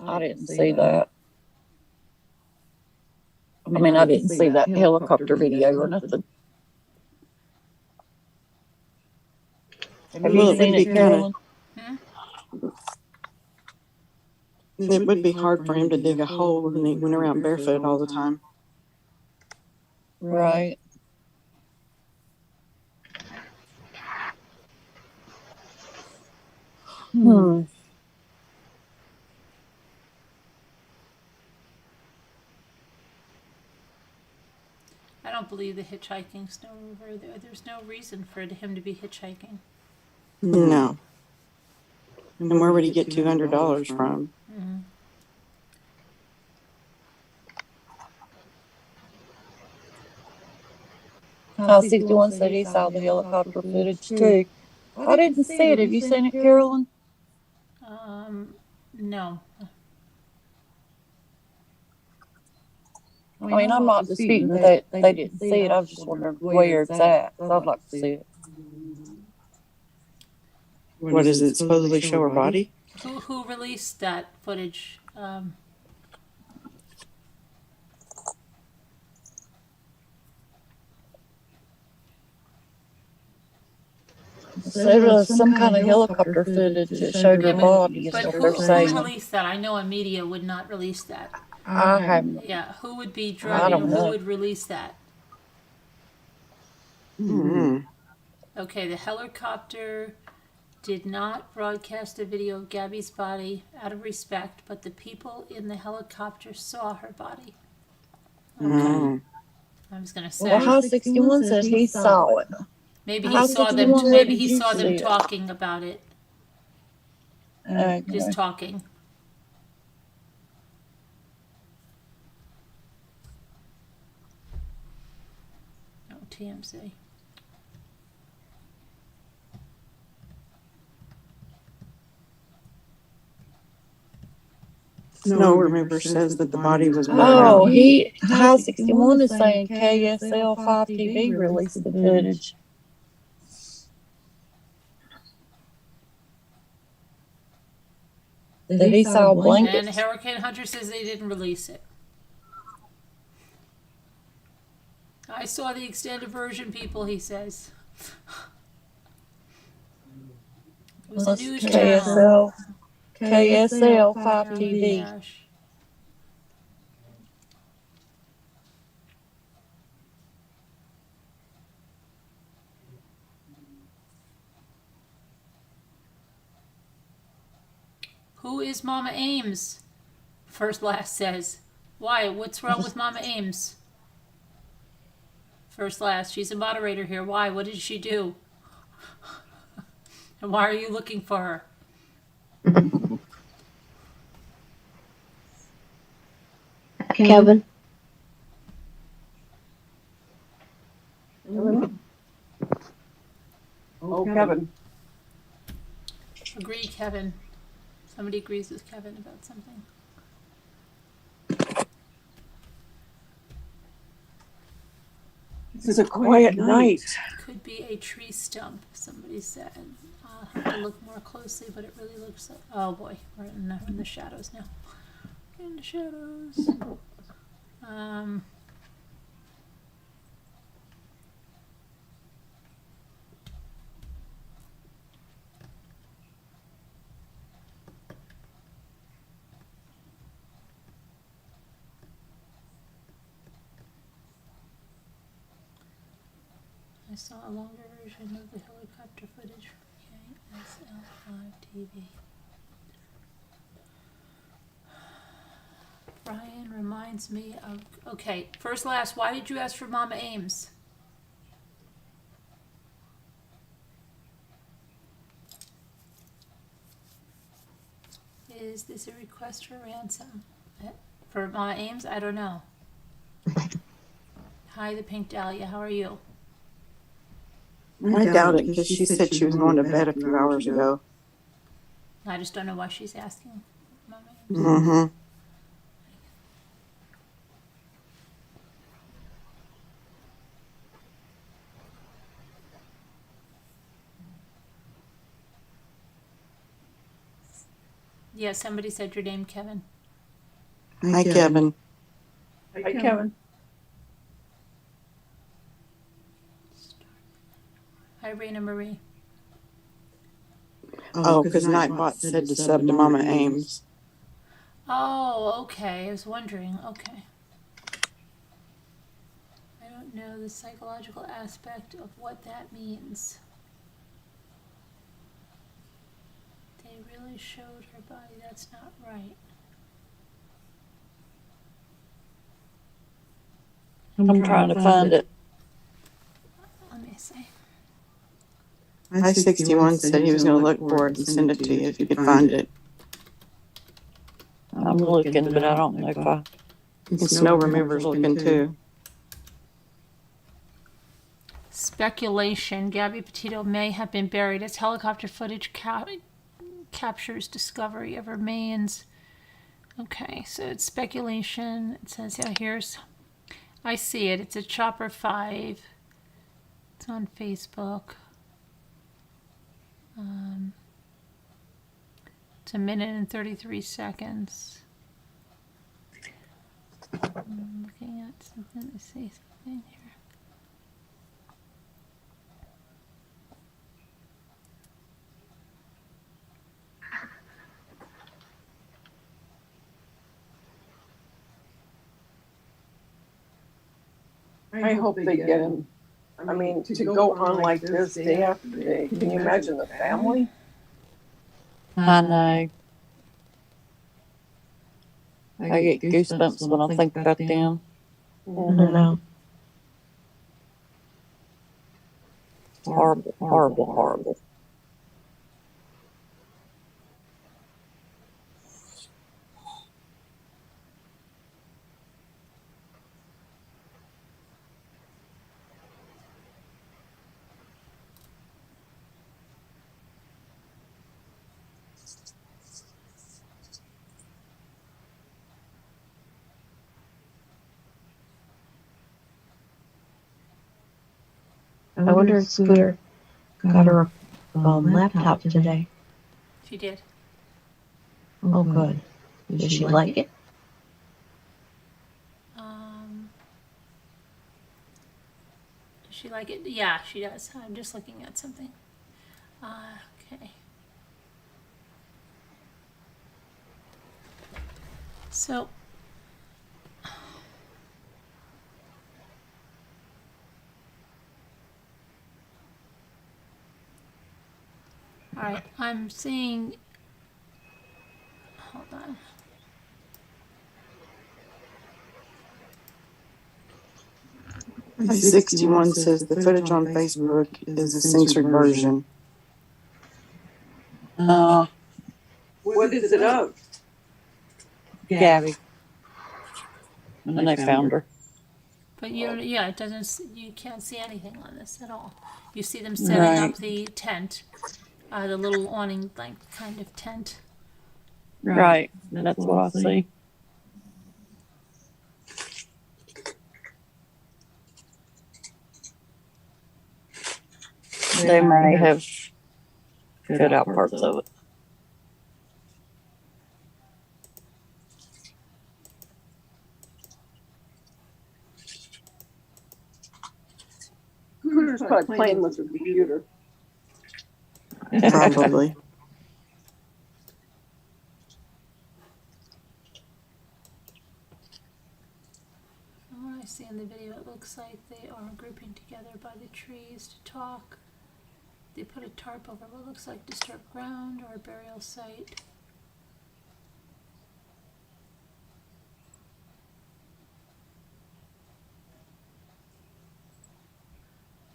I didn't see that. I mean, I didn't see that helicopter video or nothing. Have you seen it, Carolyn? It would be hard for him to dig a hole when he went around barefoot all the time. Right. I don't believe the hitchhiking Snow River. There's no reason for him to be hitchhiking. No. And where would he get $200 from? House 61 said he saw the helicopter footage too. I didn't see it. Have you seen it, Carolyn? No. I mean, I'm not disputing that they didn't see it. I was just wondering where it's at. I'd like to see it. What does it supposedly show her body? Who released that footage? There was some kind of helicopter footage that showed her body. But who released that? I know a media would not release that. I haven't. Yeah, who would be driving? Who would release that? Okay, the helicopter did not broadcast a video of Gabby's body out of respect, but the people in the helicopter saw her body. Okay. I was going to say. Well, House 61 says he saw it. Maybe he saw them. Maybe he saw them talking about it. Okay. Just talking. No TMZ. No, remember says that the body was. Oh, House 61 is saying KSL 5 TV released the footage. that he saw And blankets. Hurricane Hunter says they didn't release it. I saw the extended version, people, he says. It was a news channel. KSL 5 Oh my TV. gosh. Who is Mama Ames? First Last says. Why? What's wrong with Mama Ames? First Last. She's a moderator here. Why? What did she do? And why are you looking for her? Kevin. Oh, Kevin. Agree, Kevin. Somebody agrees with Kevin about something. It's a quiet night. Could be a tree stump, somebody said. I'll have to look more closely, but it really looks like... Oh boy, we're in the shadows now. In the shadows. I saw a longer version of the helicopter footage from KSL5 TV. Brian reminds me of... Okay, First Last, why did you ask for Mama Ames? Is this a request for ransom? For Mama Ames? I don't know. Hi, the Pink Dahlia. How are you? I doubt it because she said she was going to bed a few hours ago. I just don't know why she's asking. Mama Ames. Mm-hmm. Yeah, somebody said your name, Kevin. Hi, Kevin. Hi, Kevin. Hi, Raina Marie. Oh, because Nightbot said to sub to Mama Ames. Oh, okay. I was wondering. Okay. I don't know the psychological aspect of what that means. They really showed her body. That's not right. I'm trying to find it. Let me see. I-61 said he was going to look for it and send it to you if you could find it. I'm looking, but I don't know if I... And Snow Remover's looking too. Speculation. Gabby Petito may have been buried as helicopter footage captures discovery of remains. Okay, so it's speculation. It says, yeah, here's... I see it. It's a Chopper 5. It's on Facebook. It's 1 minute and 33 seconds. I'm looking at something. I see something here. I hope they get him. I mean, to go on like this day after day. Can you imagine the family? I know. I get goosebumps when I think about them. I don't know. Horrible, horrible, horrible. I wonder if Scooter got her laptop today. She did. Oh, good. Does she like it? Does she like it? Yeah, she does. I'm just looking at something. Okay. So, all right, I'm seeing, hold on. I-61 says the footage on Facebook is a censored version. What is it of? Gabby. When they found her. But you don't, yeah, it doesn't, you can't see anything on this at all. You see them setting up the tent, the little awning, like, kind of tent. Right. That's what I see. They may have cut out parts of it. Cooter's probably playing with her computer. Probably. From what I see in the video, it looks like they are grouping together by the trees to talk. They put a tarp over what looks like disturbed ground or a burial site.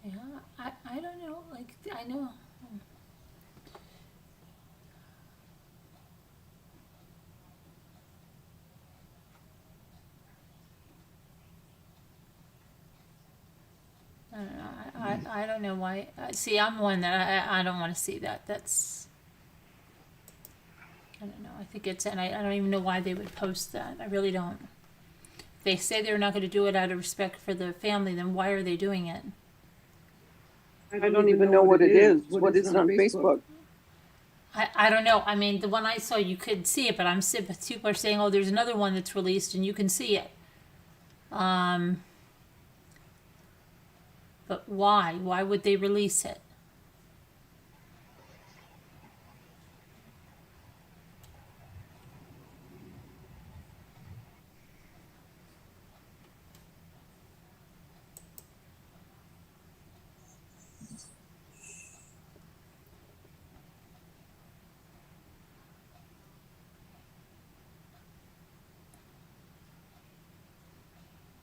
Yeah, I don't know, like, I know. I don't know. I don't know why. See, I'm one that I don't want to see that. That's. I don't know. I think it's. And I don't even know why they would post that. I really don't. If they say they're not going to do it out of respect for the family, then why are they doing it? I don't even know what it is. What is it on Facebook? I don't know. I mean, the one I saw, you could see it, but people are saying, oh, there's another one that's released and you can see it. But why? Why would they release it?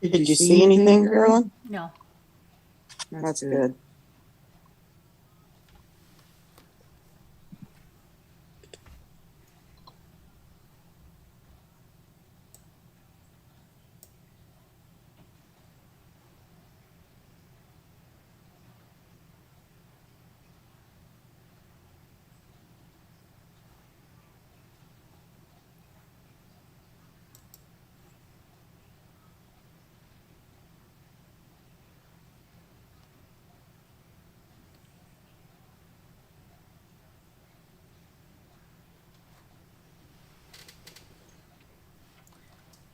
Did you see anything, Carolyn? No. That's good.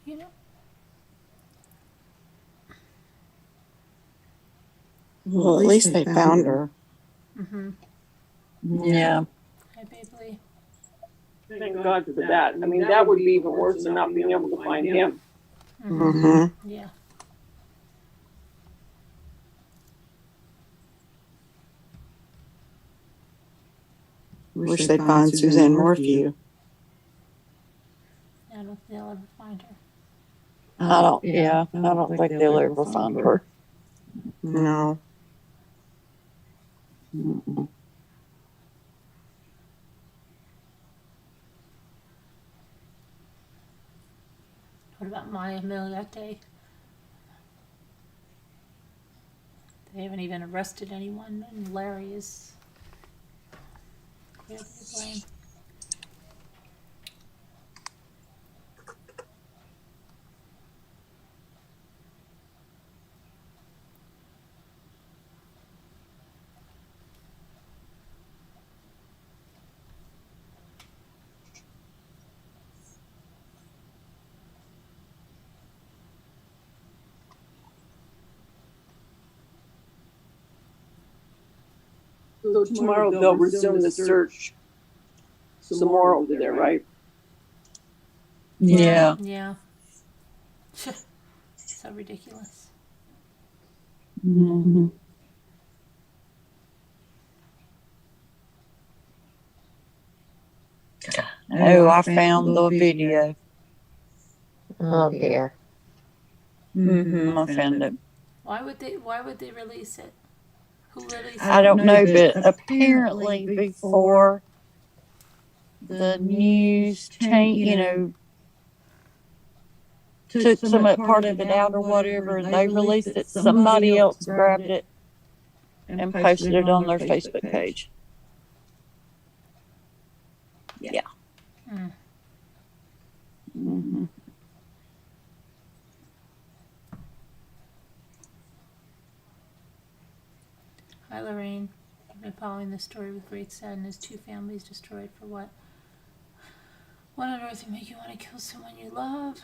You know. Well, at least they found her. Mm-hmm. Yeah. Hi, Babley. Thank God for that. I mean, that would be even worse than not being able to find him. Mm-hmm. Yeah. Wish they'd find Suzanne Morphew. I don't think they'll ever find her. I don't think they'll ever find her. No. Mm-mm. What about Maya Miliate? They haven't even arrested anyone, and Larry is clearly to blame. So tomorrow they'll resume the search some more over there, right? Yeah. Yeah. So ridiculous. Mm-hmm. Oh, I found the video. Oh dear. Mm-hmm. I found it. Why would they release it? Who released it? I don't know, but apparently before the news took some part of it out or whatever, and they released it, somebody else grabbed it and posted it on their Facebook page. Yeah. Mm-hmm. Hi, Lorraine. I've been following this story with great sadness. 2 families destroyed for what? What on earth would make you want to kill someone you love?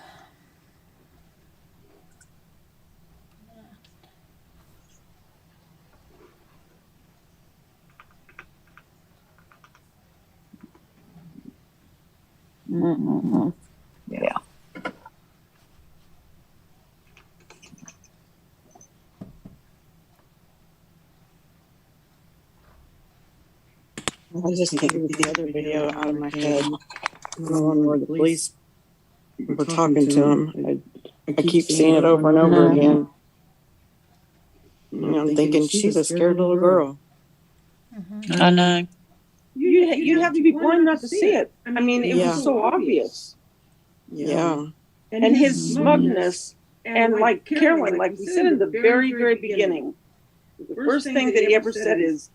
Mm-hmm. Yeah. I just can't get the other video out of my head. The one where the police were talking to him. I keep seeing it over and over again. And I'm thinking, she's a scared little girl. I know. You'd have to be blind not to see it. I mean, it was so obvious. Yeah. And his smugness, and like Caroline, like we said in the very, very beginning, the first thing that he ever said is,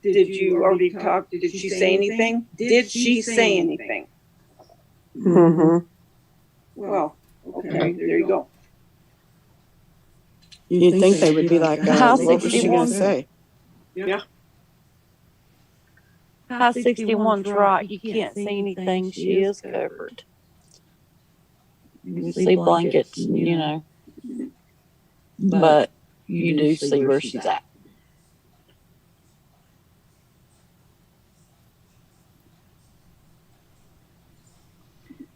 did you already talk? Did she say anything? Did she say anything? Mm-hmm. Well, okay, there you go. You'd think they would be like, what was she going to say? Yeah. High 61's right. You can't see anything. She is covered. You see blankets, but you do see where she's at.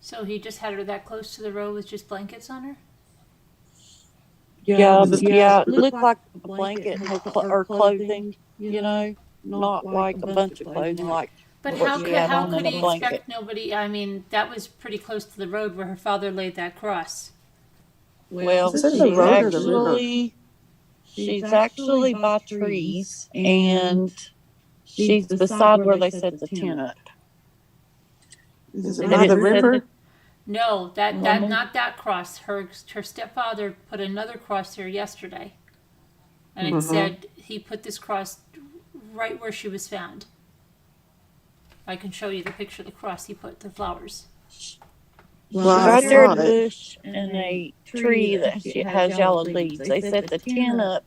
So he just had her that close to the road with just blankets on her? Yeah, it looked like a blanket or clothing, not like a bunch of clothing like. But how could he expect nobody? I mean, that was pretty close to the road where her father laid that cross. Well, she's actually by trees, and she's beside where they set the tent up. Is it by the river? No, not that cross. Her stepfather put another cross here yesterday, and it said he put this cross right where she was found. I can show you the picture of the cross he put, the flowers. Right there in the bush and a tree that has yellow leaves. They set the tent up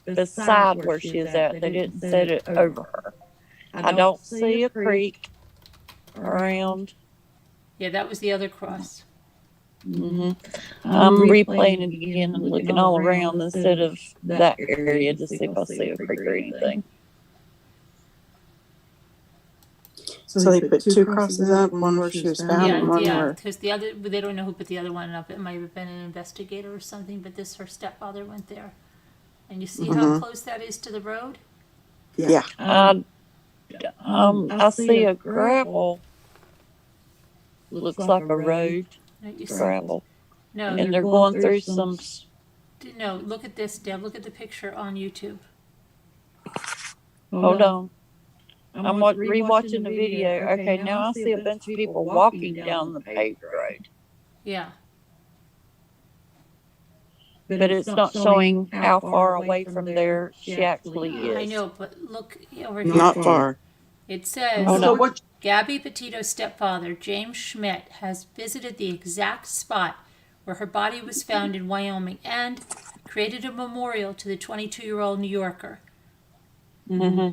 beside where she is at. They didn't set it over her. I don't see a creek around. Yeah, that was the other cross. Mm-hmm. I'm replaying it again and looking all around instead of that area to see if I see a creek or anything. So they put 2 crosses up, one where she was found and one where... because the other, they don't know who put the other one up. It might have been an investigator or something, but her stepfather went there. And you see how close that is to the road? Yeah. I see a gravel. Looks like a road. Gravel. No. And they're going through some... No, look at this, Deb. Look at the picture on YouTube. Hold on. I'm rewatching the video. Okay, now I see a bunch of people walking down the paved road. Yeah. But it's not showing how far away from there she actually is. I know, but look over here. Not far. It says, Gabby Petito's stepfather, James Schmidt, has visited the exact spot where her body was found in Wyoming and created a memorial to the 22-year-old New Yorker. Mm-hmm.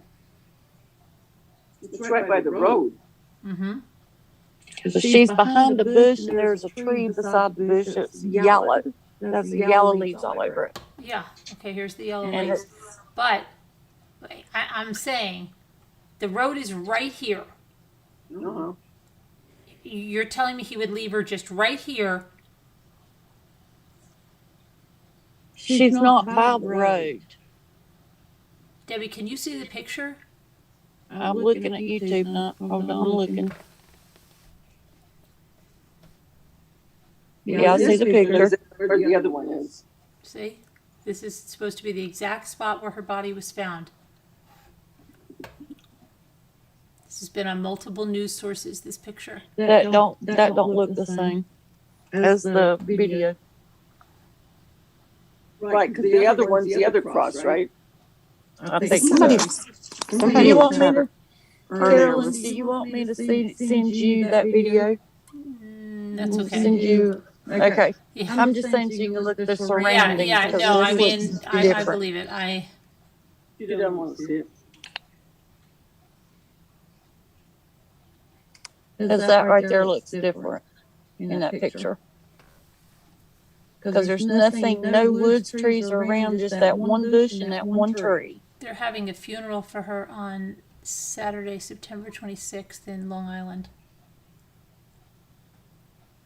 It's right by the road. Mm-hmm. She's behind the bush, and there's a tree beside the bush that's yellow. That's the yellow leaves all over it. Yeah. Okay, here's the yellow leaves. But I'm saying the road is right here. Uh-huh. You're telling me he would leave her just right here? She's not by the road. Debbie, can you see the picture? I'm looking at YouTube now. Hold on, I'm looking. Yeah, I see the picture. Where the other one is. See? This is supposed to be the exact spot where her body was found. This has been on multiple news sources, this picture. That don't look the same as the video. Right, because the other one's the other cross, right? I think Somebody, so. somebody Do you want me had to, earlier Carolyn, was- do you want me to send you that video? That's okay. Send you, okay. Yeah. I'm just saying so you can look at the surroundings. Yeah, 'cause no, this I mean, looks I different. believe it. You don't want to see it. Because that right there looks different in that picture. Because there's nothing, no woods, trees are around, just that one bush and that one tree. They're having a funeral for her on Saturday, September 26th in Long Island.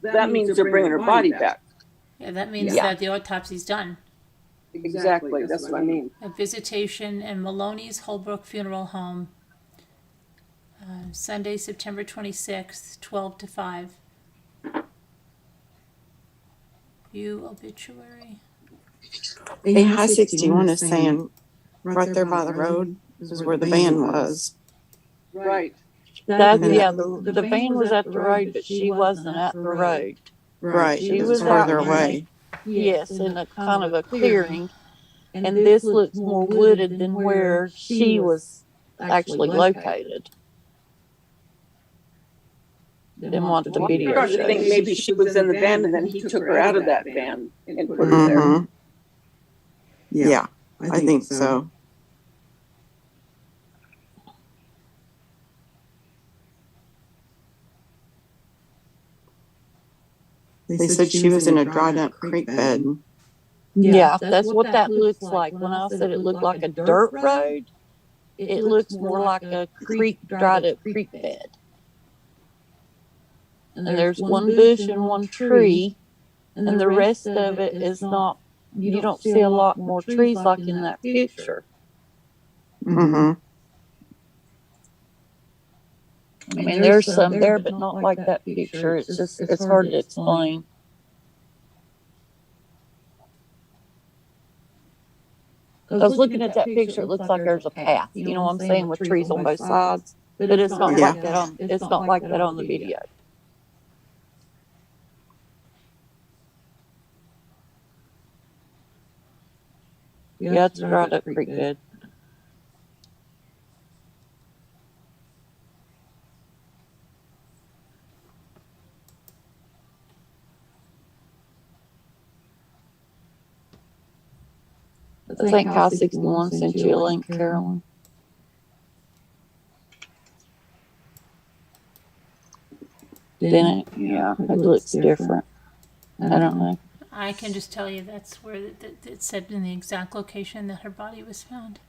That means they're bringing her body back. Yeah, that means Yeah. that the autopsy's done. Exactly, that's what I mean. A visitation in Maloney's Holbrook Funeral Home, Sunday, September 26th, 12 to 5. View obituary. High 61 is saying right there by the road is where the van was. Right. That, yeah, the van was at the road, but she wasn't at the road. Right, She it was was further out away. Yes, in a kind of a clearing. And this looks more wooded than where she was actually located. Than what the I'm video starting to think shows. maybe she was in the van and then he took her out of that van and put her there. Mm-hmm. Yeah, I think so. They said she was in a dried up creek bed. Yeah, that's what that looks like. When I said it looked like a dirt road, it looks more like a creek, dried up creek bed. And there's one bush and one tree, and the rest of it is not, you don't see a lot more trees like in that picture. Mm-hmm. I mean, there's some there, but not like that picture. It's just, it's hard to explain. I was looking at that picture, it looks like there's a path, you know what I'm saying, with trees on both sides. But it's not Yeah. like that on, it's not like that on the video. Yeah, it's a dried up creek bed. I think High 61 sent you a link, Carolyn. Didn't it? Yeah, it looks different. I don't know. I can just tell you that's where it said in the exact location that her body was found.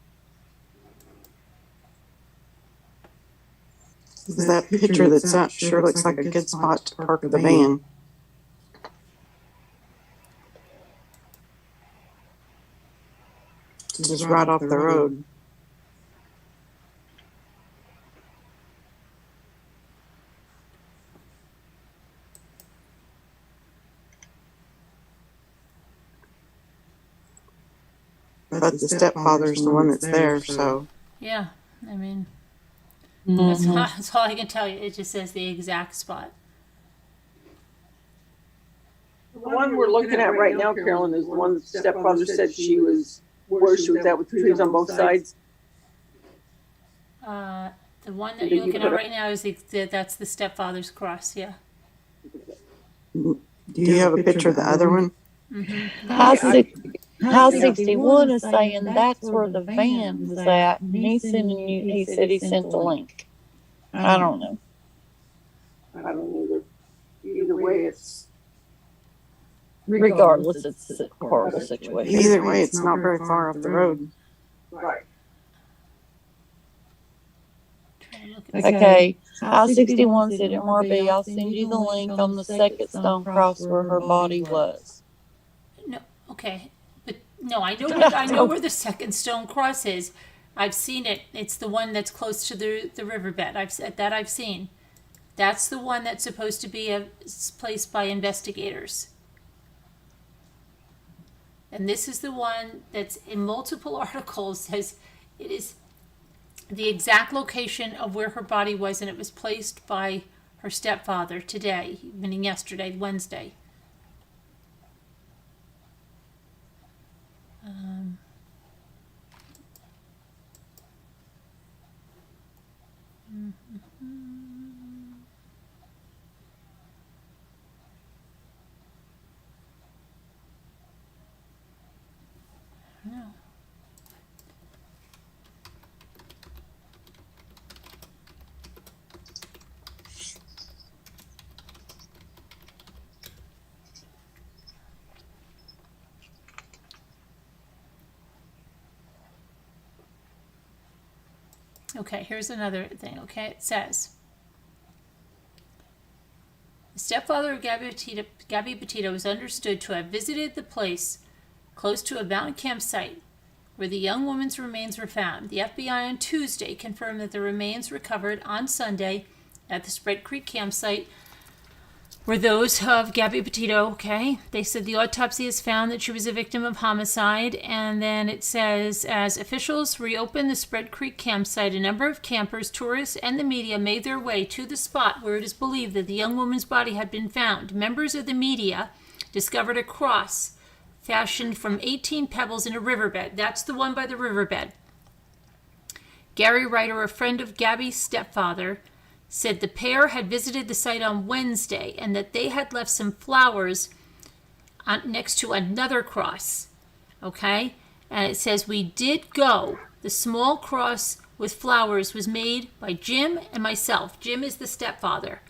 That picture that's up sure looks like a good spot to park the van. It's just right off the road. But the stepfather's the one that's there, so. Yeah, I mean, Mhm. that's all I can tell you. It just says the exact spot. The one we're looking at right now, Carolyn, is the one the stepfather said she was, where she was at with trees on both sides. The one that you're looking at right now is that's the stepfather's cross. Yeah. Do you have a picture of the other one? High 61 is saying that's where the van was at, and he's sending you, he said he sent the link. I don't know. I don't know either way, it's. Regardless, it's a horrible situation. Either way, it's not very far off the road. Right. Okay. House 61 said MRB, I'll send you the link on the second stone cross where her body was. No, okay, but no, I know where the second stone cross is. I've seen it. It's the one that's close to the riverbed. I've seen. That's the one that's supposed to be placed by investigators. And this is the one that's in multiple articles says it is the exact location of where her body was, and it was placed by her stepfather today, meaning yesterday, Wednesday. No. Okay, here's another thing, okay? It says, the stepfather of Gabby Petito is understood to have visited the place close to a mountain campsite where the young woman's remains were found. The FBI on Tuesday confirmed that the remains recovered on Sunday at the Spread Creek campsite were those of Gabby Petito, okay? They said the autopsy has found that she was a victim of homicide, and then it says, as officials reopened the Spread Creek campsite, a number of campers, tourists, and the media made their way to the spot where it is believed that the young woman's body had been found. Members of the media discovered a cross fashioned from 18 pebbles in a riverbed. That's the one by the riverbed. Gary Ryder, a friend of Gabby's stepfather, said the pair had visited the site on Wednesday and that they had left some flowers next to another cross. Okay? And it says, we did go. The small cross with flowers was made by Jim and myself. Jim is the stepfather.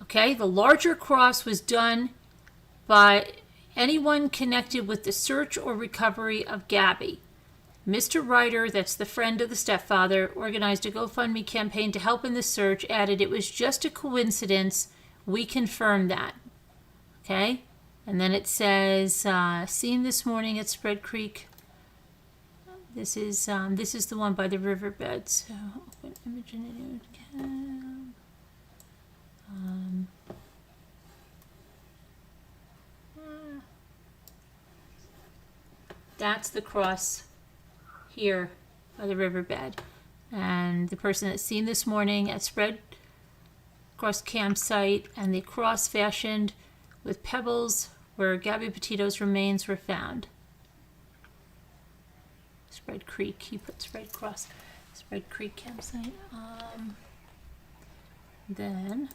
Okay? The larger cross was done by anyone connected with the search or recovery of Gabby. Mr. Ryder, that's the friend of the stepfather, organized a GoFundMe campaign to help in the search, added it was just a coincidence. We confirmed that. Okay? And then it says, seen this morning at Spread Creek. This is the one by the riverbed. So, open image in that's the cross here by the riverbed, and the person that's seen this morning at Spread Cross campsite, and the cross fashioned with pebbles where Gabby Petito's remains were found. Spread Creek, he put Spread Creek campsite. Then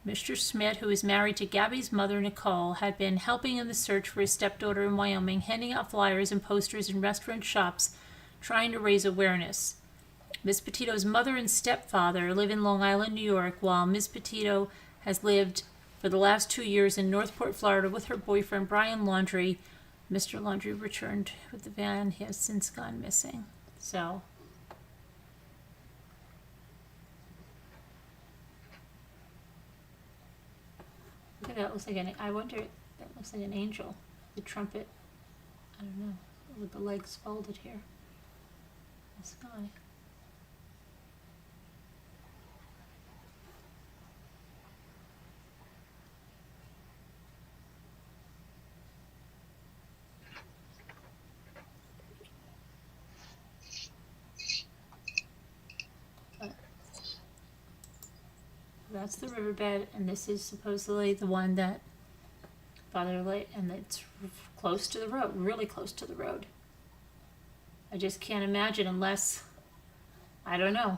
Mr. Smith, who is married to Gabby's mother, Nicole, had been helping in the search for his stepdaughter in Wyoming, handing out flyers and posters in restaurant shops, trying to raise awareness. Miss Petito's mother and stepfather live in Long Island, New York, while Miss Petito has lived for the last 2 years in Northport, Florida, with her boyfriend, Brian Laundrie. Mr. Laundrie returned with the van. He has since gone missing. So... look at that. It looks like I wonder, that looks like an angel. The trumpet. I don't know. With the legs folded here. The sky. That's the riverbed, and this is supposedly the one that Father lit, and it's close to the road, really close to the road. I just can't imagine unless, I don't know.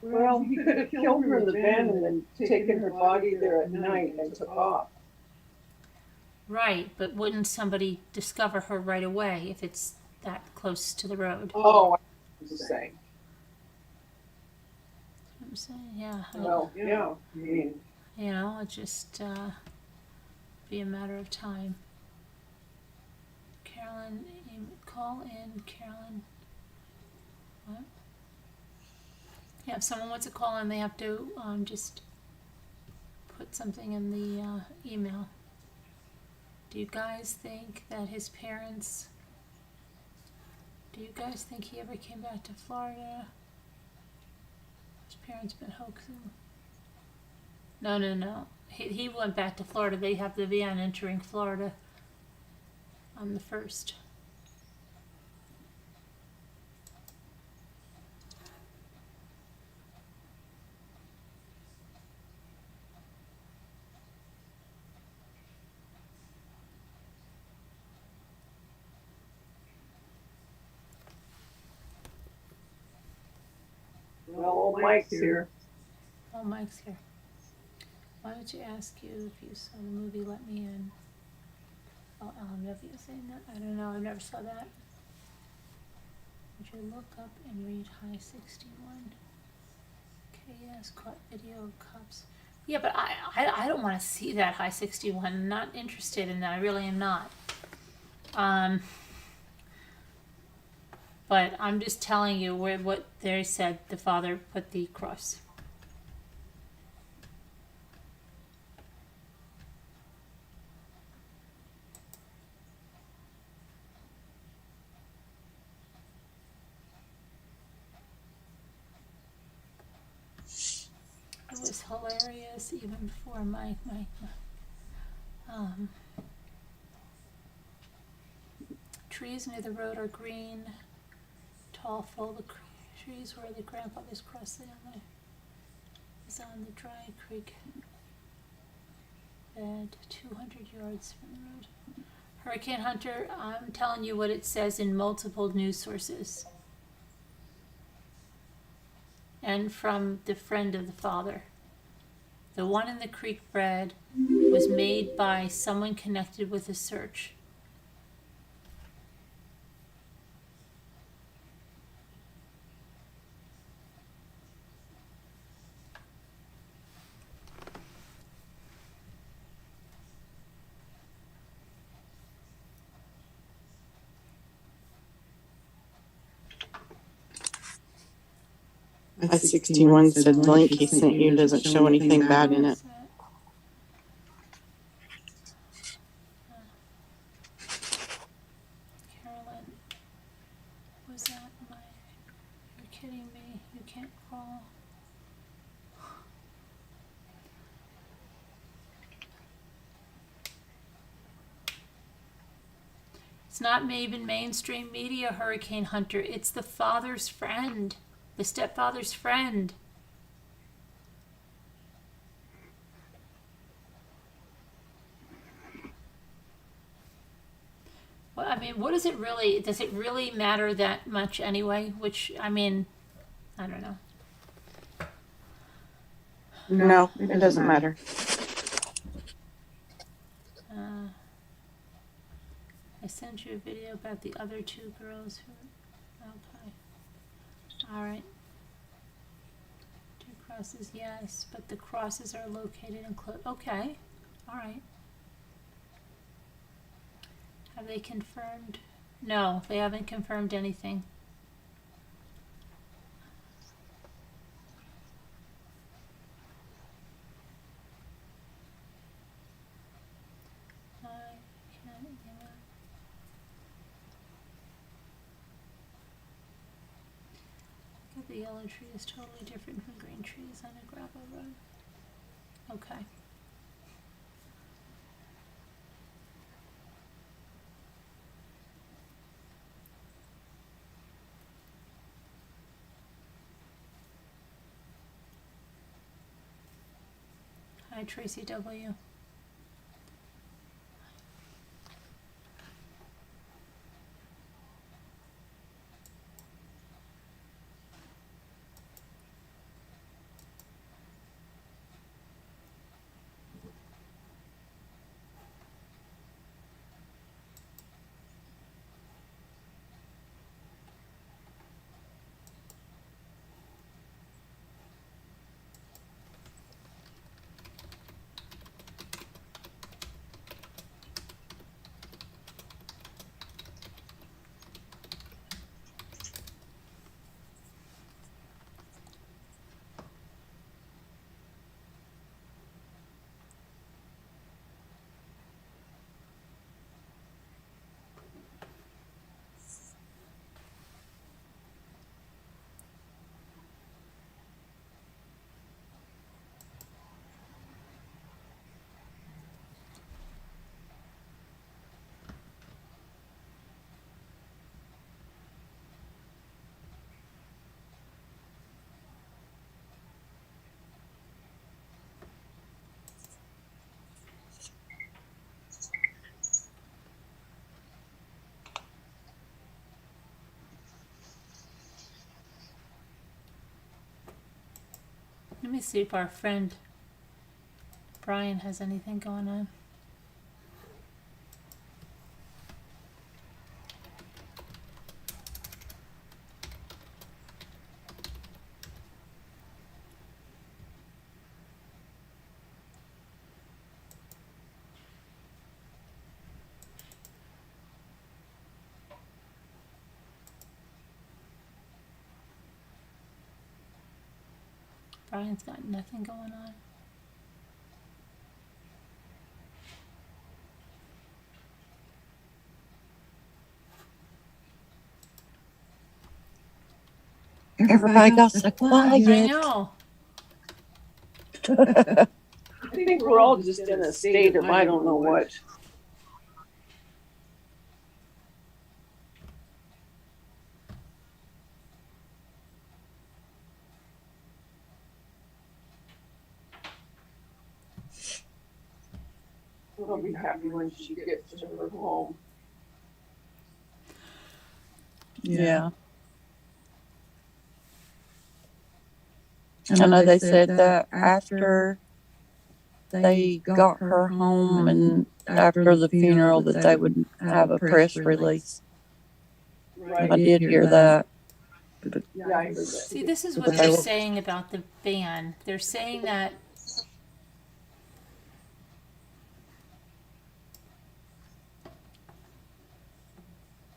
Well, he could have killed her in the van and then taken her body there at night and took off. Right, but wouldn't somebody discover her right away if it's that close to the road? Oh, I was saying. I'm saying, yeah. Well, yeah. I mean, you know, it just be a matter of time. Carol Carolyn, call in Carolyn. What? Yeah, if someone wants to call in, they have to just put something in the email. Do you guys think that his parents, do you guys think he ever came back to Florida? His parents been hoaxing. No. He went back to Florida. They have the van entering Florida on the 1st. Well, old Mike's here. Oh, Mike's here. Why don't you ask you if you saw the movie Let Me In? Oh, LMW saying that? I don't know. I never saw that. Would you look up and read High 61? KS caught video of cops. Yeah, but I don't want to see that High 61. I'm not interested in that. I really am not. But I'm just telling you what they said. The father put the cross. It was hilarious even before Mike. Trees near the road are green. Tall, full of trees where the grandfather's crossing is on the dry creek bed, 200 yards from the road. Hurricane Hunter, I'm telling you what it says in multiple news sources. And from the friend of the father. The one in the creek bed was made by someone connected with a search. I-61 said the link he sent you doesn't show anything bad in it. Carolyn, was that my... You're kidding me. You can't call. It's not even mainstream media, Hurricane Hunter. It's the father's friend. The stepfather's friend. Well, I mean, what does it really matter that much anyway? Which, I mean, I don't know. No, it doesn't matter. I sent you a video about the other two girls who... Okay. All right. 2 crosses, yes, but the crosses are located in okay. All right. Have they confirmed? No, they haven't confirmed anything. The yellow tree is totally different from green trees on a gravel road. Okay. Hi, Tracy W. Let me see if our friend Brian has anything going on. Brian's got nothing going on. Everybody got so quiet. I know. I think we're all just in a state of I don't know what. I'll be happy when she gets to her home. Yeah. I know they said that after they got her home and after the funeral that they would have a press release. Right. I did hear that. Yeah, I heard that. See, this is But what they they're were- saying about the van. They're saying that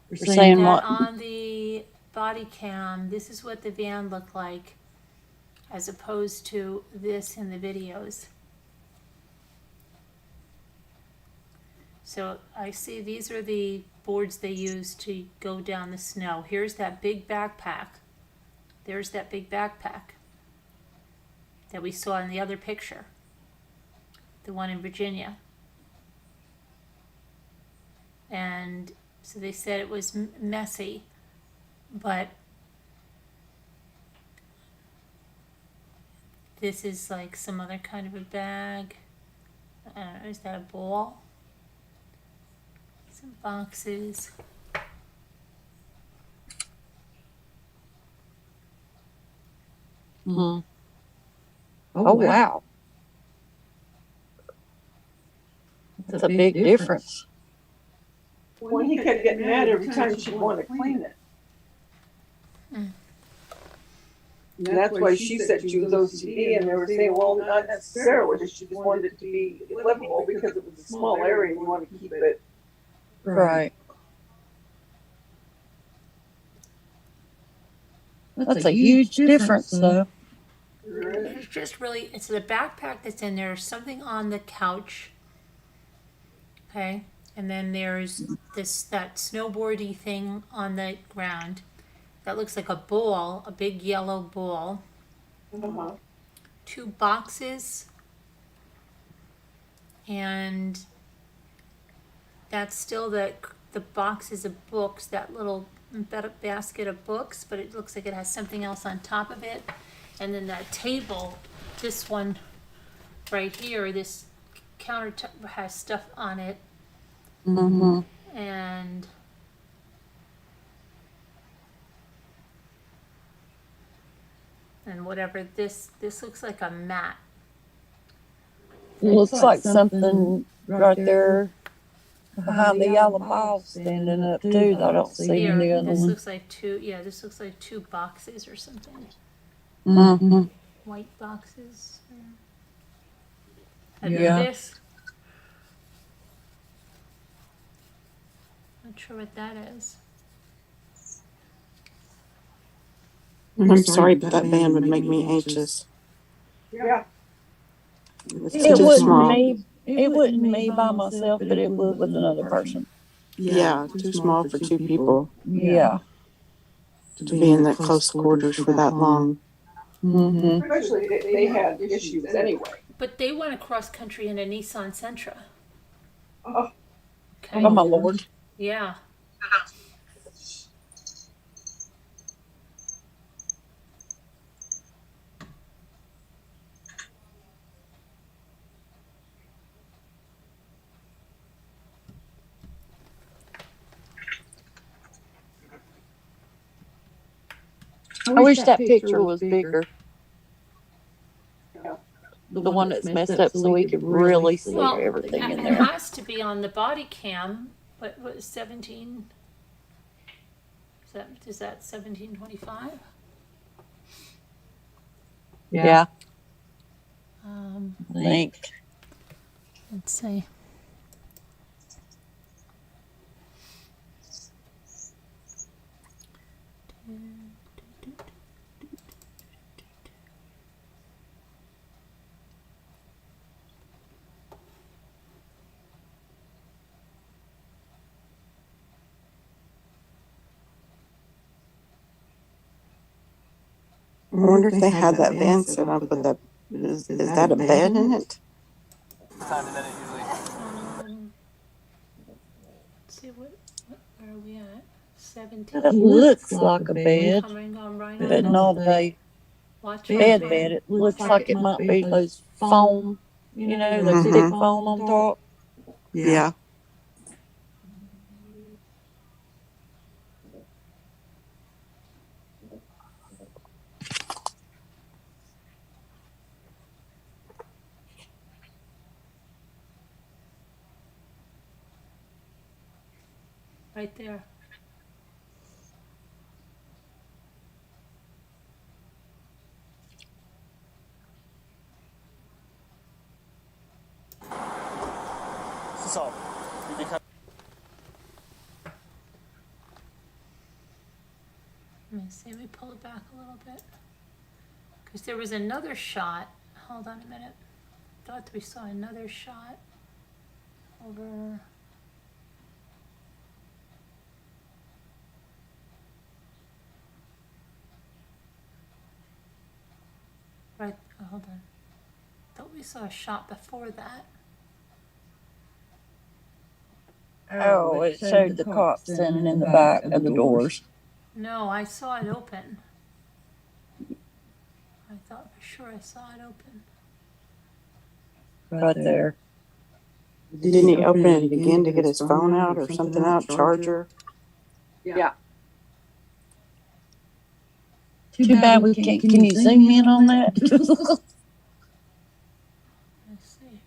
They're saying that what? on the body cam, this is what the van looked like as opposed to this in the videos. So I see these are the boards they use to go down the snow. Here's that big backpack. There's that big backpack that we saw in the other picture, the one in Virginia. And so they said it was messy, but this is like some other kind of a bag. I don't know, is that a ball? Some boxes. Mm-hmm. Oh, wow. That's a big difference. When he kept getting mad every time she'd want to clean it. Mm. And that's why she said she was OCD, and they were saying, well, not necessarily. She just wanted it to be livable because it was a small area and you want to keep it. Right. That's a huge difference, though. It's just really, it's the backpack that's in there, something on the couch. Okay. And then there's that snowboardy thing on the ground. That looks like a ball, a big yellow ball. Uh-huh. 2 boxes. And that's still the boxes of books, that little basket of books, but it looks like it has something else on top of it. And then that table, this one right here, this countertop has stuff on it. Mm-hmm. And whatever this looks like a mat. It looks like something right there behind the yellow ball standing up too. I don't see Here, any other this one. looks like this looks like 2 boxes or something. Mm-hmm. White boxes. And Yeah. then this. Not sure what that is. I'm sorry, but that van would make me anxious. Yeah. It's It too wouldn't small. me. It wouldn't me by myself, but it would with another person. Yeah, too small for 2 people Yeah. to be in that close quarters for that long. Mm-hmm. Especially if they had issues anyway. But they went across country in a Nissan Sentra. Oh. Okay. Oh my Lord. Yeah. I wish that picture was bigger. the one that's messed up, so we could really see Well, everything in it there. has to be on the body cam. What was 17? Is that 1725? Yeah, Um, I think. let's see. I wonder if they had that van set up with the, is that a bed in it? Let's see where are we at? 17. It looks like a bed, Coming on right but on. not a Watch bed it. bed. It looks like it might be those foam, those thick foam on top. Yeah. Right there. Let me see. Let me pull it back a little bit. Because there was another shot. Hold on a minute. Thought we saw another shot over. Right. Oh, hold on. Thought we saw a shot before that. Oh, it showed the cops standing in the back of the doors. No, I saw it open. I thought for sure I saw it open. Right there. Didn't he open it again to get his phone out or something out, charger? Yeah. Too bad we can't. Can you zoom in on that? Let's see here.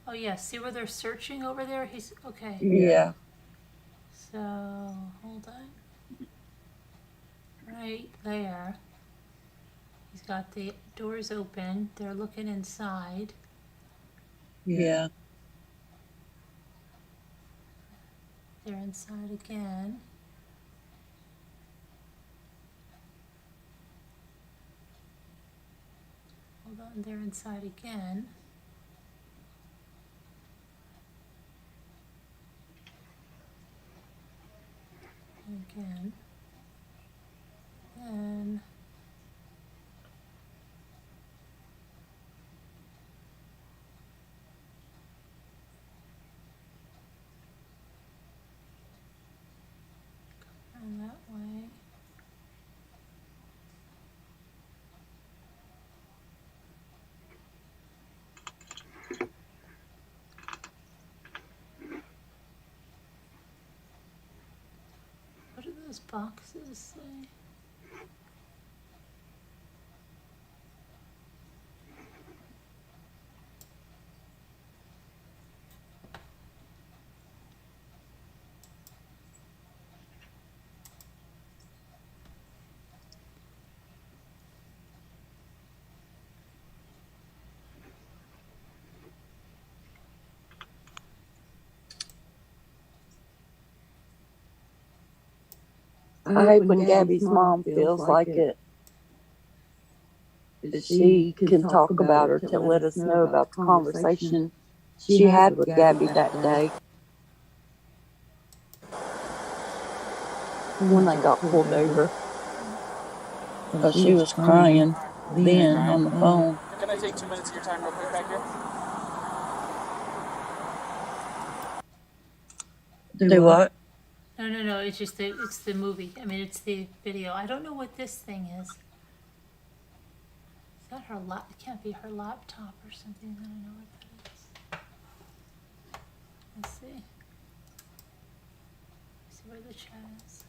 Oh yeah, see where they're searching over there? He's okay. Yeah. So hold on. Right there. He's got the doors open. They're looking inside. Yeah. They're inside again. Hold on, they're inside again. Again. And that way. What do those boxes say? I hate when Gabby's mom feels like it. That she can talk about her to let us know about the conversation she had with Gabby that day when they got pulled over. Because she was crying then on the phone. Can I take 2 minutes of your time real quick back here? Do what? No. It's just it's the movie. I mean, it's the video. I don't know what this thing is. Is that her lap? It can't be her laptop or something. I don't know what that is. Let's see. as.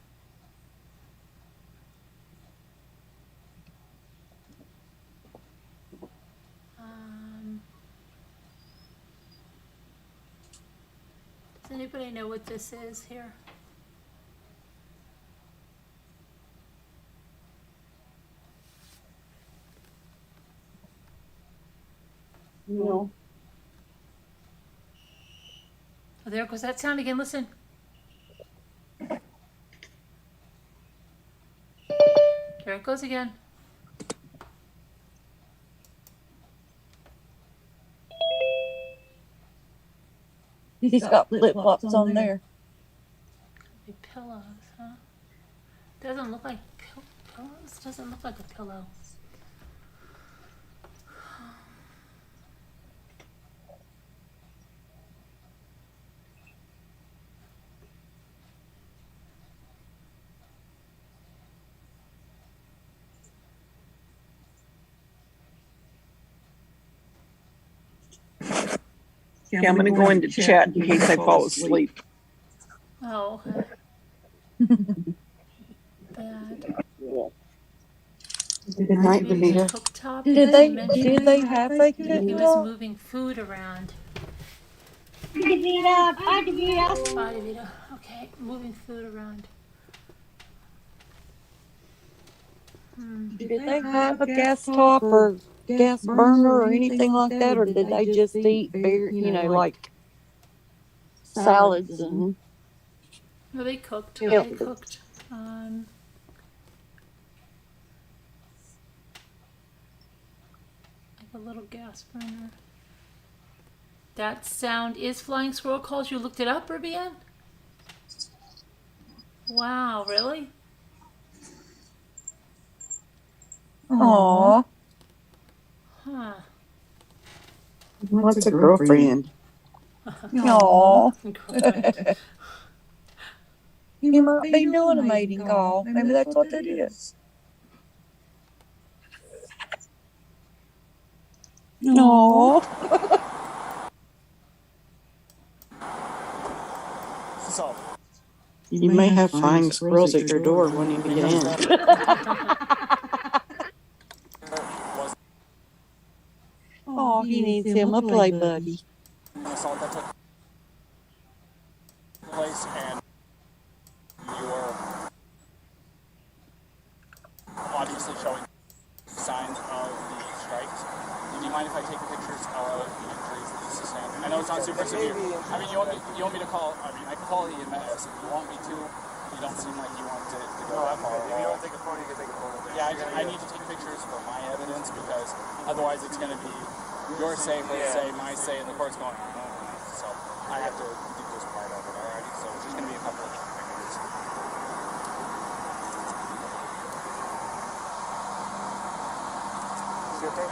Does anybody know what this is here? No. Oh, there goes that sound again. Listen. There it goes again. He's got flip-flops on there. Could be pillows, huh? Doesn't look like pillows. Doesn't look like a pillow. Yeah, I'm gonna go into chat in case I fall asleep. Oh, okay. Bad. Good night, Maybe Davita. cooktop. Did they have a He was cooktop? moving food around. Davita, bye Davita. Bye, Davita. Okay, moving food around. Did they have a gas top or gas burner or anything like that, or did they just eat, like salads and? No, they cooked. Yeah. They cooked. Like a little gas burner. That sound is flying squirrel calls. You looked it up, Rivian? Wow, really? Aww. Huh. What's a girlfriend? Aww. Good. You might be doing a mating call. Maybe that's what that is. Aww. So, You may have flying squirrels at your door wanting to get in. Oh, he needs him a play buddy. an assault that took place, and you're obviously showing signs of the strikes. Do you mind if I take pictures of the injuries that you sustained? I know it's not super severe. I mean, you want me to call? I mean, I can call EMS if you want me to. You don't seem like you want to go that far. If you want to take a photo, you can take a photo. Yeah, I need to take pictures for my evidence because otherwise it's going to be your say versus say, my say, and the court's going. So I have to do this part of it already. So it's just going to be a couple of pictures. Is it okay?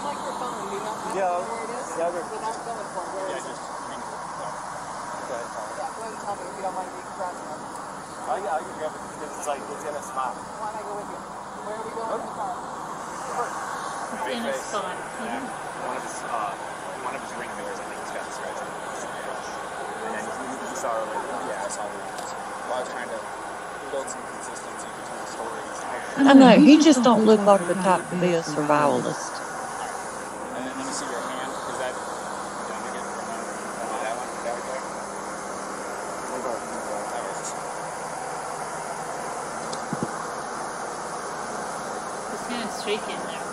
Microphone, you know Yeah. where it is? Yeah, Without telephone, where yeah, is it? just ring it. Yeah, go ahead and tell me if you don't mind me grabbing it. I can grab it because it's like it's in a spot. Why don't I go with you? Where are we going in the car? It's in a spot. Yeah. One of his ring fingers, I think he's got the scratch on his fingers. And then you saw earlier. Yeah, I saw it. Well, I was trying to build some consistency between the stories. I know, he just don't look like the type to be a survivalist. And then let me see your hand. Is that? That one? That right there? His hand's shaking there.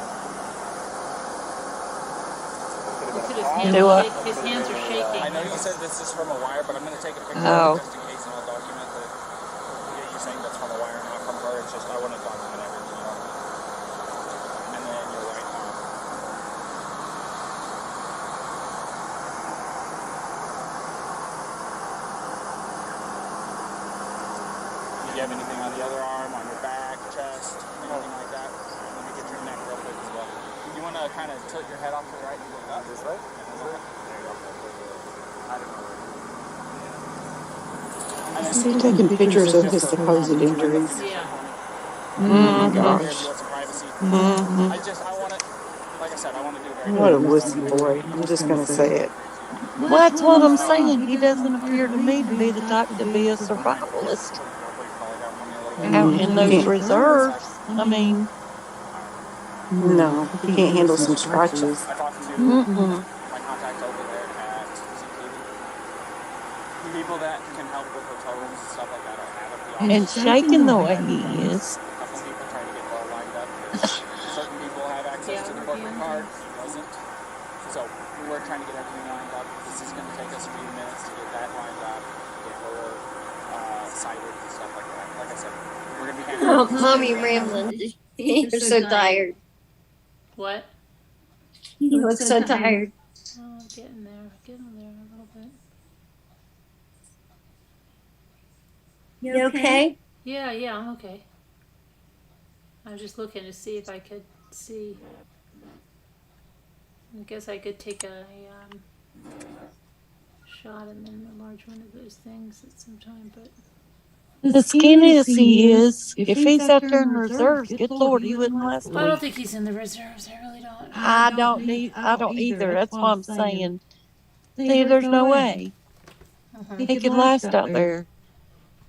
Look at his Do hands. what? His hands are shaking. I know you said this is from a wire, but I'm going to take a picture Oh. just in case, and I'll document that. Yeah, you're saying that's from a wire, not from her. It's just I want to document everything. You know? And then your right arm. Do you have anything on the other arm, on your back, chest, anything like that? Let me get your neck real quick as well. You want to kind of tilt your head off to the right and look up? This way? There you go. I don't know. And then He's taking pictures of his supposed injuries. Yeah. Oh my gosh. I want to, like I said, I want to do very What a wussy boy. I'm just going to say it. Well, that's what I'm saying. He doesn't appear to me to be the type to be a survivalist out in those reserves. I mean, No, he can't handle some scratches. I talked to mm-mm. my contact over there at people that can help with hotel rooms and stuff like that are out of the office. And shaking the way he is. A couple people trying to get well lined up because certain people have access to the corporate card, he doesn't. So we're trying to get everything lined up. This is going to take us a few minutes to get that lined up, get her cited and stuff like that. Like I said, we're going to be handling Oh, Mommy rambling. You're so tired. What? You look so tired. Oh, getting there a little bit. You okay? Yeah, I'm okay. I was just looking to see if I could see. I guess I could take a shot and then enlarge one of those things at some time, but The skinniest he is, if he's out there in reserves, good Lord, he wouldn't last a I don't week. think he's in the reserves. I really don't. I don't either. That's why I'm saying. See, there's no way he could last out there.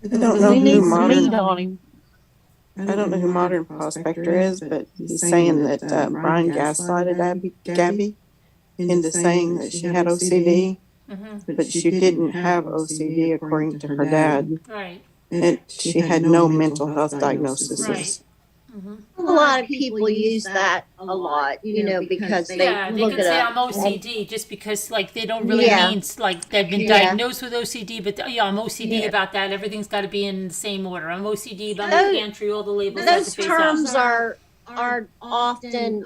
I don't know He who needs some modern. meat on him. I don't know who modern prospector is, but he's saying that Brian gaslighted Gabby into saying that she had OCD, but she didn't have OCD according to her dad. Right. And she had no mental health diagnoses. Right. A lot of people use that a lot, you know, because they They look can it say up. I'm OCD just because, like, they don't really Yeah. mean, like, they've been Yeah. diagnosed with OCD, but yeah, I'm OCD Yeah. about that. Everything's got to be in the same order. I'm OCD about my pantry, all the labels have to Those face terms out. are often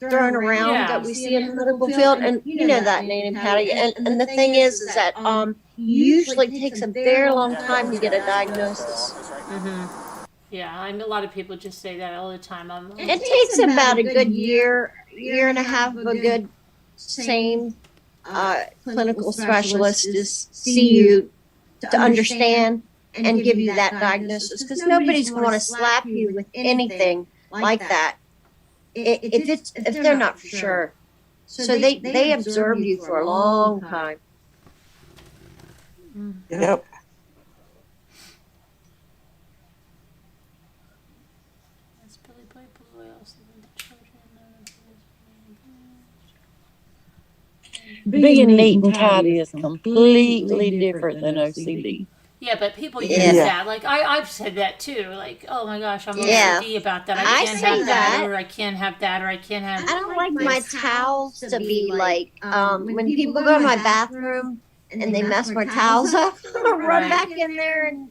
thrown around Yeah. that we see in the medical field, and you know that, Nate and Patty. And the thing is that usually takes a very long time to get a diagnosis. Yeah, a lot of people just say that all the time. It takes about a good year and a half of a good sane clinical specialist to see you, to understand and give you that diagnosis, because nobody's going to slap you with anything like that if they're not for sure. So they observe you for a long time. Yep. Being neat and tidy is completely different than OCD. Yeah, but people use Yeah. that. Like, I've said that too. Like, oh my gosh, I'm Yeah. OCD about that. I I can't say have that, that. or I can't have that, or I can't have. I don't like my towels to be like when people go to my bathroom and they mess my towels up, I'll run back in there and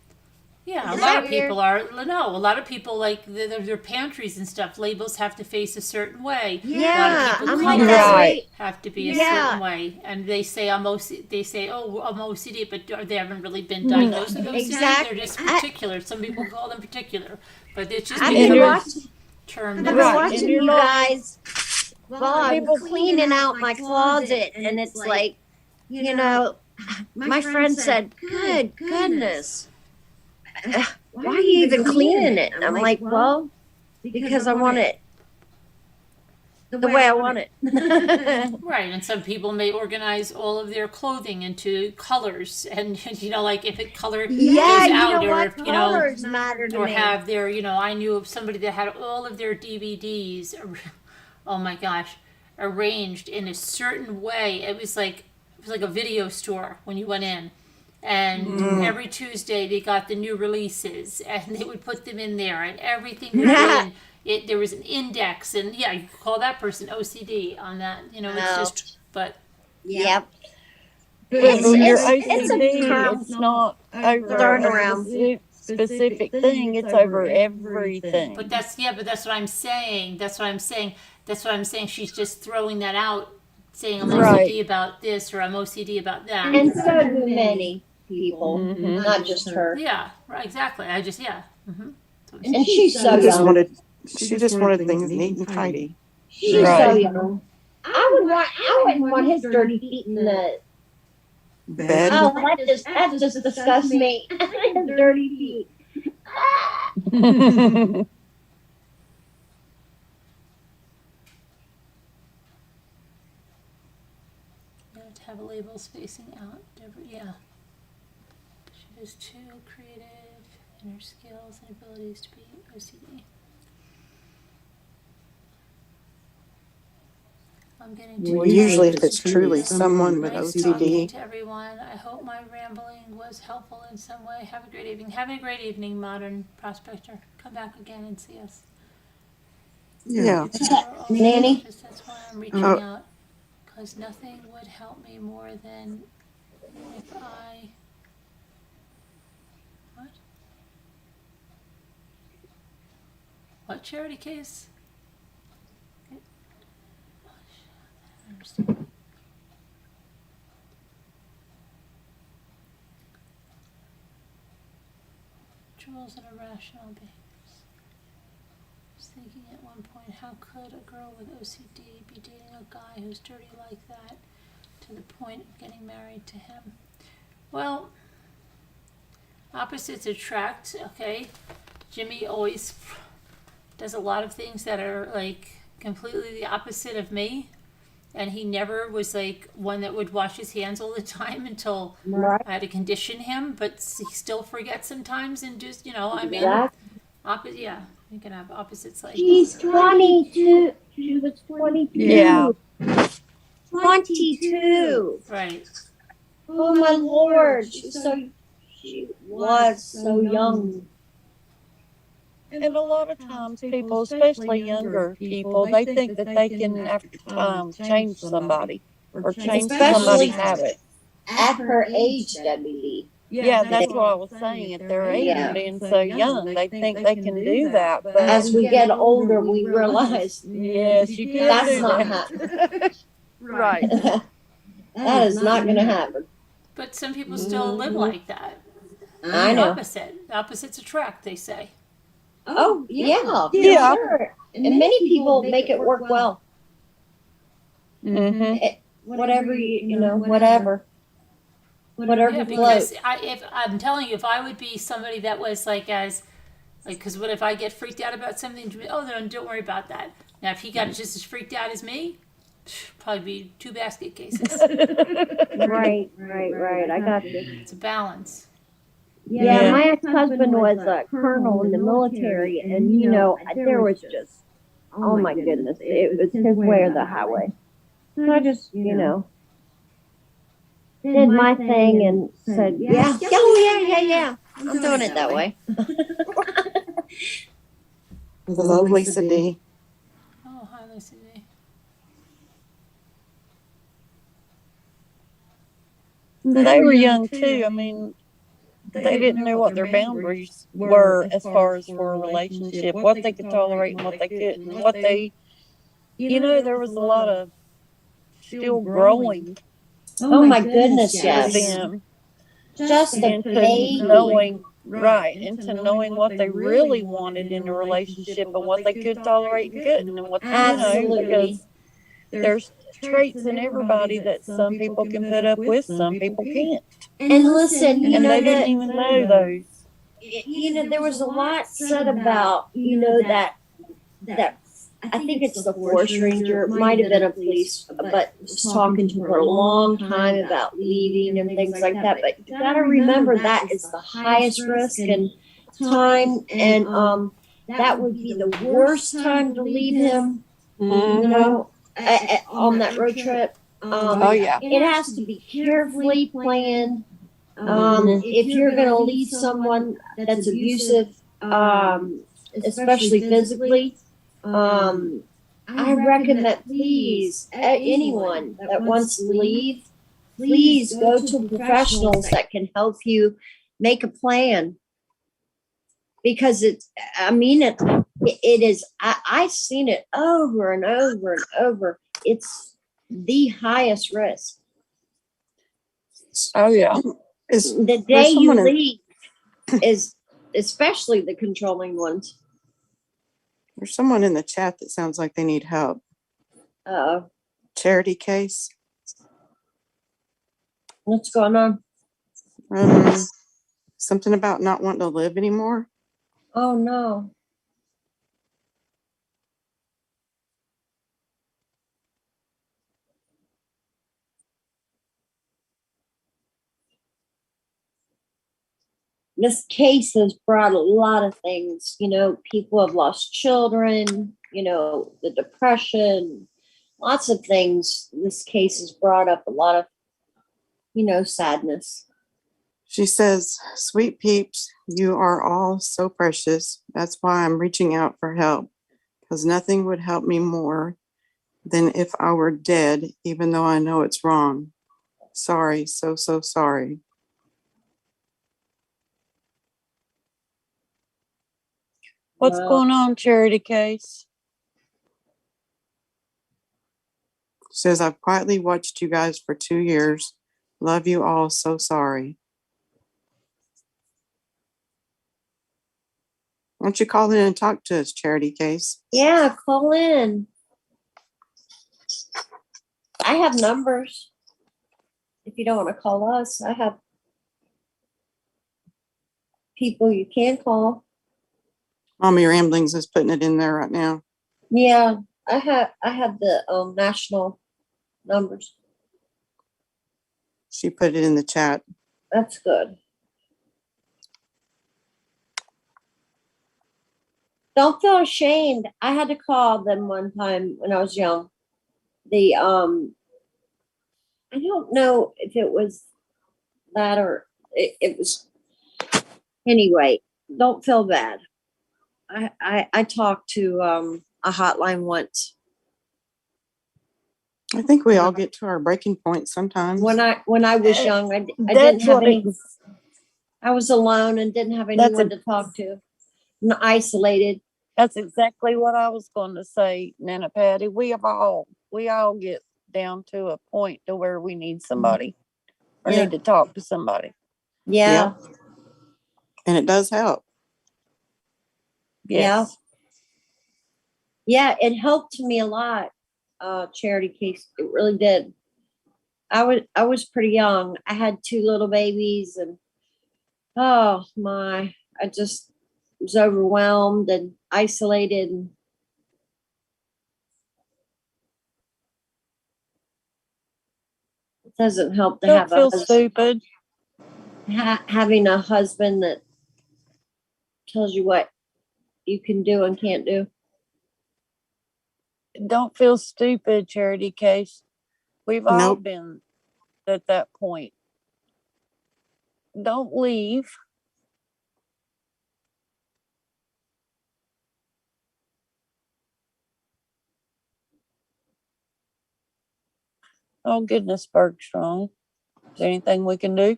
Yeah, a Is lot that of people a lot of people, like, their pantries and stuff, labels have to face a certain way. Yeah, a lot of people I'm like colors that way. have to be a Yeah. certain way, and they say I'm OCD, but they haven't really been diagnosed with OCD. Exactly. They're just particular. Some people call them particular, but it's just I've become been a watching, term. I've been that's- watching you guys while I'm cleaning out my closet, and it's like, you know, my friend said, "Good goodness, why are you even cleaning it?" And I'm like, "Well, because I want it the way I want it." Right, and some people may organize all of their clothing into colors, and like if it color Yeah, goes you out, know or what? if, Colors matter to or me. have their, I knew of somebody that had all of their DVDs, oh my gosh, arranged in a certain way. It was like a video store when you went in. And every Tuesday they got the new releases, and they would put them in there, and everything was in. There was an index, and you could call that person OCD on that. It's just, but Yep. But It's your a OCD, term it's not over thrown a around. specific thing, it's over everything. but that's what I'm saying. That's what I'm saying. She's just throwing that out, saying I'm Right. OCD about this, or I'm OCD about that. And so do many people, not just her. Yeah, right, exactly. I just And she's so She just young. wanted things neat and tidy. She's so Right. young. I wouldn't want his dirty feet in the. Bed. Oh, that just disgusts me. His dirty feet. to have a the labels facing out. Yeah. She is too creative in her skills and abilities to be OCD. I'm getting too Well, usually if tired. it's truly someone with Nice talking OCD. to everyone. I hope my rambling was helpful in some way. Have a great evening. Having a great evening, Modern Prospector. Come back again and see us. Yeah. Nanny? That's why I'm reaching out. Because nothing would help me more than if I... What? What charity case? I don't understand. Rituals and irrational behaviors. I was thinking at one point, how could a girl with OCD be dating a guy who's dirty like that to the point of getting married to him? Well, opposites attract, okay? Jimmy always does a lot of things that are like completely the opposite of me. And he never was like one that would wash his hands all the time until I had to condition him. But he still forgets sometimes and just, I mean, yeah, you can have opposites like. She's 22. She was 22. Yeah. 22. Right. Oh my Lord. She was so young. And a lot of times people, especially younger people, they think that they can, after time, change somebody or change somebody's habit. At her age, WD. Yeah, that's what I was saying. At their age, being so young, they think they can do that. But As we get older, we realize yes, you can that's do not that. happening. Right. That is not going to happen. But some people still live like that. I know. Opposites attract, they say. Oh, yeah. Yeah. Sure. And many people make it work well. Mm-hmm. Whatever, whatever. Whatever Yeah, floats. because I'm telling you, if I would be somebody that was because what if I get freaked out about something? Oh, then don't worry about that. Now, if he got just as freaked out as me, probably be 2 basket cases. Right. I got you. It's a balance. Yeah, my ex-husband was a colonel in the military, and there was just, oh my goodness, it was his way or the highway. So I just, did my thing and said, yeah, I'm doing it that way. Hello, Lisa D. Oh, hi, Lisa D. They were young too. I mean, they didn't know what their boundaries were as far as for a relationship, what they could tolerate and what they couldn't, what they, there was a lot of still growing. Oh my goodness, For yes. them. Just a Into baby. knowing, into knowing what they really wanted in a relationship and what they could tolerate and couldn't, and what, Absolutely. because there's traits in everybody that some people can put up with, some people can't. And listen, And they didn't even know those. There was a lot said about, that I think it's the forest ranger, it might have been a police, but was talking to her a long time about leaving and things like that. But you got to remember that is the highest risk and time, and that would be the worst time to leave him, on that road trip. Oh, yeah. It has to be carefully planned. If you're going to leave someone that's abusive, especially physically, I recommend, please, anyone that wants to leave, please go to professionals that can help you make a plan. Because it is, I've seen it over and over and over. It's the highest risk. Oh, yeah. The day you leave is especially the controlling ones. There's someone in the chat that sounds like they need help. Charity case. What's going on? Something about not wanting to live anymore. Oh, no. this case has brought a lot of things. You know, people have lost children, you know, the depression, lots of things. This case has brought up a lot of, you know, sadness. She says, "Sweet peeps, you are all so precious. That's why I'm reaching out for help, because nothing would help me more than if I were dead, even though I know it's wrong. Sorry, so sorry." What's going on, Charity Case? She says, "I've quietly watched you guys for 2 years. Love you all, so sorry." Why don't you call in and talk to us, Charity Case? Yeah, call in. I have numbers. If you don't want to call us, I have people you can call. Mommy Ramblings is putting it in there right now. Yeah, I have the national numbers. She put it in the chat. That's good. Don't feel ashamed. I had to call them one time when I was young. The I don't know if it was that or it was. Anyway, don't feel bad. I talked to a hotline once. I think we all get to our breaking point sometimes. When I was young, I didn't have any. I was alone and didn't have anyone to talk to. And isolated. That's exactly what I was going to say, Nana Patty. We all get down to a point to where we need somebody or need to talk to somebody. Yeah. Yep. And it does help. Yes. Yeah, it helped me a lot. Charity Case, it really did. I was pretty young. I had 2 little babies, and oh my, I just was overwhelmed and isolated. And it doesn't help to have feel stupid. Having a husband that tells you what you can do and can't do. Don't feel stupid, Charity Case. We've all been at that point. Don't leave. Oh, goodness, Bergstrom. Is there anything we can do?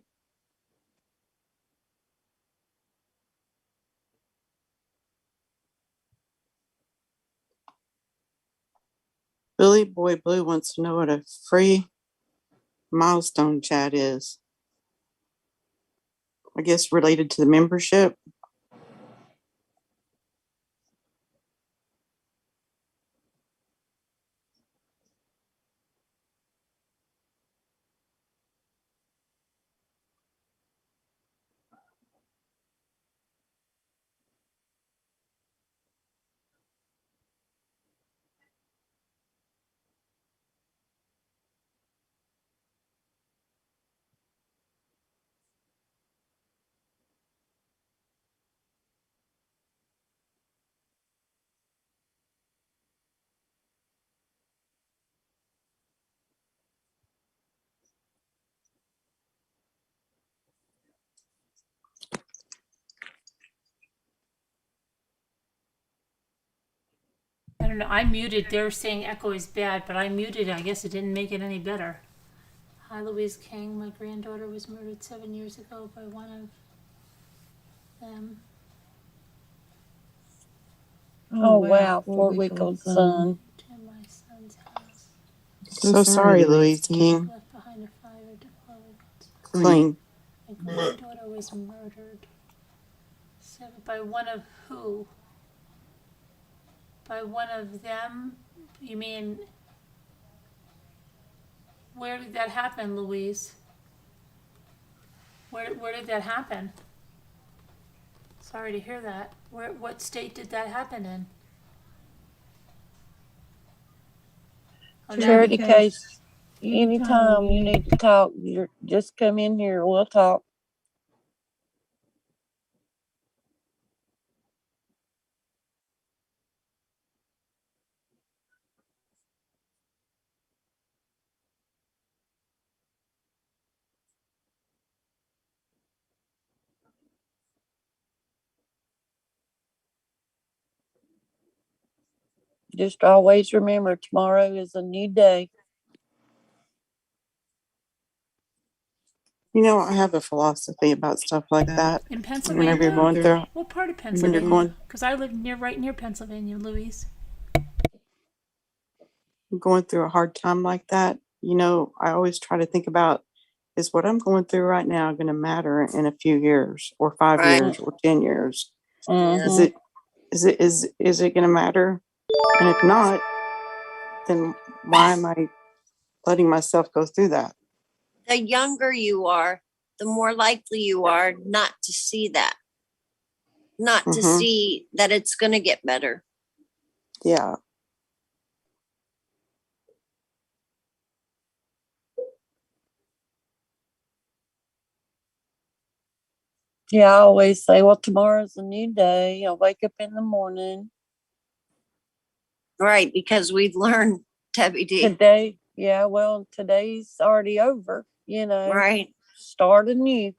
Billy Boy Blue wants to know what a free milestone chat is. I guess related to the membership. I don't know. I muted. They're saying echo is bad, but I muted. I guess it didn't make it any better. Hi, Louise King. My granddaughter was murdered 7 years ago by one of them. Oh, wow. 4-week-old son. To my son's house. So sorry, Louise King. Left behind a fire department. Clean. My granddaughter was murdered. By one of who? By one of them? You mean, where did that happen, Louise? Where did that happen? Sorry to hear that. What state did that happen in? Charity Case, anytime you need to talk, just come in here. We'll talk. Just always remember, tomorrow is a new day. You know, I have a philosophy about stuff like that. In Whenever Pennsylvania? you're going through, What part of when you're Pennsylvania? going, Because I live right near Pennsylvania, Louise. going through a hard time like that, you know, I always try to think about, is what I'm going through right now going to matter in a few years or 5 years or 10 years? Is it going to matter? And if not, then why am I letting myself go through that? The younger you are, the more likely you are not to see that, not to see that it's going to get better. Yeah. Yeah, I always say, well, tomorrow's a new day. I'll wake up in the morning. Right, because we've learned, Debbie D. Today, yeah, well, today's already over, you know. Right. Start anew.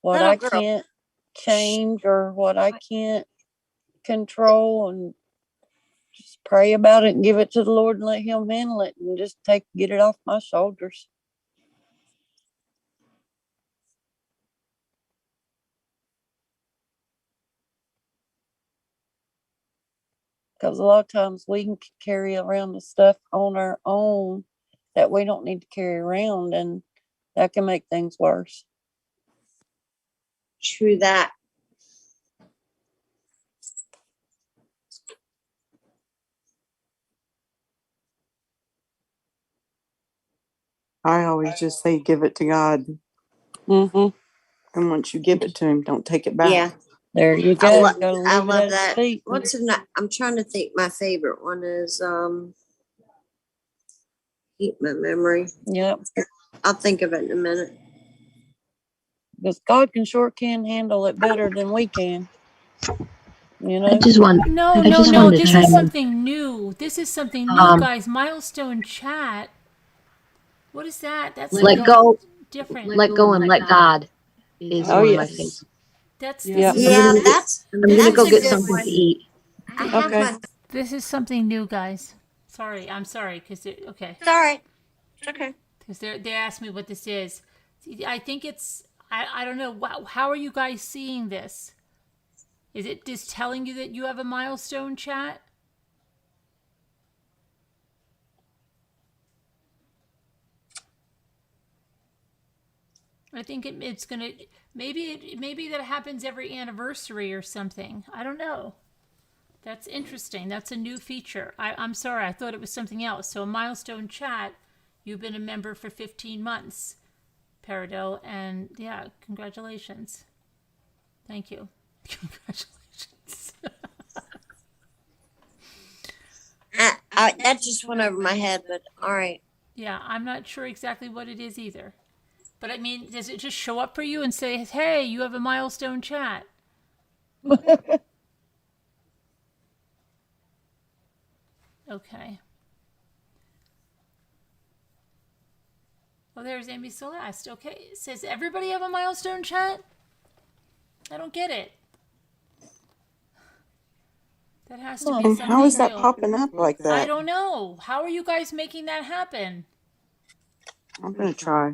What Little I girl. can't change or what I can't control, and just pray about it and give it to the Lord and let Him handle it, and just get it off my shoulders. Because a lot of times we can carry around the stuff on our own that we don't need to carry around, and that can make things worse. True that. I always just say, give it to God. Mm-hmm. And once you give it to Him, don't take it back. Yeah. There you go. I love that. What's I'm trying to think. My favorite one is keep my memory. Yep. I'll think of it in a minute. Because God can handle it better than we can. You know? No. This is something new. This is something new, guys. Milestone chat. What is that? That's let go. Different. Let go and let God is one of my favorites. That's I'm gonna go get something to eat. Okay. This is something new, guys. I'm sorry, because okay. It's all right. It's okay. Because they asked me what this is. I think it's I don't know. How are you guys seeing this? Is it just telling you that you have a milestone chat? I think it's gonna maybe that happens every anniversary or something. I don't know. That's interesting. That's a new feature. I'm sorry. I thought it was something else. So a milestone chat. You've been a member for 15 months, Peridot, and yeah, congratulations. Thank you. Congratulations. That just went over my head, but all right. Yeah, I'm not sure exactly what it is either. But I mean, does it just show up for you and say, hey, you have a milestone chat? Okay. Oh, there's Amy Celeste. Okay. It says, everybody have a milestone chat? I don't get it. That has to be something How is that new. popping up like that? I don't know. How are you guys making that happen? I'm going to try.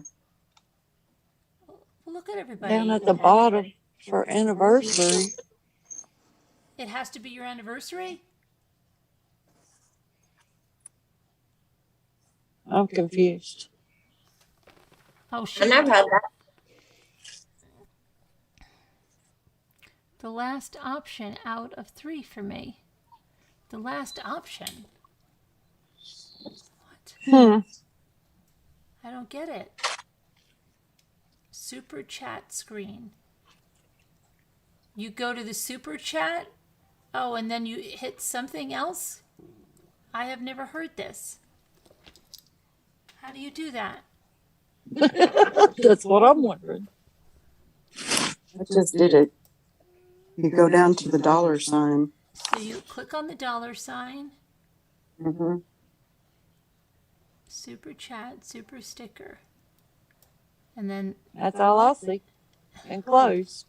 Well, look at everybody. Down at the bottom for anniversary. It has to be your anniversary? I'm confused. Oh, shit. I never had that. The last option out of 3 for me. The last option? What? I don't get it. Super chat screen. You go to the super chat? Oh, and then you hit something else? I have never heard this. How do you do that? That's what I'm wondering. I just did it. You go down to the dollar sign. So you click on the dollar sign. Mm-hmm. Super chat, super sticker. And then... That's all I'll see. And close.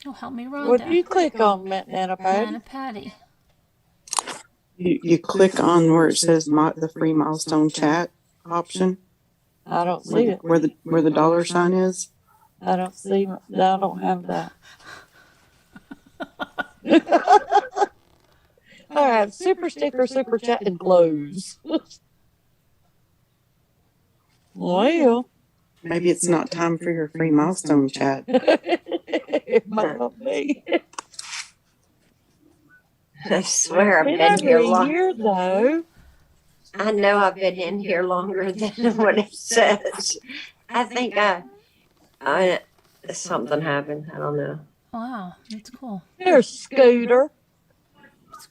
Oh, help me, What do Rhonda. you click on, Nana Patty? Nana Patty. You click on where it says the free milestone chat option. I don't see it. Where the dollar sign is. I don't see. I don't have that. All right, super sticker, super chat, and close. Well, maybe it's not time for your free milestone chat. It might not be. I swear I've Been been here over a long. year though. I know I've been in here longer than what it says. I think something happened. I don't know. Wow, that's cool. There's Scooter.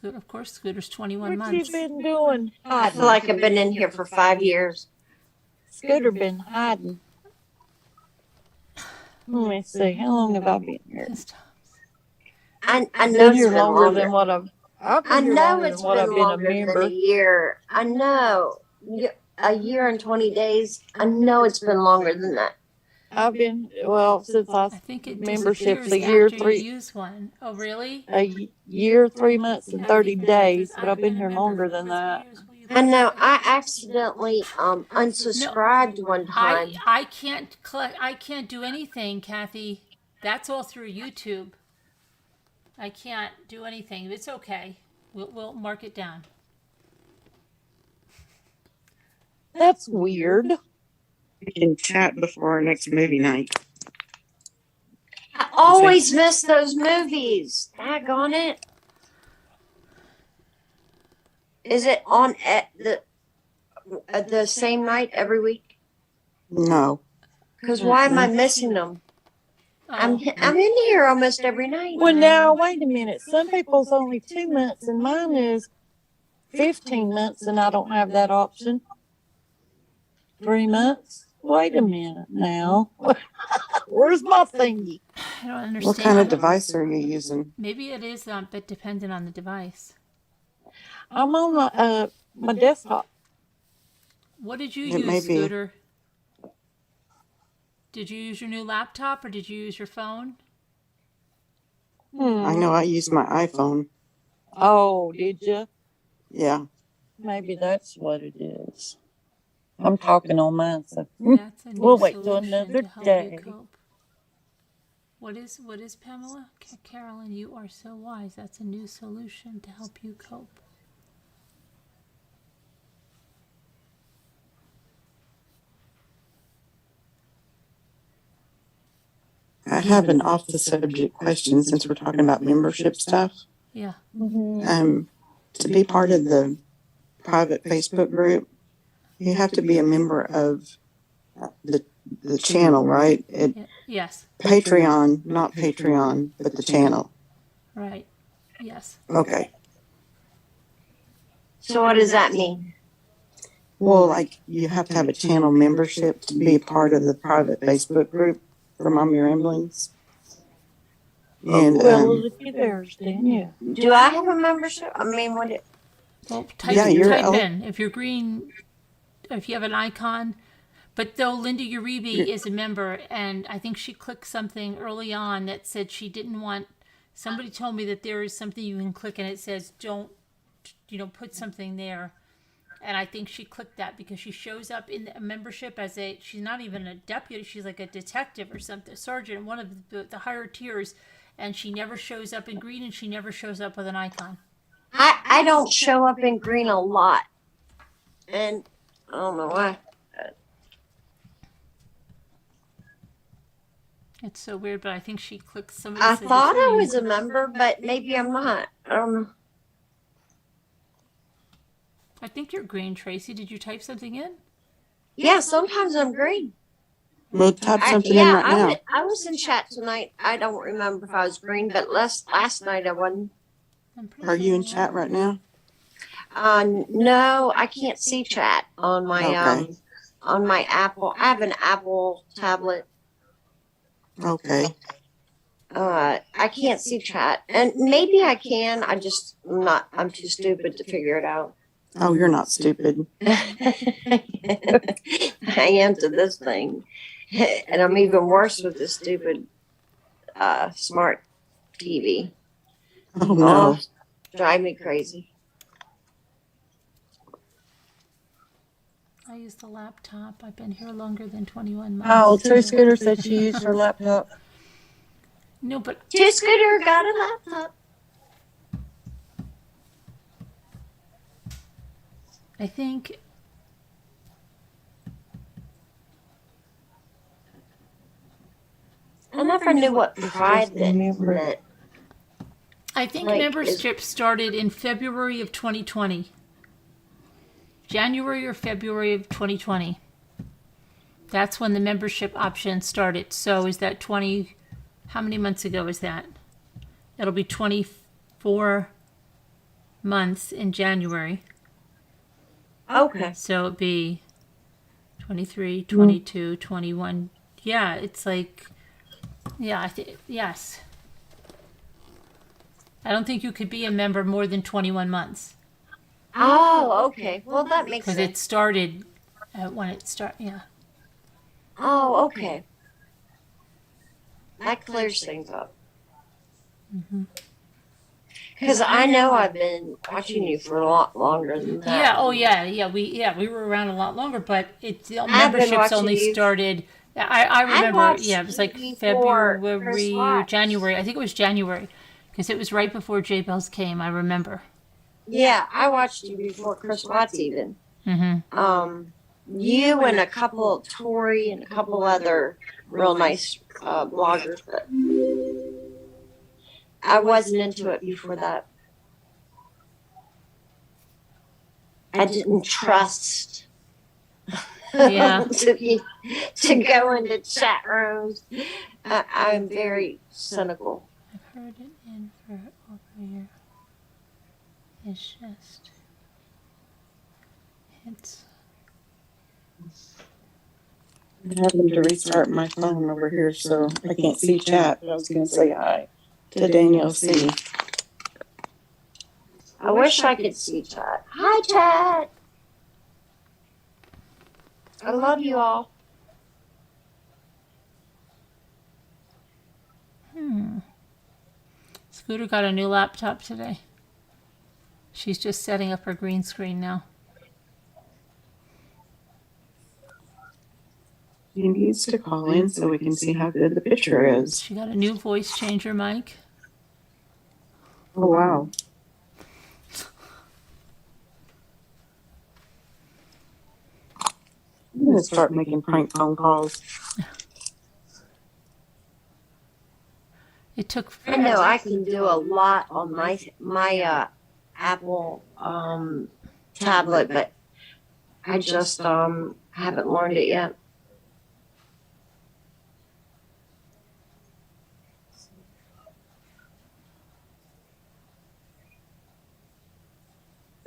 Of course, Scooter's 21 What months. you been doing? I feel like I've been in here for 5 years. Scooter been hiding. Let me see. How long have I been here? I I've know been it's here been longer than what I've. I know it's what been I've been a longer than member. a year. I know. A year and 20 days. I know it's been longer than that. I've been since I think it membership's disappears a year after you 3. use one. Oh, really? A year, 3 months, and 30 days, but I've been here longer than that. I know. I accidentally unsubscribed one time. I can't do anything, Kathy. That's all through YouTube. I can't do anything. It's okay. We'll mark it down. That's weird. We can chat before our next movie night. I always miss those movies. Daggone it. Is it on at the same night every week? No. Because why am I missing them? I'm in here almost every night. Well, now wait a minute. Some people's only 2 months, and mine is 15 months, and I don't have that option. 3 months. Wait a minute now. Where's my thingy? I don't understand. What kind of device are you using? Maybe it is, but dependent on the device. I'm on my desktop. What did you use, Scooter? Did you use your new laptop or did you use your phone? I know I use my iPhone. Oh, did you? Yeah. Maybe that's what it is. I'm talking on mine, so We'll wait till another day. What is Pamela? Carolyn, you are so wise. That's a new solution to help you cope. I have an off the subject question since we're talking about membership stuff. Yeah. To be part of the private Facebook group, you have to be a member of the channel, right? Yes. Patreon, not Patreon, but the channel. Right. Yes. Okay. So what does that mean? Well, like you have to have a channel membership to be a part of the private Facebook group for Mom Your Ramblings. And look at theirs, didn't you? Do I have a membership? I mean, what it? Well, type in if you're green, if you have an icon. But though Linda Uribe is a member, and I think she clicked something early on that said she didn't want. Somebody told me that there is something you can click, and it says don't, put something there. And I think she clicked that because she shows up in a membership as she's not even a deputy, she's like a detective or something, sergeant, one of the higher tiers, and she never shows up in green and she never shows up with an icon. I don't show up in green a lot. And I don't know why. It's so weird, but I think she clicked something. I thought I was a member, but maybe I'm not. I don't know. I think you're green, Tracy. Did you type something in? Yeah, sometimes I'm green. We'll type something in right now. I was in chat tonight. I don't remember if I was green, but last night I wasn't. Are you in chat right now? No, I can't see chat on my on my Apple. I have an Apple tablet. Okay. I can't see chat, and maybe I can. I'm too stupid to figure it out. Oh, you're not stupid. I am to this thing, and I'm even worse with this stupid smart TV. Oh no. Drive me crazy. I use the laptop. I've been here longer than 21 months. Oh, Two Scooter said she used her laptop. No, but Two Scooter got a laptop. I think I never knew what private meant. I think Like, membership started in February of 2020. January or February of 2020. That's when the membership option started. So is that 20? How many months ago is that? It'll be 24 months in January. Okay. So it'd be 23, 22, 21. Yeah, it's like, yeah, yes. I don't think you could be a member more than 21 months. Oh, okay. Well, that makes sense. Because it started when it started, yeah. Oh, okay. That clears things up. Because I know I've been watching you for a lot longer than that. Yeah. Oh, yeah. We were around a lot longer, but the I've been memberships watching only you. started. I remember. watched Yeah, it was like you before Chris February or Watts. January. I think it was January, because it was right before J Bells came. I remember. Yeah, I watched you before Chris Watts even. Mm-hmm. You and a couple, Tori and a couple other real nice bloggers, but I wasn't into it before that. I didn't trust Yeah. to go into chat rooms. I'm very cynical. I've heard it in for over a year. It's just, it's. I happened to restart my phone over here, so I can't see chat. But I was going to say hi to Danielle C. I wish I could see chat. Hi, chat. I love you all. Scooter got a new laptop today. She's just setting up her green screen now. She needs to call in so we can see how good the picture is. She got a new voice changer mic. Oh, wow. I'm going to start making prank phone calls. It took. I know I can do a lot on my Apple tablet, but I just haven't learned it yet.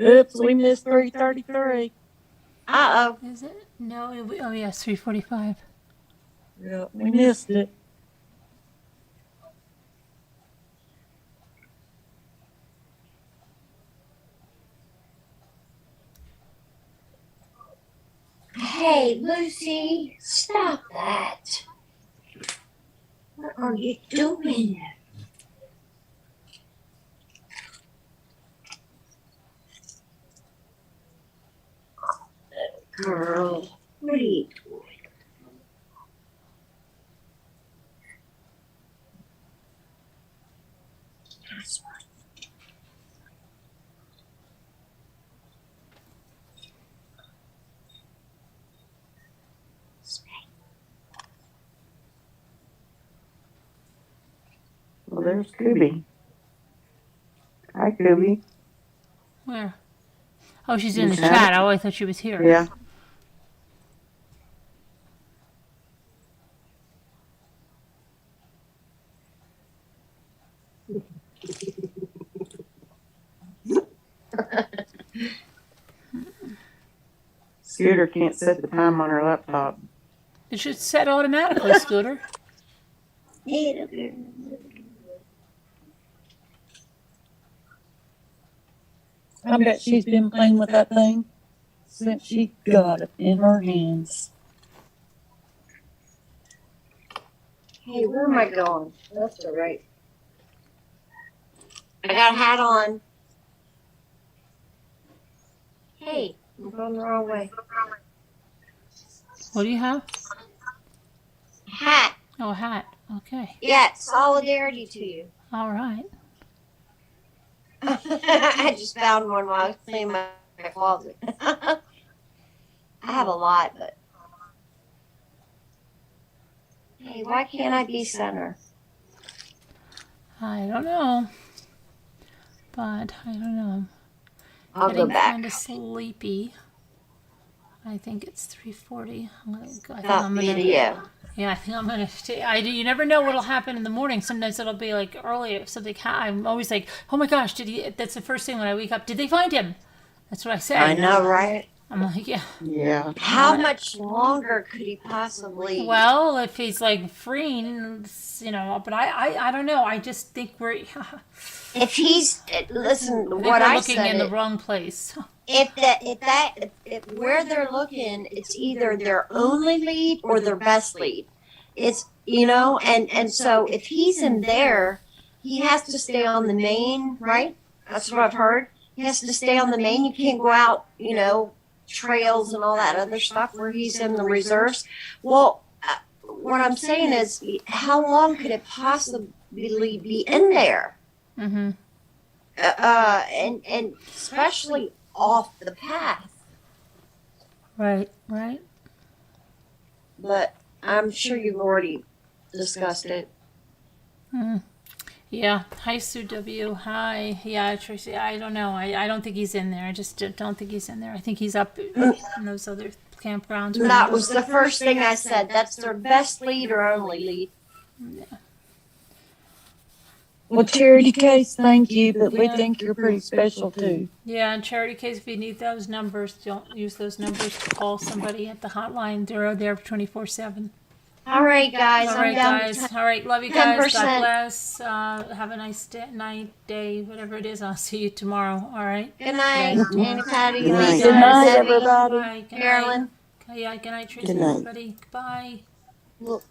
Oops, we missed 3:33. Uh-oh. Is it? No. Oh, yes, 3:45. Yeah, we missed it. Hey, Lucy, stop that. What are you doing? Girl, what are you doing? Well, there's Kubi. Hi, Kubi. Where? Oh, she's in the chat? chat. Oh, I thought she was here. Yeah. Scooter can't set the time on her laptop. It should set automatically, Scooter. I bet she's been playing with that thing since she got it in her hands. Hey, where am I going? Left or right? I got a hat on. Hey, I'm going the wrong way. What do you have? Hat. Oh, a hat. Okay. Yeah, solidarity to you. All right. I just found one while I was cleaning my closet. I have a lot, but hey, why can't I be center? I don't know. But I don't know. I'll Getting go back. kind of sleepy. I think it's 3:40. I think I'm gonna. Video. Yeah, I think I'm gonna. You never know what'll happen in the morning. Sometimes it'll be like early. If something. I'm always like, oh my gosh, did he? That's the first thing when I wake up. Did they find him? That's what I say. I know, right? I'm like, yeah. Yeah. How much longer could he possibly? Well, if he's like freeing, but I don't know. I just think we're. If he's listen, I think what we're I looking said. in the wrong place. If where they're looking, it's either their only lead or their best lead. It's and so if he's in there, he has to stay on the main, right? That's what I've heard. He has to stay on the main. You can't go out, trails and all that other stuff where he's in the reserves. Well, what I'm saying is, how long could it possibly be in there? Mm-hmm. And especially off the path. Right. But I'm sure you've already discussed it. Yeah. Hi, Sue W. Hi. Yeah, Tracy. I don't know. I don't think he's in there. I just don't think he's in there. I think he's up in those other campgrounds. That was the first thing I said. That's their best lead or only lead. Yeah. Well, Charity Case, thank you, but we think you're pretty special too. Yeah, and Charity Case, if you need those numbers, don't use those numbers to call somebody at the hotline. They're there 24/7. All right, guys. All I'm right, down guys. All right, love you guys. 10%. God bless. Have a nice night, day, whatever it is. I'll see you tomorrow. All right. Good night, Annie, Patty, Good night. Lisa, Good night, Debbie, everybody. Bye. Good Carolyn. night. Yeah, good night, Tracy. Good night. Everybody. Goodbye. Look.